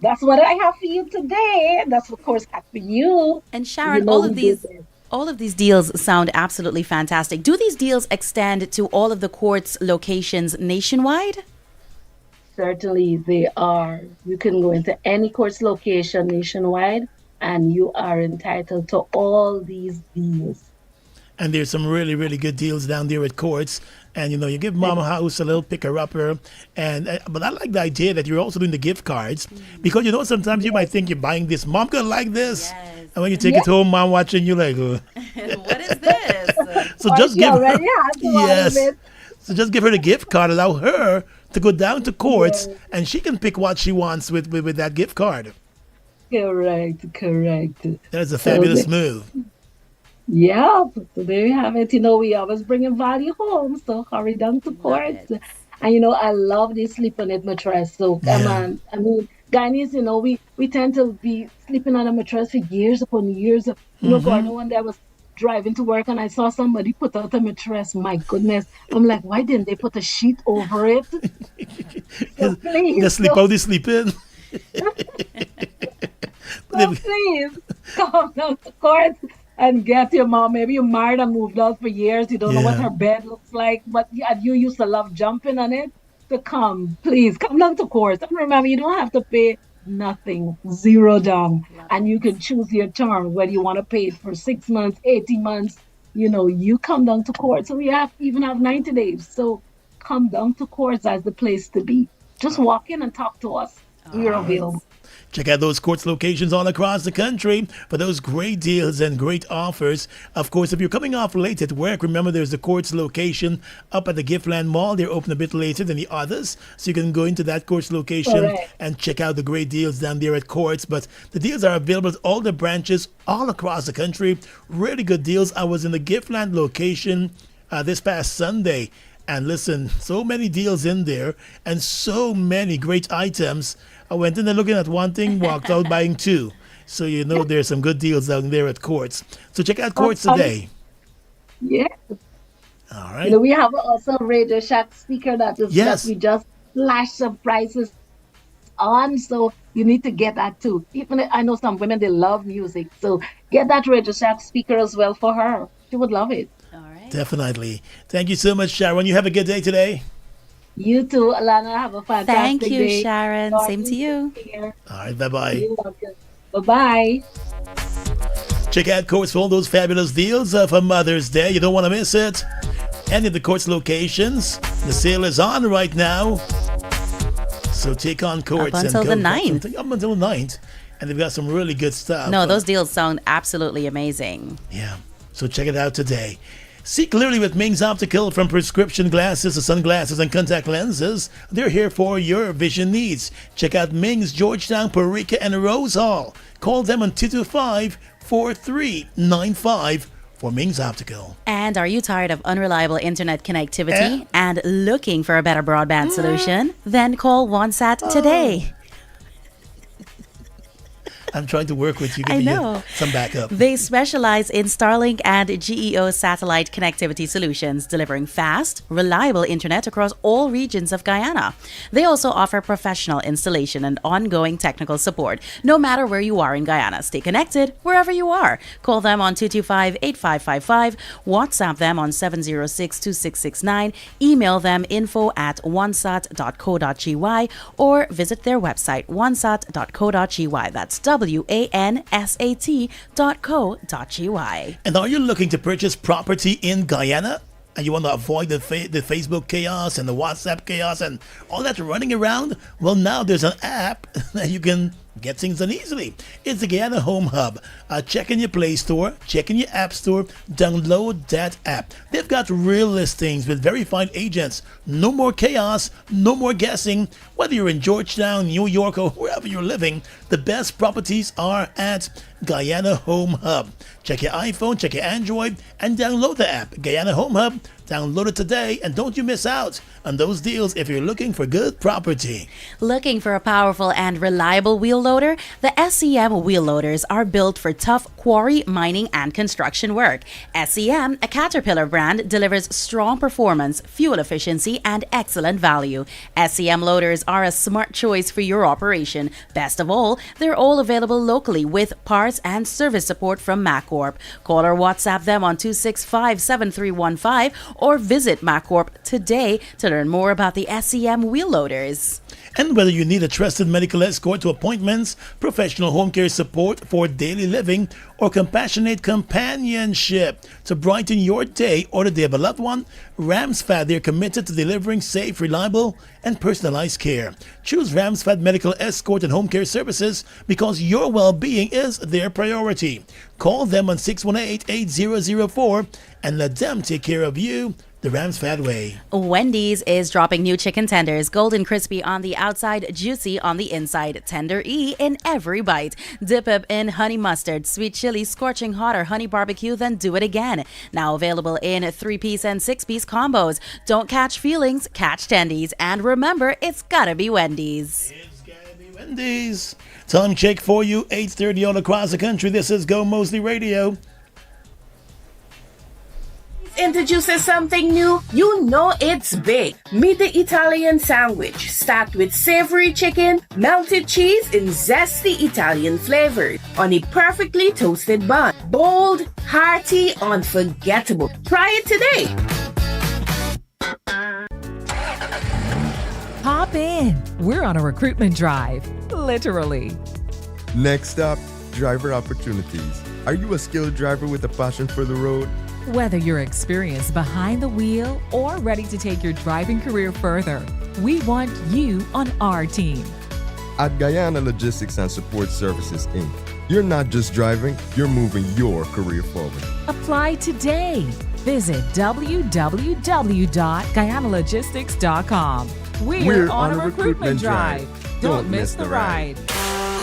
[SPEAKER 1] that's what I have for you today. That's of course got for you.
[SPEAKER 11] and
[SPEAKER 1] You
[SPEAKER 11] Sharon,
[SPEAKER 1] know we do this.
[SPEAKER 11] all of these deals sound absolutely fantastic. Do these deals extend to all of the Courts locations nationwide?
[SPEAKER 1] Certainly they are. You can go into any Courts location nationwide and you are entitled to all these deals.
[SPEAKER 2] And there's some really, really good deals down there at Courts. And you give Mama House a little picker upper. And but I like the idea that you're also doing the gift cards because sometimes you might think you're buying this. Mom gonna like this, and when you take it
[SPEAKER 1] Yes.
[SPEAKER 2] home, mom watching you like,
[SPEAKER 11] What is this?
[SPEAKER 2] so
[SPEAKER 1] Or
[SPEAKER 2] just
[SPEAKER 1] she
[SPEAKER 2] give her,
[SPEAKER 1] already has one of
[SPEAKER 2] yes.
[SPEAKER 1] it.
[SPEAKER 2] So just give her the gift card. Allow her to go down to Courts,
[SPEAKER 1] Yes.
[SPEAKER 2] and she can pick what she wants with that gift card.
[SPEAKER 1] Correct, correct.
[SPEAKER 2] That is a
[SPEAKER 1] So
[SPEAKER 2] fabulous move.
[SPEAKER 1] yeah, so there you have it. We always bringing value home, so hurry down to Courts. And I love this sleep on it mattress. So come
[SPEAKER 2] Yeah.
[SPEAKER 1] on. I mean, Ghanaians, we tend to be sleeping on a mattress for years upon years.
[SPEAKER 2] Mm-hmm.
[SPEAKER 1] Gordon, one day I was driving to work and I saw somebody put out a mattress. My goodness. I'm like, why didn't they put a sheet over it? So please,
[SPEAKER 2] Just sleep out, they sleep in.
[SPEAKER 1] so please come down to Courts and get your mom. Maybe you're married and moved out for years. You don't know what
[SPEAKER 2] Yeah.
[SPEAKER 1] her bed looks like, but yeah, you used to love jumping on it. So please come down to Courts. And remember, you don't have to pay nothing, zero down. And you can choose your term, whether you want to pay it for 6 months, 18 months. You come down to Courts. So we even have 90 days. So come down to Courts as the place to be. Just walk in and talk to us. We're available.
[SPEAKER 2] Check out those Quartz locations all across the country for those great deals and great offers. Of course, if you're coming off late at work, remember there's the Quartz location up at the Giftland Mall. They're open a bit later than the others, so you can go into that Quartz location
[SPEAKER 1] Correct.
[SPEAKER 2] and check out the great deals down there at Quartz. But the deals are available at all the branches all across the country. Really good deals. I was in the Giftland location this past Sunday. And listen, so many deals in there and so many great items. I went in there looking at one thing, walked out buying two. So you know there's some good deals down there at Quartz. So check out Quartz today.
[SPEAKER 1] Yeah.
[SPEAKER 2] All right.
[SPEAKER 1] You know, we have also Radio Shack speaker that
[SPEAKER 2] Yes.
[SPEAKER 1] we just flashed some prices on. So you need to get that too. Even I know some women, they love music. So get that Radio Shack speaker as well for her. She would love it.
[SPEAKER 2] Definitely. Thank you so much, Sharon. You have a good day today.
[SPEAKER 1] You too, Alana. Have a fantastic
[SPEAKER 11] Thank you,
[SPEAKER 1] day.
[SPEAKER 11] Sharon.
[SPEAKER 1] Talk
[SPEAKER 11] Same to you.
[SPEAKER 2] All right. Bye-bye.
[SPEAKER 1] You're welcome. Bye-bye.
[SPEAKER 2] Check out Quartz for all those fabulous deals for Mother's Day. You don't want to miss it. Any of the Quartz locations. The sale is on right now. So take on Quartz.
[SPEAKER 11] Up until
[SPEAKER 2] and
[SPEAKER 11] the
[SPEAKER 2] go.
[SPEAKER 11] 9th.
[SPEAKER 2] Up until the 9th. And they've got some really good stuff.
[SPEAKER 11] No, those deals sound absolutely amazing.
[SPEAKER 2] Yeah. So check it out today. See clearly with Ming's Optical. From prescription glasses to sunglasses and contact lenses, they're here for your vision needs. Check out Ming's, Georgetown, Eureka, and Rose Hall. Call them on 225-4395 for Ming's Optical.
[SPEAKER 11] And are you tired of unreliable internet connectivity and looking for a better broadband solution? Then call OneSat today.
[SPEAKER 2] I'm trying to work with you. Give
[SPEAKER 11] I
[SPEAKER 2] me
[SPEAKER 11] know.
[SPEAKER 2] some backup.
[SPEAKER 11] They specialize in Starlink and GEO satellite connectivity solutions, delivering fast, reliable internet across all regions of Guyana. They also offer professional installation and ongoing technical support, no matter where you are in Guyana. Stay connected wherever you are. Call them on 225-8555, WhatsApp them on 706-2669, email them info@onesat.co.gy, or visit their website, onesat.co.gy. That's WANSAT.co.gy.
[SPEAKER 2] And are you looking to purchase property in Guyana? And you want to avoid the Facebook chaos and the WhatsApp chaos and all that running around? Well, now there's an app that you can get things done easily. It's the Guyana Home Hub. Check in your Play Store, check in your App Store, download that app. They've got real listings with verified agents. No more chaos, no more guessing. Whether you're in Georgetown, New York, or wherever you're living, the best properties are at Guyana Home Hub. Check your iPhone, check your Android, and download the app. Guyana Home Hub. Download it today, and don't you miss out on those deals if you're looking for good property.
[SPEAKER 11] Looking for a powerful and reliable wheel loader? The SEM wheel loaders are built for tough quarry, mining, and construction work. SEM, a Caterpillar brand, delivers strong performance, fuel efficiency, and excellent value. SEM loaders are a smart choice for your operation. Best of all, they're all available locally with parts and service support from MacCorp. Call or WhatsApp them on 265-7315 or visit MacCorp today to learn more about the SEM wheel loaders.
[SPEAKER 2] And whether you need a trusted medical escort to appointments, professional home care support for daily living, or compassionate companionship to brighten your day or the day of a loved one, Ramsfad, they're committed to delivering safe, reliable, and personalized care. Choose Ramsfad Medical Escort and Home Care Services because your well-being is their priority. Call them on 618-8004 and let them take care of you the Ramsfad way.
[SPEAKER 11] Wendy's is dropping new chicken tenders, golden crispy on the outside, juicy on the inside, tender in every bite. Dip up in honey mustard, sweet chili, scorching hot, or honey barbecue, then do it again. Now available in 3-piece and 6-piece combos. Don't catch feelings, catch tendies. And remember, it's gotta be Wendy's.
[SPEAKER 2] Wendy's. Time check for you, 8:30 all across the country. This is Gomoseley Radio.
[SPEAKER 24] Introduces something new, you know it's big. Meet the Italian sandwich, stacked with savory chicken, melted cheese, and zesty Italian flavors on a perfectly toasted bun. Bold, hearty, unforgettable. Try it today.
[SPEAKER 16] Hop in. We're on a recruitment drive, literally.
[SPEAKER 3] Next up, driver opportunities. Are you a skilled driver with a passion for the road?
[SPEAKER 16] Whether you're experienced behind the wheel or ready to take your driving career further, we want you on our team.
[SPEAKER 3] At Guyana Logistics and Support Services, Inc., you're not just driving, you're moving your career forward.
[SPEAKER 16] Apply today. Visit www.guyanalogistics.com. We're on a recruitment drive. Don't miss the ride.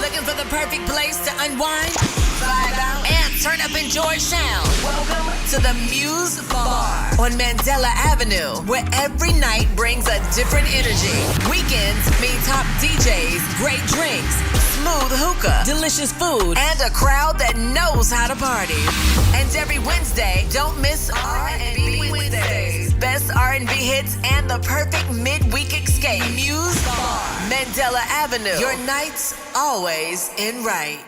[SPEAKER 5] Looking for the perfect place to unwind, vibe out, and turn up enjoy sound? Welcome to the Muse Bar on Mandela Avenue, where every night brings a different energy. Weekends mean top DJs, great drinks, smooth hookah, delicious food, and a crowd that knows how to party. And every Wednesday, don't miss R&B Wednesdays. Best R&B hits and the perfect midweek escape. Muse Bar, Mandela Avenue. Your nights always in right.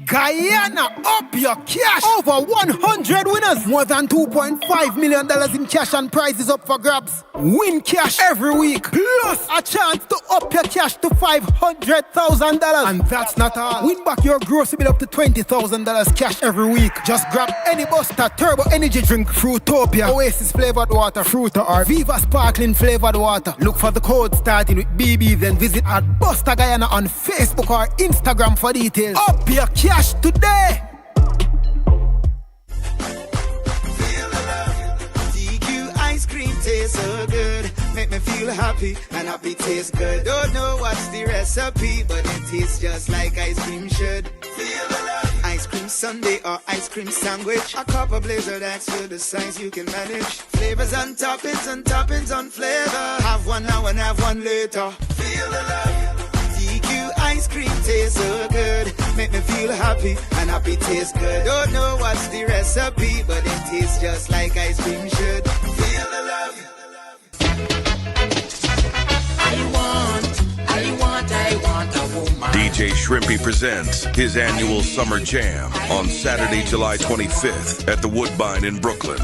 [SPEAKER 6] Guyana, up your cash. Over 100 winners. More than $2.5 million in cash and prizes up for grabs. Win cash every week. Plus a chance to up your cash to $500,000. And that's not all. Win back your grocery bill up to $20,000 cash every week. Just grab any Buster Turbo Energy Drink, Fruitopia, Oasis flavored water, Fruita, or Viva Sparkling flavored water. Look for the code starting with BB, then visit at Buster Guyana on Facebook or Instagram for details. Up your cash today.
[SPEAKER 10] DQ ice cream tastes so good, make me feel happy, and happy tastes good. Don't know what's the recipe, but it tastes just like ice cream should. Feel the love. Ice cream sundae or ice cream sandwich, a cup of blazer that's for the size you can manage. Flavors and toppings on flavor. Have one now and have one later. Feel the love. DQ ice cream tastes so good, make me feel happy, and happy tastes good. Don't know what's the recipe, but it tastes just like ice cream should. Feel the love.
[SPEAKER 12] I want a woman. DJ Shrimpy presents his annual Summer Jam on Saturday, July 25th at the Woodbine in Brooklyn.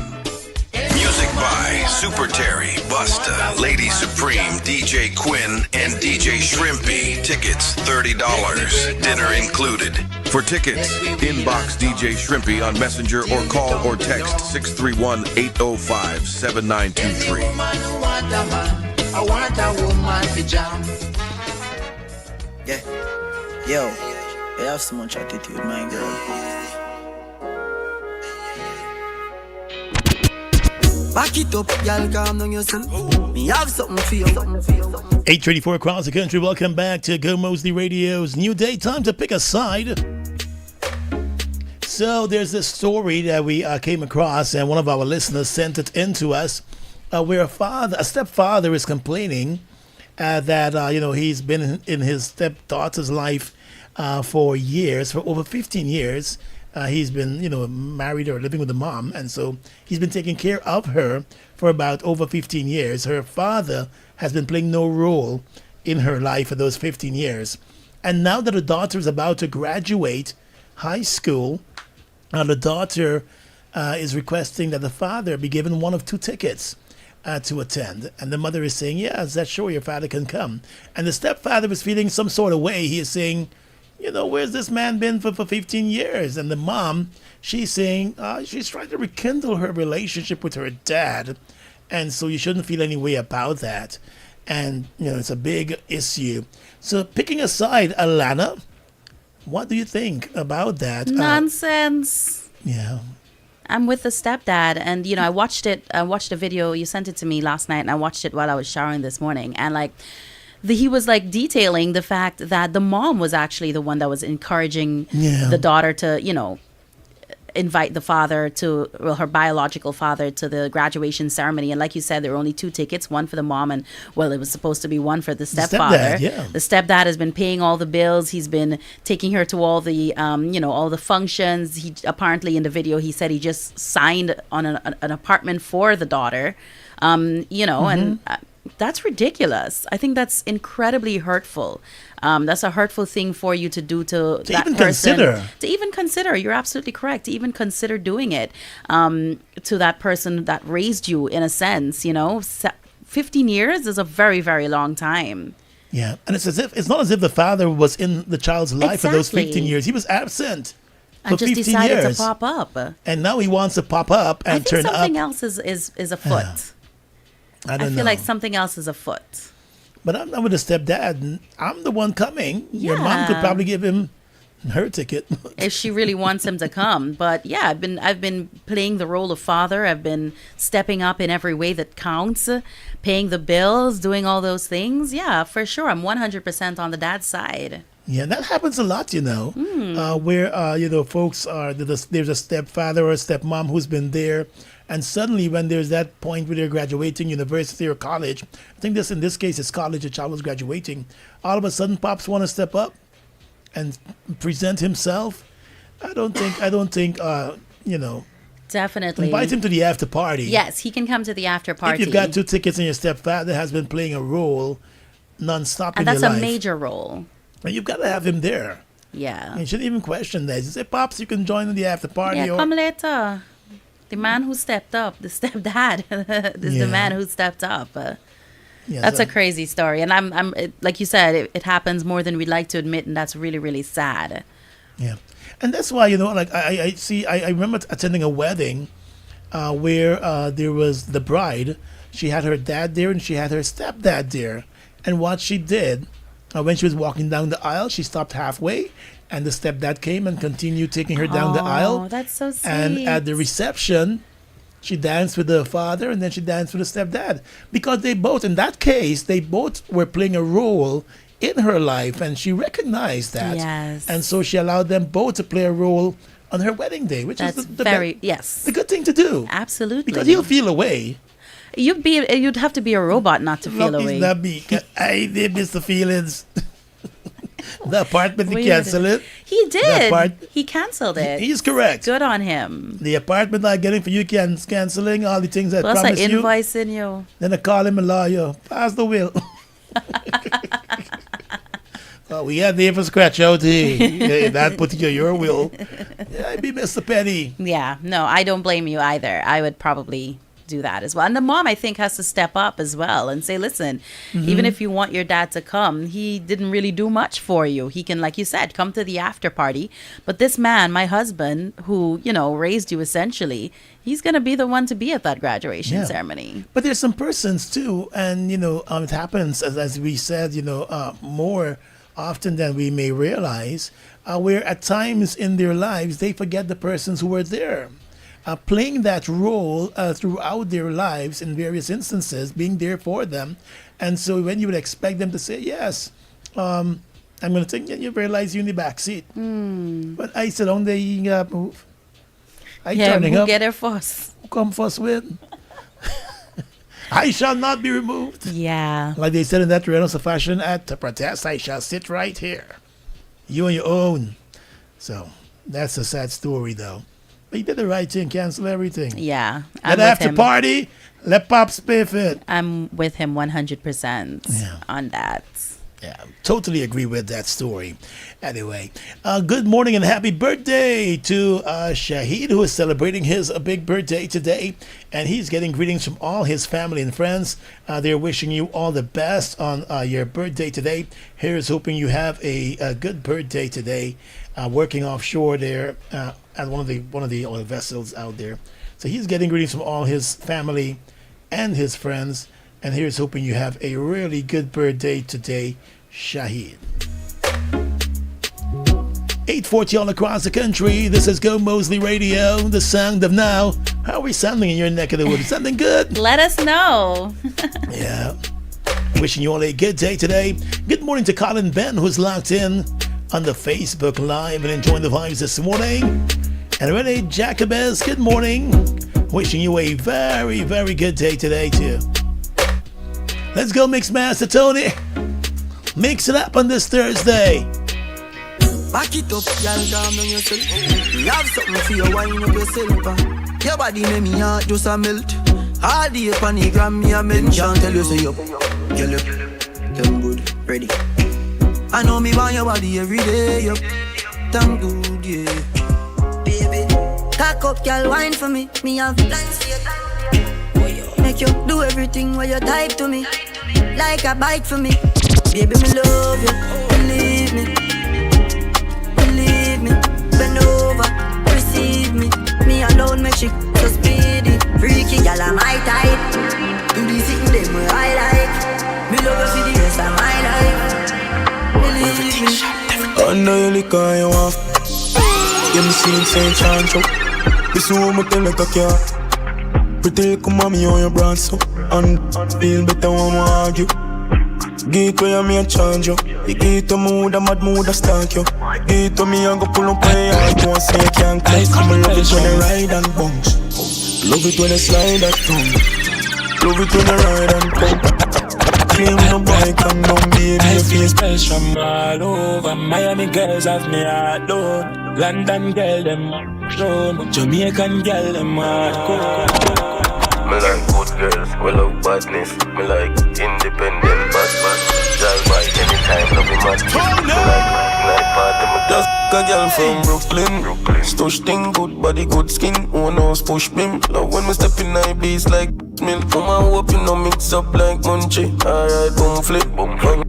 [SPEAKER 12] Music by Super Terry, Busta, Lady Supreme, DJ Quinn, and DJ Shrimpy. Tickets $30. Dinner included. For tickets, inbox DJ Shrimpy on Messenger or call or text 631-805-7923.
[SPEAKER 10] I want a woman to jam.
[SPEAKER 21] Yeah, yo, you have so much attitude, my girl. Back it up, y'all, calm down yourself. Me have something for you.
[SPEAKER 2] 8:34 across the country. Welcome back to Gomoseley Radio's New Day. Time to pick a side. So there's this story that we came across, and one of our listeners sent it in to us, where a stepfather is complaining that he's been in his stepdaughter's life for years, for over 15 years. He's been, married or living with the mom, and so he's been taking care of her for about over 15 years. Her father has been playing no role in her life for those 15 years. And now that the daughter is about to graduate high school, the daughter is requesting that the father be given one of two tickets to attend. And the mother is saying, yes, that's sure, your father can come. And the stepfather is feeling some sort of way. He is saying, where's this man been for 15 years? And the mom, she's saying, she's trying to rekindle her relationship with her dad. And so you shouldn't feel any way about that. And, it's a big issue. So picking a side, Alana, what do you think about that?
[SPEAKER 11] Nonsense.
[SPEAKER 2] Yeah.
[SPEAKER 11] I'm with the stepdad, and I watched a video. You sent it to me last night, and I watched it while I was showering this morning. And he was detailing the fact that the mom was actually the one that was encouraging the daughter to, invite the father to, her biological father, to the graduation ceremony. And like you said, there were only two tickets, one for the mom, and it was supposed to be one for the stepfather. The stepdad has been paying all the bills. He's been taking her to all the, all the functions. He apparently in the video, he said he just signed on an apartment for the daughter, and that's ridiculous. I think that's incredibly hurtful. That's a hurtful thing for you to do to that
[SPEAKER 2] even
[SPEAKER 11] person.
[SPEAKER 2] Consider.
[SPEAKER 11] To even consider. You're absolutely correct. To even consider doing it to that person that raised you, in a sense. 15 years is a very, very long time.
[SPEAKER 2] Yeah, and it's not as if the father was in the child's life for those 15 years. He was absent for
[SPEAKER 11] and just
[SPEAKER 2] 15
[SPEAKER 11] decided
[SPEAKER 2] years.
[SPEAKER 11] to pop up.
[SPEAKER 2] And now he wants to pop up and turn up.
[SPEAKER 11] I think something else is afoot.
[SPEAKER 2] I don't know.
[SPEAKER 11] feel like something else is afoot.
[SPEAKER 2] But I'm not with the stepdad. I'm the one coming. Your mom could
[SPEAKER 11] Yeah.
[SPEAKER 2] probably give him her ticket.
[SPEAKER 11] if she really wants him to come. But yeah, I've been playing the role of father. I've been stepping up in every way that counts, paying the bills, doing all those things. Yeah, for sure. I'm 100% on the dad's side.
[SPEAKER 2] Yeah, that happens a lot, where folks are there's a stepfather or a stepmom who's been there, and suddenly when there's that point where they're graduating university or college, I think in this case it's college, the child was graduating, all of a sudden pops want to step up and present himself. I don't think
[SPEAKER 11] Definitely.
[SPEAKER 2] invite him to the after party.
[SPEAKER 11] Yes, he can come to the after party.
[SPEAKER 2] If you've got 2 tickets and your stepfather has been playing a role non-stop
[SPEAKER 11] and
[SPEAKER 2] in
[SPEAKER 11] that's
[SPEAKER 2] your
[SPEAKER 11] a
[SPEAKER 2] life,
[SPEAKER 11] major role.
[SPEAKER 2] and you've got to have him there.
[SPEAKER 11] Yeah.
[SPEAKER 2] You shouldn't even question that. You say, Pops, you can join in the after party.
[SPEAKER 11] Yeah,
[SPEAKER 2] or
[SPEAKER 11] come later. The man who stepped up, the stepdad, this is the man who stepped up. That's a crazy story, and like you said, it happens more than we'd like to admit, and that's really, really sad.
[SPEAKER 2] Yeah, and that's why I remember attending a wedding where there was the bride. She had her dad there, and she had her stepdad there. And what she did, when she was walking down the aisle, she stopped halfway, and the stepdad came and continued taking her down the aisle.
[SPEAKER 11] Oh, that's so sweet.
[SPEAKER 2] And at the reception, she danced with the father, and then she danced with the stepdad. Because in that case, they both were playing a role in her life, and she recognized that.
[SPEAKER 11] Yes.
[SPEAKER 2] And so she allowed them both to play a role on her wedding day, which
[SPEAKER 11] That's
[SPEAKER 2] is
[SPEAKER 11] the
[SPEAKER 2] good thing to do.
[SPEAKER 11] Absolutely.
[SPEAKER 2] Because he'll feel away.
[SPEAKER 11] You'd have to be a robot not to feel away.
[SPEAKER 2] Not me. I did miss the feelings. The apartment, he canceled it.
[SPEAKER 11] He did. He canceled it.
[SPEAKER 2] He's correct.
[SPEAKER 11] Good on him.
[SPEAKER 2] The apartment I'm getting for you canceling all the things I
[SPEAKER 11] Plus, I
[SPEAKER 2] promised you.
[SPEAKER 11] invoicing you.
[SPEAKER 2] Then I call him a lawyer. Pass the will. Well, we had the for scratch out here. That particular your will. Yeah, I'd be Mr. Penny.
[SPEAKER 11] Yeah, no, I don't blame you either. I would probably do that as well. And the mom, I think, has to step up as well and say, listen, even if you want your dad to come, he didn't really do much for you. He can, like you said, come to the after party. But this man, my husband, who, raised you essentially, he's going to be the one to be at that graduation ceremony.
[SPEAKER 2] But there's some persons too, and, it happens, as we said, more often than we may realize, where at times in their lives, they forget the persons who were there. Playing that role throughout their lives in various instances, being there for them. And so when you would expect them to say, yes, I'm going to take you, realize you're in the back seat. But I said, on the move. Turning
[SPEAKER 11] who
[SPEAKER 2] up.
[SPEAKER 11] get there first?
[SPEAKER 2] Who come first with? I shall not be removed.
[SPEAKER 11] Yeah.
[SPEAKER 2] Like they said in that Reynolds of Fashion at the protest, I shall sit right here. You on your own. So that's a sad story, though. But he did the right thing, cancel everything.
[SPEAKER 11] Yeah.
[SPEAKER 2] And after party, let Pops pay for it.
[SPEAKER 11] I'm with him 100% on that.
[SPEAKER 2] Yeah, totally agree with that story. Anyway, good morning and happy birthday to Shahid, who is celebrating his big birthday today. And he's getting greetings from all his family and friends. They're wishing you all the best on your birthday today. Here's hoping you have a good birthday today, working offshore there at one of the oil vessels out there. So he's getting greetings from all his family and his friends. And here's hoping you have a really good birthday today, Shahid. 8:40 all across the country. This is Gomoseley Radio, the sound of now. How are we sounding in your neck of the woods? Something good?
[SPEAKER 11] Let us know.
[SPEAKER 2] Yeah. Wishing you all a good day today. Good morning to Colin Ben, who's locked in on the Facebook Live and enjoying the vibes this morning. And Renee Jacobez, good morning. Wishing you a very, very good day today, too. Let's go, Mixmaster Tony. Mix it up on this Thursday.
[SPEAKER 7] Back it up, y'all, calm down yourself. You have something for you, wind up yourself. Your body make me heart just a melt. All day upon the gram, me a melt. Can't tell you, say you, girl, you, them good, ready. I know me want your body every day, yup. Damn good, yeah. Baby, cock up, girl, wine for me. Me have plans for you. Make you do everything while you type to me. Like a bite for me. Baby, me love you, believe me. Believe me, bend over, receive me. Me alone, make she so speedy. Freaky, girl, I'm my type. Do the thing them where I like. Me love you for the rest of
[SPEAKER 9] know you lick on you off. You me see St. John Chow. This woman tell like a car. Pretty little mommy on your brand so. And feel better when we argue. Get where me a charge you. You get to me with a mad mood a stalk you. Get to me and go pull up on your heart. Don't say you can't close. I love it when you ride and bounce. Love it when you slide that tongue. Love it when you ride and come. Clean no bike and don't baby your face.
[SPEAKER 13] Girls from all over. Miami girls have me heart down. London girl them down. Jamaican girl them hardcore.
[SPEAKER 9] Me like good girls, we love badness. Me like independent, bad. Drive by anytime, love me mad. Me like night party, me just a girl from Brooklyn. Stush thing, good body, good skin. One house push me. Love when me step in my beats like milk. Come and hope you know mix up like Munchie. Alright, boom flip, boom bang.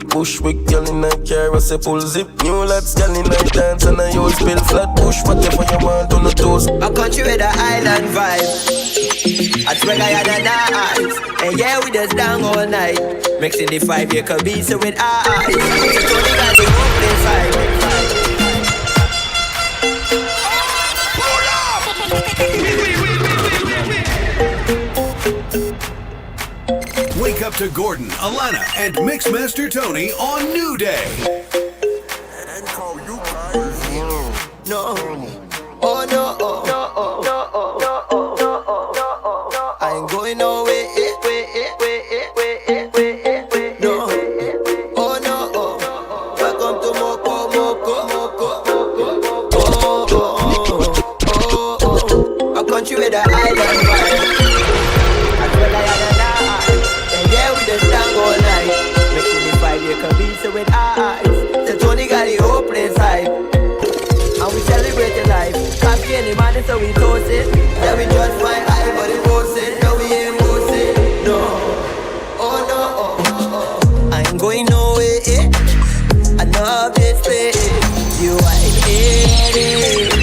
[SPEAKER 9] Push with girl in a car, I say pull zip. New lads girl in a dance and I use spill flat. Push whatever you want on the toes.
[SPEAKER 15] A country with a island vibe. I swear I had a nice. And yeah, we just down all night. Mixing the 5-year Kabisa with eyes. So Tony got the opening side.
[SPEAKER 17] Wake up to Gordon, Alana, and Mixmaster Tony on New Day.
[SPEAKER 15] No. Oh no. I ain't going nowhere. No. Oh no. Welcome to Moko. A country with an island vibe. I feel like I had a night. And yeah, we just down all night. Making the 5-year Kabisa with eyes. So Tony got the opening side. And we celebrate the life. Coffee and the money, so we toast it. Yeah, we just fly high, but it won't it. No, we ain't boast it. No. Oh no. I ain't going nowhere. I love this place. You ain't it.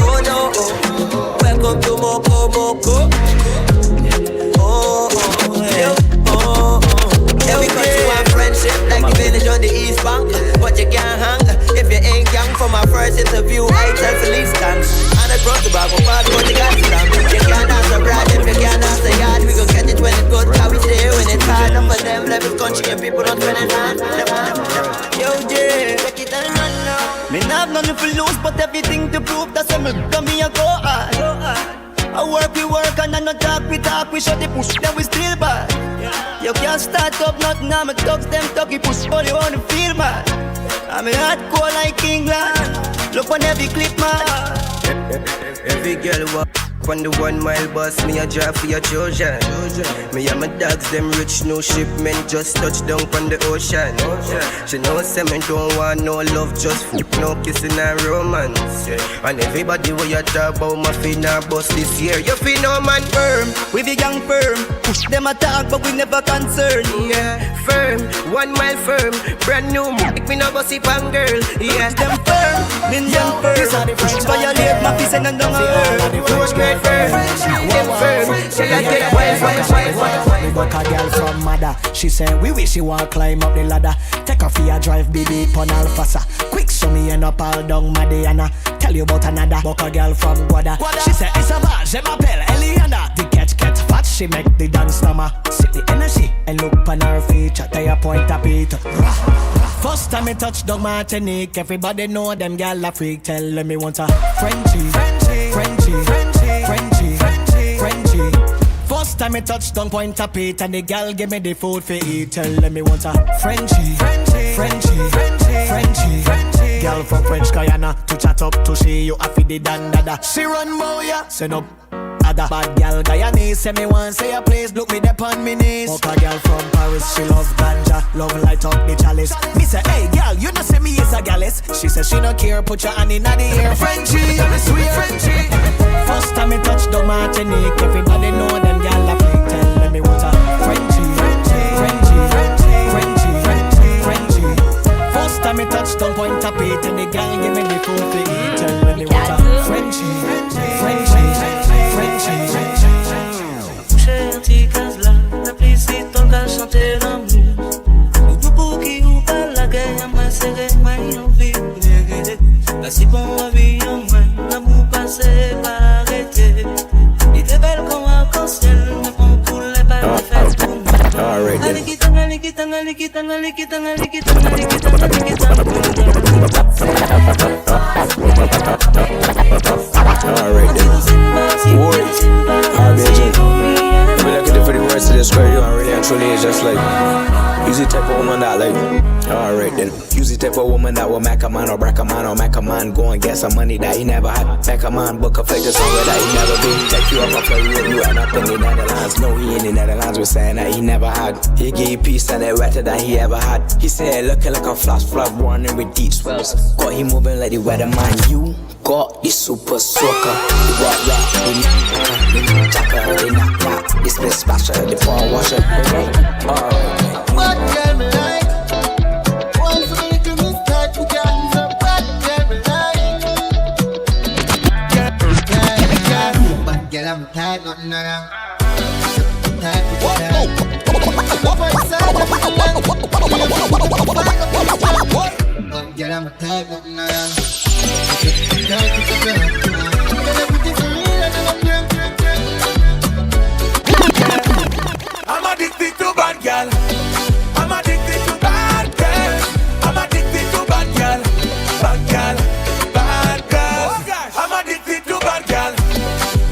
[SPEAKER 15] Oh no. Welcome to Moko. Yeah, we got you on friendship like the village on the East Bank. But you can't hang if you ain't young. For my first interview, I tell Felice dance. And I brought the bag of fast, but you got to stand. You can't dance abroad if you can't dance the yard. We gon' catch it when it's good, how we stay when it's hard. Enough of them levels country and people don't spend it hard. Yo, Jay, take it and run now.
[SPEAKER 23] Me not have nothing to lose, but everything to prove. That's why me a go hard. I work, we work, and I not talk, we shut the push, then we still bad. You can't start up nothing, now my dogs, them talky push, all you wanna feel, man. I'm a hardcore like England, look on every clip, man.
[SPEAKER 15] Every girl walk on the 1 mile bus, me a drive for your children. Me and my dogs, them rich, no shipment, just touch down on the ocean. She knows say me don't want no love, just food, no kissing and romance. And everybody where you talk about my finna bust this year, you feel no man firm,
[SPEAKER 23] we be young firm, push them attack but we never concern.
[SPEAKER 15] Yeah, firm, 1 mile firm, brand new, make me no bossy pan girl. Yeah,
[SPEAKER 23] them firm, me young firm, push violate my peace and don't hurt.
[SPEAKER 15] We
[SPEAKER 23] got a girl from mother. She said we wish she want climb up the ladder. Take her for a drive, baby, pon Alfasa. Quick, so me end up all down Madiana. Tell you about another buck a girl from Guada. She said it's a bar, je m'appelle Eliana. The catch fat, she make the dance number. Sit the energy and look on her feature. Tell you point a beat. First time me touch down Martinique, everybody know them gal a freak. Tell me want a Frenchie. First time me touch down Point a Pete and the gal give me the food for eat. Tell me want a Frenchie. Girl from French Guyana to chat up to see you happy the dandada. She run moya, send up. Other bad gal Guyanese say me want say a place, look me there on me knees. Fuck a girl from Paris, she love ganja, love light up the chalice. Me say, hey girl, you know say me is a gallus. She say she no care, put your hand in the air. Frenchie, I'm a sweet Frenchie. First time me touch the Martinique, everybody know them gal a freak. Tell me what a Frenchie. First time me touch the Point a Pete and the gal give me the food to eat. Tell me what a Frenchie. La plissi ton ka chante l'amour. Ou pou ki ou pa la guerre, ma serre, ma
[SPEAKER 4] Alright then. Word. RBJ. Let me look at it for the words to describe you and really and truly it's just like use the type of woman that like alright then. Use the type of woman that will make a man or break a man or make a man go and get some money that he never had. Make a man book a flight to somewhere that he never been. Take you up and play with you and up in the Netherlands. No, he in the Netherlands was saying that he never had. He gave peace and it wetter than he ever had. He said looking like a flash flood running with deep swells. Got him moving like the weatherman. You got the super soaker. The rock rock, the jacker, the knock knock, the split splasher, the pawn washer. Alright.
[SPEAKER 10] What girl me like? Once we make you miss touch with your hands up. What girl me like? But girl I'm tired, nothing around. Tired with your hand. What side of the land? But girl I'm tired, nothing around. Tired with your hand. Girl everything's for real and I'm
[SPEAKER 13] I'm addicted to bad girl. I'm addicted to bad girl. I'm addicted to bad girl. Bad girl, bad girl. I'm addicted to bad girl.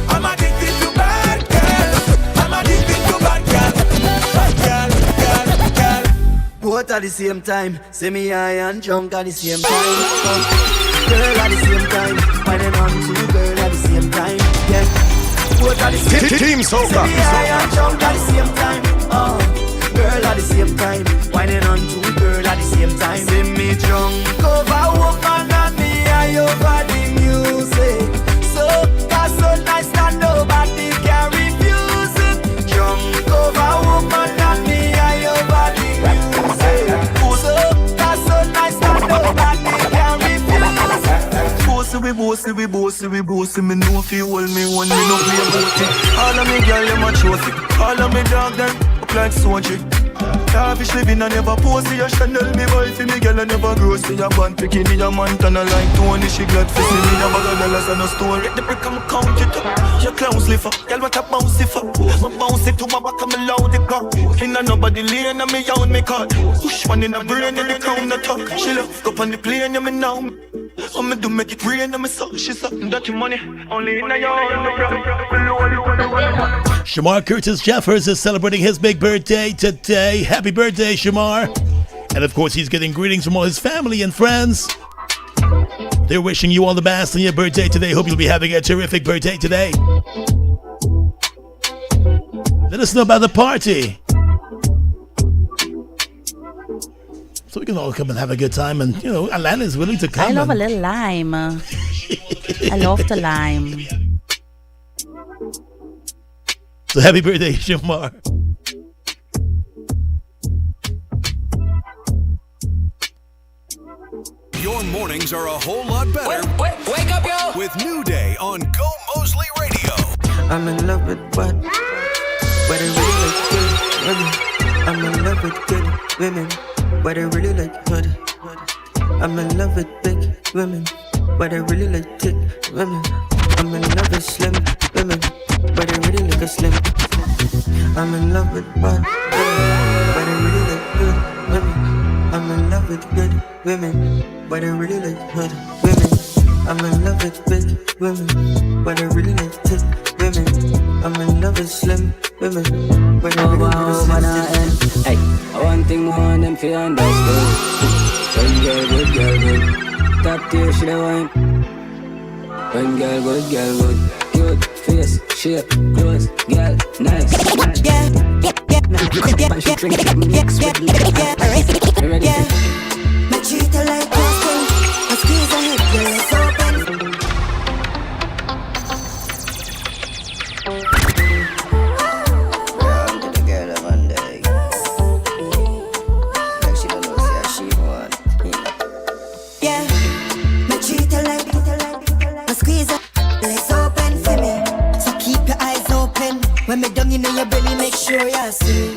[SPEAKER 13] I'm addicted to bad girl. I'm addicted to bad girl. Bad girl.
[SPEAKER 7] Both at the same time. See me high and drunk at the same time. Girl at the same time. Finding on to girl at the same time. Yeah. Both at the same time.
[SPEAKER 8] Team Soca.
[SPEAKER 7] See me high and drunk at the same time. Girl at the same time. Whining on to girl at the same time. See me drunk over woman and me high over the music. So that's so nice that nobody can refuse it. Drunk over woman and me high over the music. So that's so nice that nobody can refuse it.
[SPEAKER 13] Bossy, me know if you hold me one, me no play about it. All of me girl, them a trophy. All of me dog, them up like soldier. Lavish living, I never pose to your Chanel. Me boy for me girl, I never grow. See a band picking me a Montana like Tony. She glad for see me, a bag of dollars and a store. Get the brick, I'm count it up. Your clowns live up, girl, what a bouncy for. I bounce it to my back, I'm loud the car. In a nobody lane, and me own me card. Push one in the brain, and the crown the talk. She love, go on the plane, and me now. I'ma do make it rain, and me so she's up. Dirty money, only in a yard.
[SPEAKER 2] Shamar Curtis Jeffers is celebrating his big birthday today. Happy birthday, Shamar. And of course, he's getting greetings from all his family and friends. They're wishing you all the best on your birthday today. Hope you'll be having a terrific birthday today. Let us know about the party, so we can all come and have a good time. And, you know, Alana is willing to come.
[SPEAKER 11] I love a little lime. I love the lime.
[SPEAKER 2] So happy birthday, Shamar.
[SPEAKER 17] Your mornings are a whole lot better.
[SPEAKER 5] Wake up, yo!
[SPEAKER 17] With New Day on Gomoseley Radio.
[SPEAKER 7] I'm in love with what? But I really like good women. I'm in love with good women. But I really like hood. I'm in love with big women. But I really like thick women. I'm in love with slim women. But I really like a slim. I'm in love with what? But I really like good women. I'm in love with good women. But I really like hood women. I'm in love with big women. But I really like thick women. I'm in love with slim women. But I really like slim.
[SPEAKER 14] Hey, one thing more on them feel understood. When girl good, girl good. Top tier she the wine. When girl good. Cute face, shape, clothes, girl, nice. She drink it, mix with liquor. You ready?
[SPEAKER 18] Me treat her like Boston. I squeeze her head, girl, it's open.
[SPEAKER 21] Run to the girl of Monday. Like she don't know, see how she want.
[SPEAKER 18] Yeah, me treat her like I squeeze her, legs open for me. So keep your eyes open. When me down in your belly, make sure you see.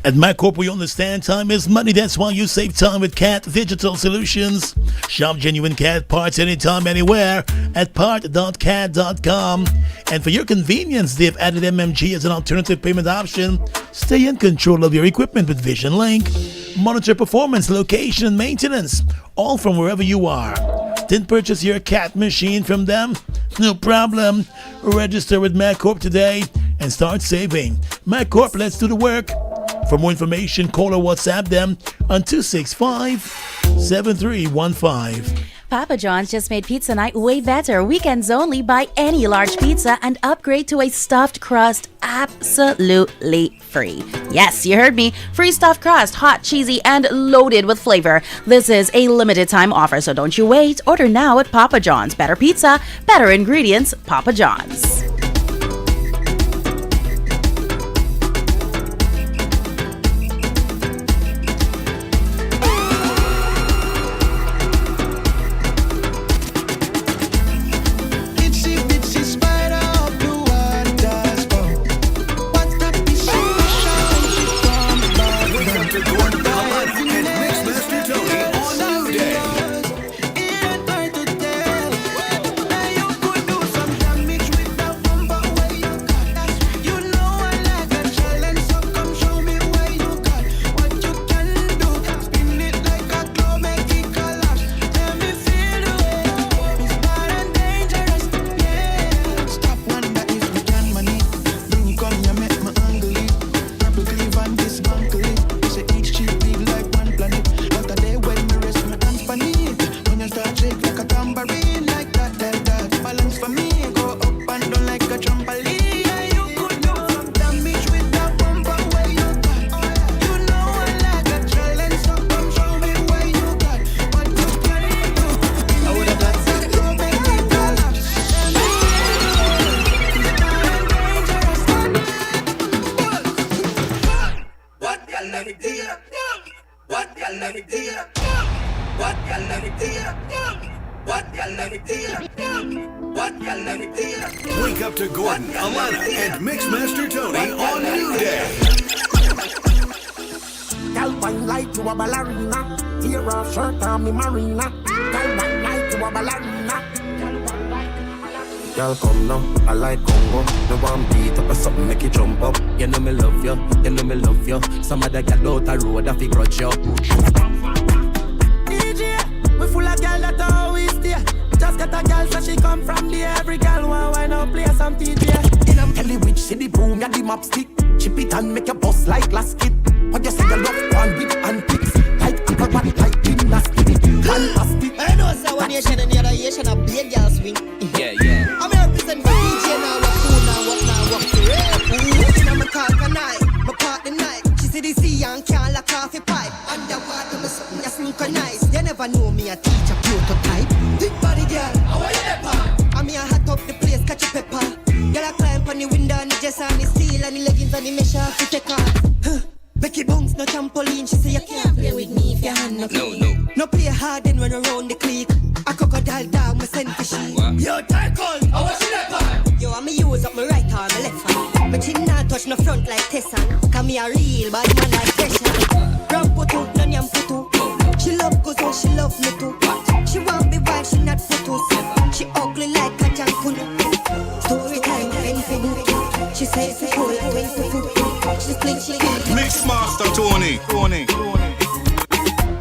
[SPEAKER 2] At MacCorp, we understand time is money. That's why you save time with CAT Digital Solutions. Shop genuine CAT parts anytime, anywhere at part.cat.com. And for your convenience, they've added MMG as an alternative payment option. Stay in control of your equipment with Vision Link. Monitor performance, location, and maintenance, all from wherever you are. Didn't purchase your CAT machine from them? No problem. Register with MacCorp today and start saving. MacCorp, let's do the work. For more information, call or WhatsApp them on 265-7315.
[SPEAKER 11] Papa John's just made pizza night way better. Weekends only. Buy any large pizza and upgrade to a stuffed crust absolutely free. Yes, you heard me. Free stuffed crust, hot, cheesy, and loaded with flavor. This is a limited time offer, so don't you wait. Order now at Papa John's. Better pizza, better ingredients, Papa John's.
[SPEAKER 17] Wake up to Gordon, Alana, and Mixmaster Tony on New Day.
[SPEAKER 23] Girl, wine like to a ballerina. Tear off shirt on me marina. Girl, wine like to a ballerina.
[SPEAKER 8] Girl, come now, I like Congo. No one beat up or something, make it jump up. You know me love you, you know me love you. Some other girl out the road, I fi grudge you.
[SPEAKER 23] DJ, we full of girl that always stay. Just get a girl so she come from the every girl want wine up play some DJ. In a Kelly Witch, see the boom, ya the map stick. Chip it and make your boss like last kid. What you say you love one with and picks. Like acrobat, like gymnastic. Fantastic.
[SPEAKER 15] I know it's one nation and the other nation a big girl swing.
[SPEAKER 8] Yeah.
[SPEAKER 15] I'm here represent for DJ now, what cool now, what to rap. I'm a talk a night, my part the night. She see the sea and can't lock off a pipe. Underwater, me something you synchronize. They never know me a teacher prototype. Big body girl, how are you there, I'm here hot up the place, catch a pepper. Girl I climb on the window and the dress and the steel and the leggings and the mesh off to take off. Becky Bones, no trampoline. She say you can't play with me if your hand no clean. No play hard and run around the clique. A crocodile dog, me send for she. Yo, tackle, how was she that part? Yo, I'm use up my right arm, my left hand. But she not touch no front like Tessan. Cause me a real bad man like pressure. Ram putu, no nyam putu. She love goes on, she love me too. She want me wife, she not putu. She ugly like a jankunu. Story time, infinity. She says it's cool, 22. She thinks she can.
[SPEAKER 17] Mixmaster Tony.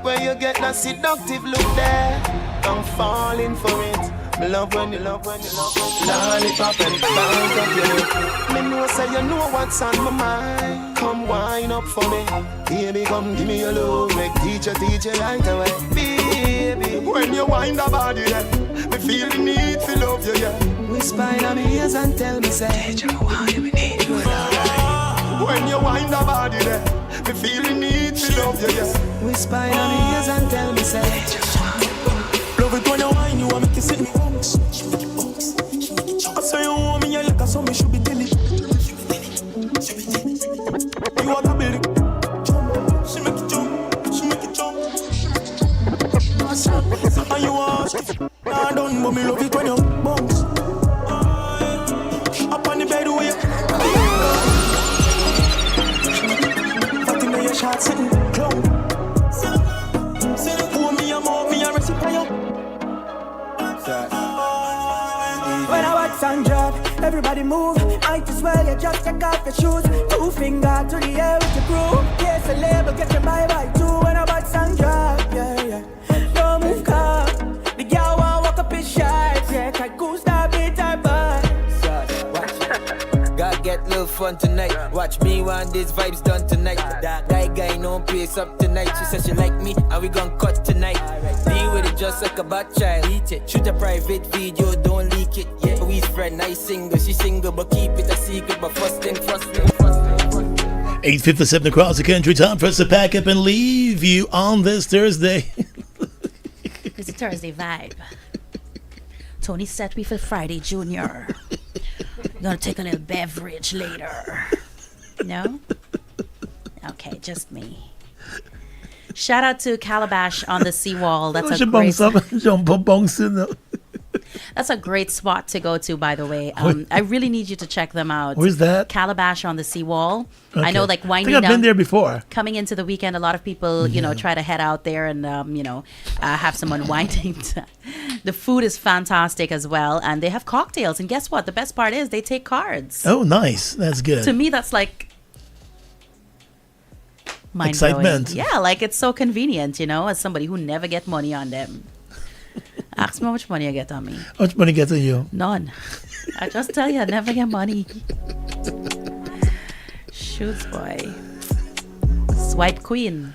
[SPEAKER 19] When you get that seductive look there, I'm falling for it. Me love when you lollipop and bounce up your lip. Me know say you know what's on my mind. Come wine up for me, baby. Come give me your love, make teacher right away, baby. When you wind the body, yeah, me feel the need to love you, yeah. Whisper in my ears and tell me say, teacher, how you need you. When you wind the body, yeah, me feel the need to love you, yeah. Whisper in my ears and tell me say,
[SPEAKER 13] love it when you wine, you want me to sit me. I say you want me, you like a so me should be telling. You want to build it. She make it jump. And you ask, nah done, but me love it when you bounce. Up on the bed, way.
[SPEAKER 7] start sitting clown. Pour me a more, me a recipe. When I watch sun drop, everybody move. Might as well you just take off your shoes. 2 finger to the air with your groove. Yes, a label get your by 2. When I watch sun drop, yeah. Don't move car. The girl want walk up his shirt. Yeah, can cool star beat her butt.
[SPEAKER 1] God get little fun tonight. Watch me want these vibes done tonight. That guy no pace up tonight. She said she like me and we gon' cut tonight. Deal with it just like a bad child. Eat it. Shoot a private video, don't leak it. Yeah, we's friend, I single, she single, but keep it a secret. But first thing.
[SPEAKER 2] 8:57 across the country. Time for us to pack up and leave you on this Thursday.
[SPEAKER 11] It's a Thursday vibe. Tony set me for Friday, Junior. Gonna take a little beverage later. No? Okay, just me. Shout out to Calabash on the seawall. That's a great. That's a great spot to go to, by the way. I really need you to check them out.
[SPEAKER 2] Where's that?
[SPEAKER 11] Calabash on the seawall.
[SPEAKER 2] Okay.
[SPEAKER 11] I know, like,
[SPEAKER 2] I
[SPEAKER 11] winding
[SPEAKER 2] think I've
[SPEAKER 11] down.
[SPEAKER 2] been there before.
[SPEAKER 11] Coming into the weekend, a lot of people, try to head out there and, have some unwinding time. The food is fantastic as well, and they have cocktails. And guess what? The best part is they take cards.
[SPEAKER 2] Oh, nice. That's good.
[SPEAKER 11] To me, that's like mind-blowing.
[SPEAKER 2] Excitement.
[SPEAKER 11] Yeah, like it's so convenient, as somebody who never get money on them. Ask me how much money I get on me.
[SPEAKER 2] How much money gets on you?
[SPEAKER 11] None. I just tell you, I never get money. Shoots, boy. Swipe queen.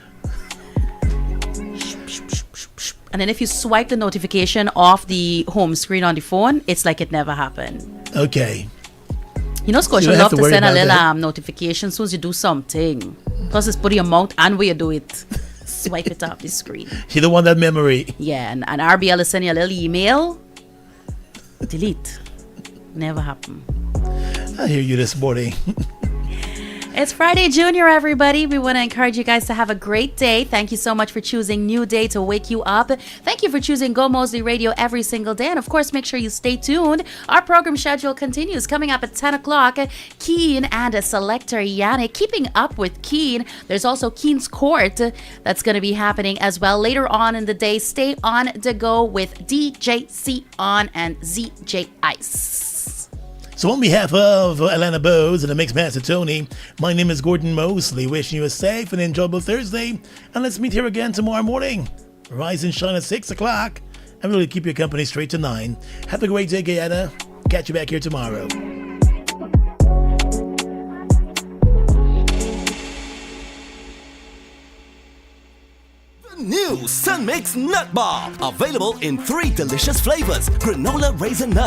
[SPEAKER 11] And then if you swipe the notification off the home screen on the phone, it's like it never happened.
[SPEAKER 2] Okay.
[SPEAKER 11] Scotia love to send a little notification as soon as you do something. Plus, it's put in your mouth and where you do it. Swipe it off the screen.
[SPEAKER 2] You don't want that memory.
[SPEAKER 11] Yeah, and RBL is sending you a little email. Delete. Never happened.
[SPEAKER 2] I hear you this morning.
[SPEAKER 11] It's Friday, Junior, everybody. We want to encourage you guys to have a great day. Thank you so much for choosing New Day to wake you up. Thank you for choosing Gomoseley Radio every single day. And of course, make sure you stay tuned. Our program schedule continues. Coming up at 10 o'clock, Keen and a selector Yannick. Keeping up with Keen. There's also Keen's Court that's going to be happening as well. Later on in the day, stay on the go with DJ C On and ZJ Ice.
[SPEAKER 2] So on behalf of Atlanta Bose and the Mix Master Tony, my name is Gordon Moseley, wishing you a safe and enjoyable Thursday. And let's meet here again tomorrow morning. Rise and shine at 6 o'clock. And we'll keep your company straight to 9. Have a great day, Guyana. Catch you back here tomorrow.
[SPEAKER 20] New Sun Mix Nut Bar, available in 3 delicious flavors: granola, raisin nut,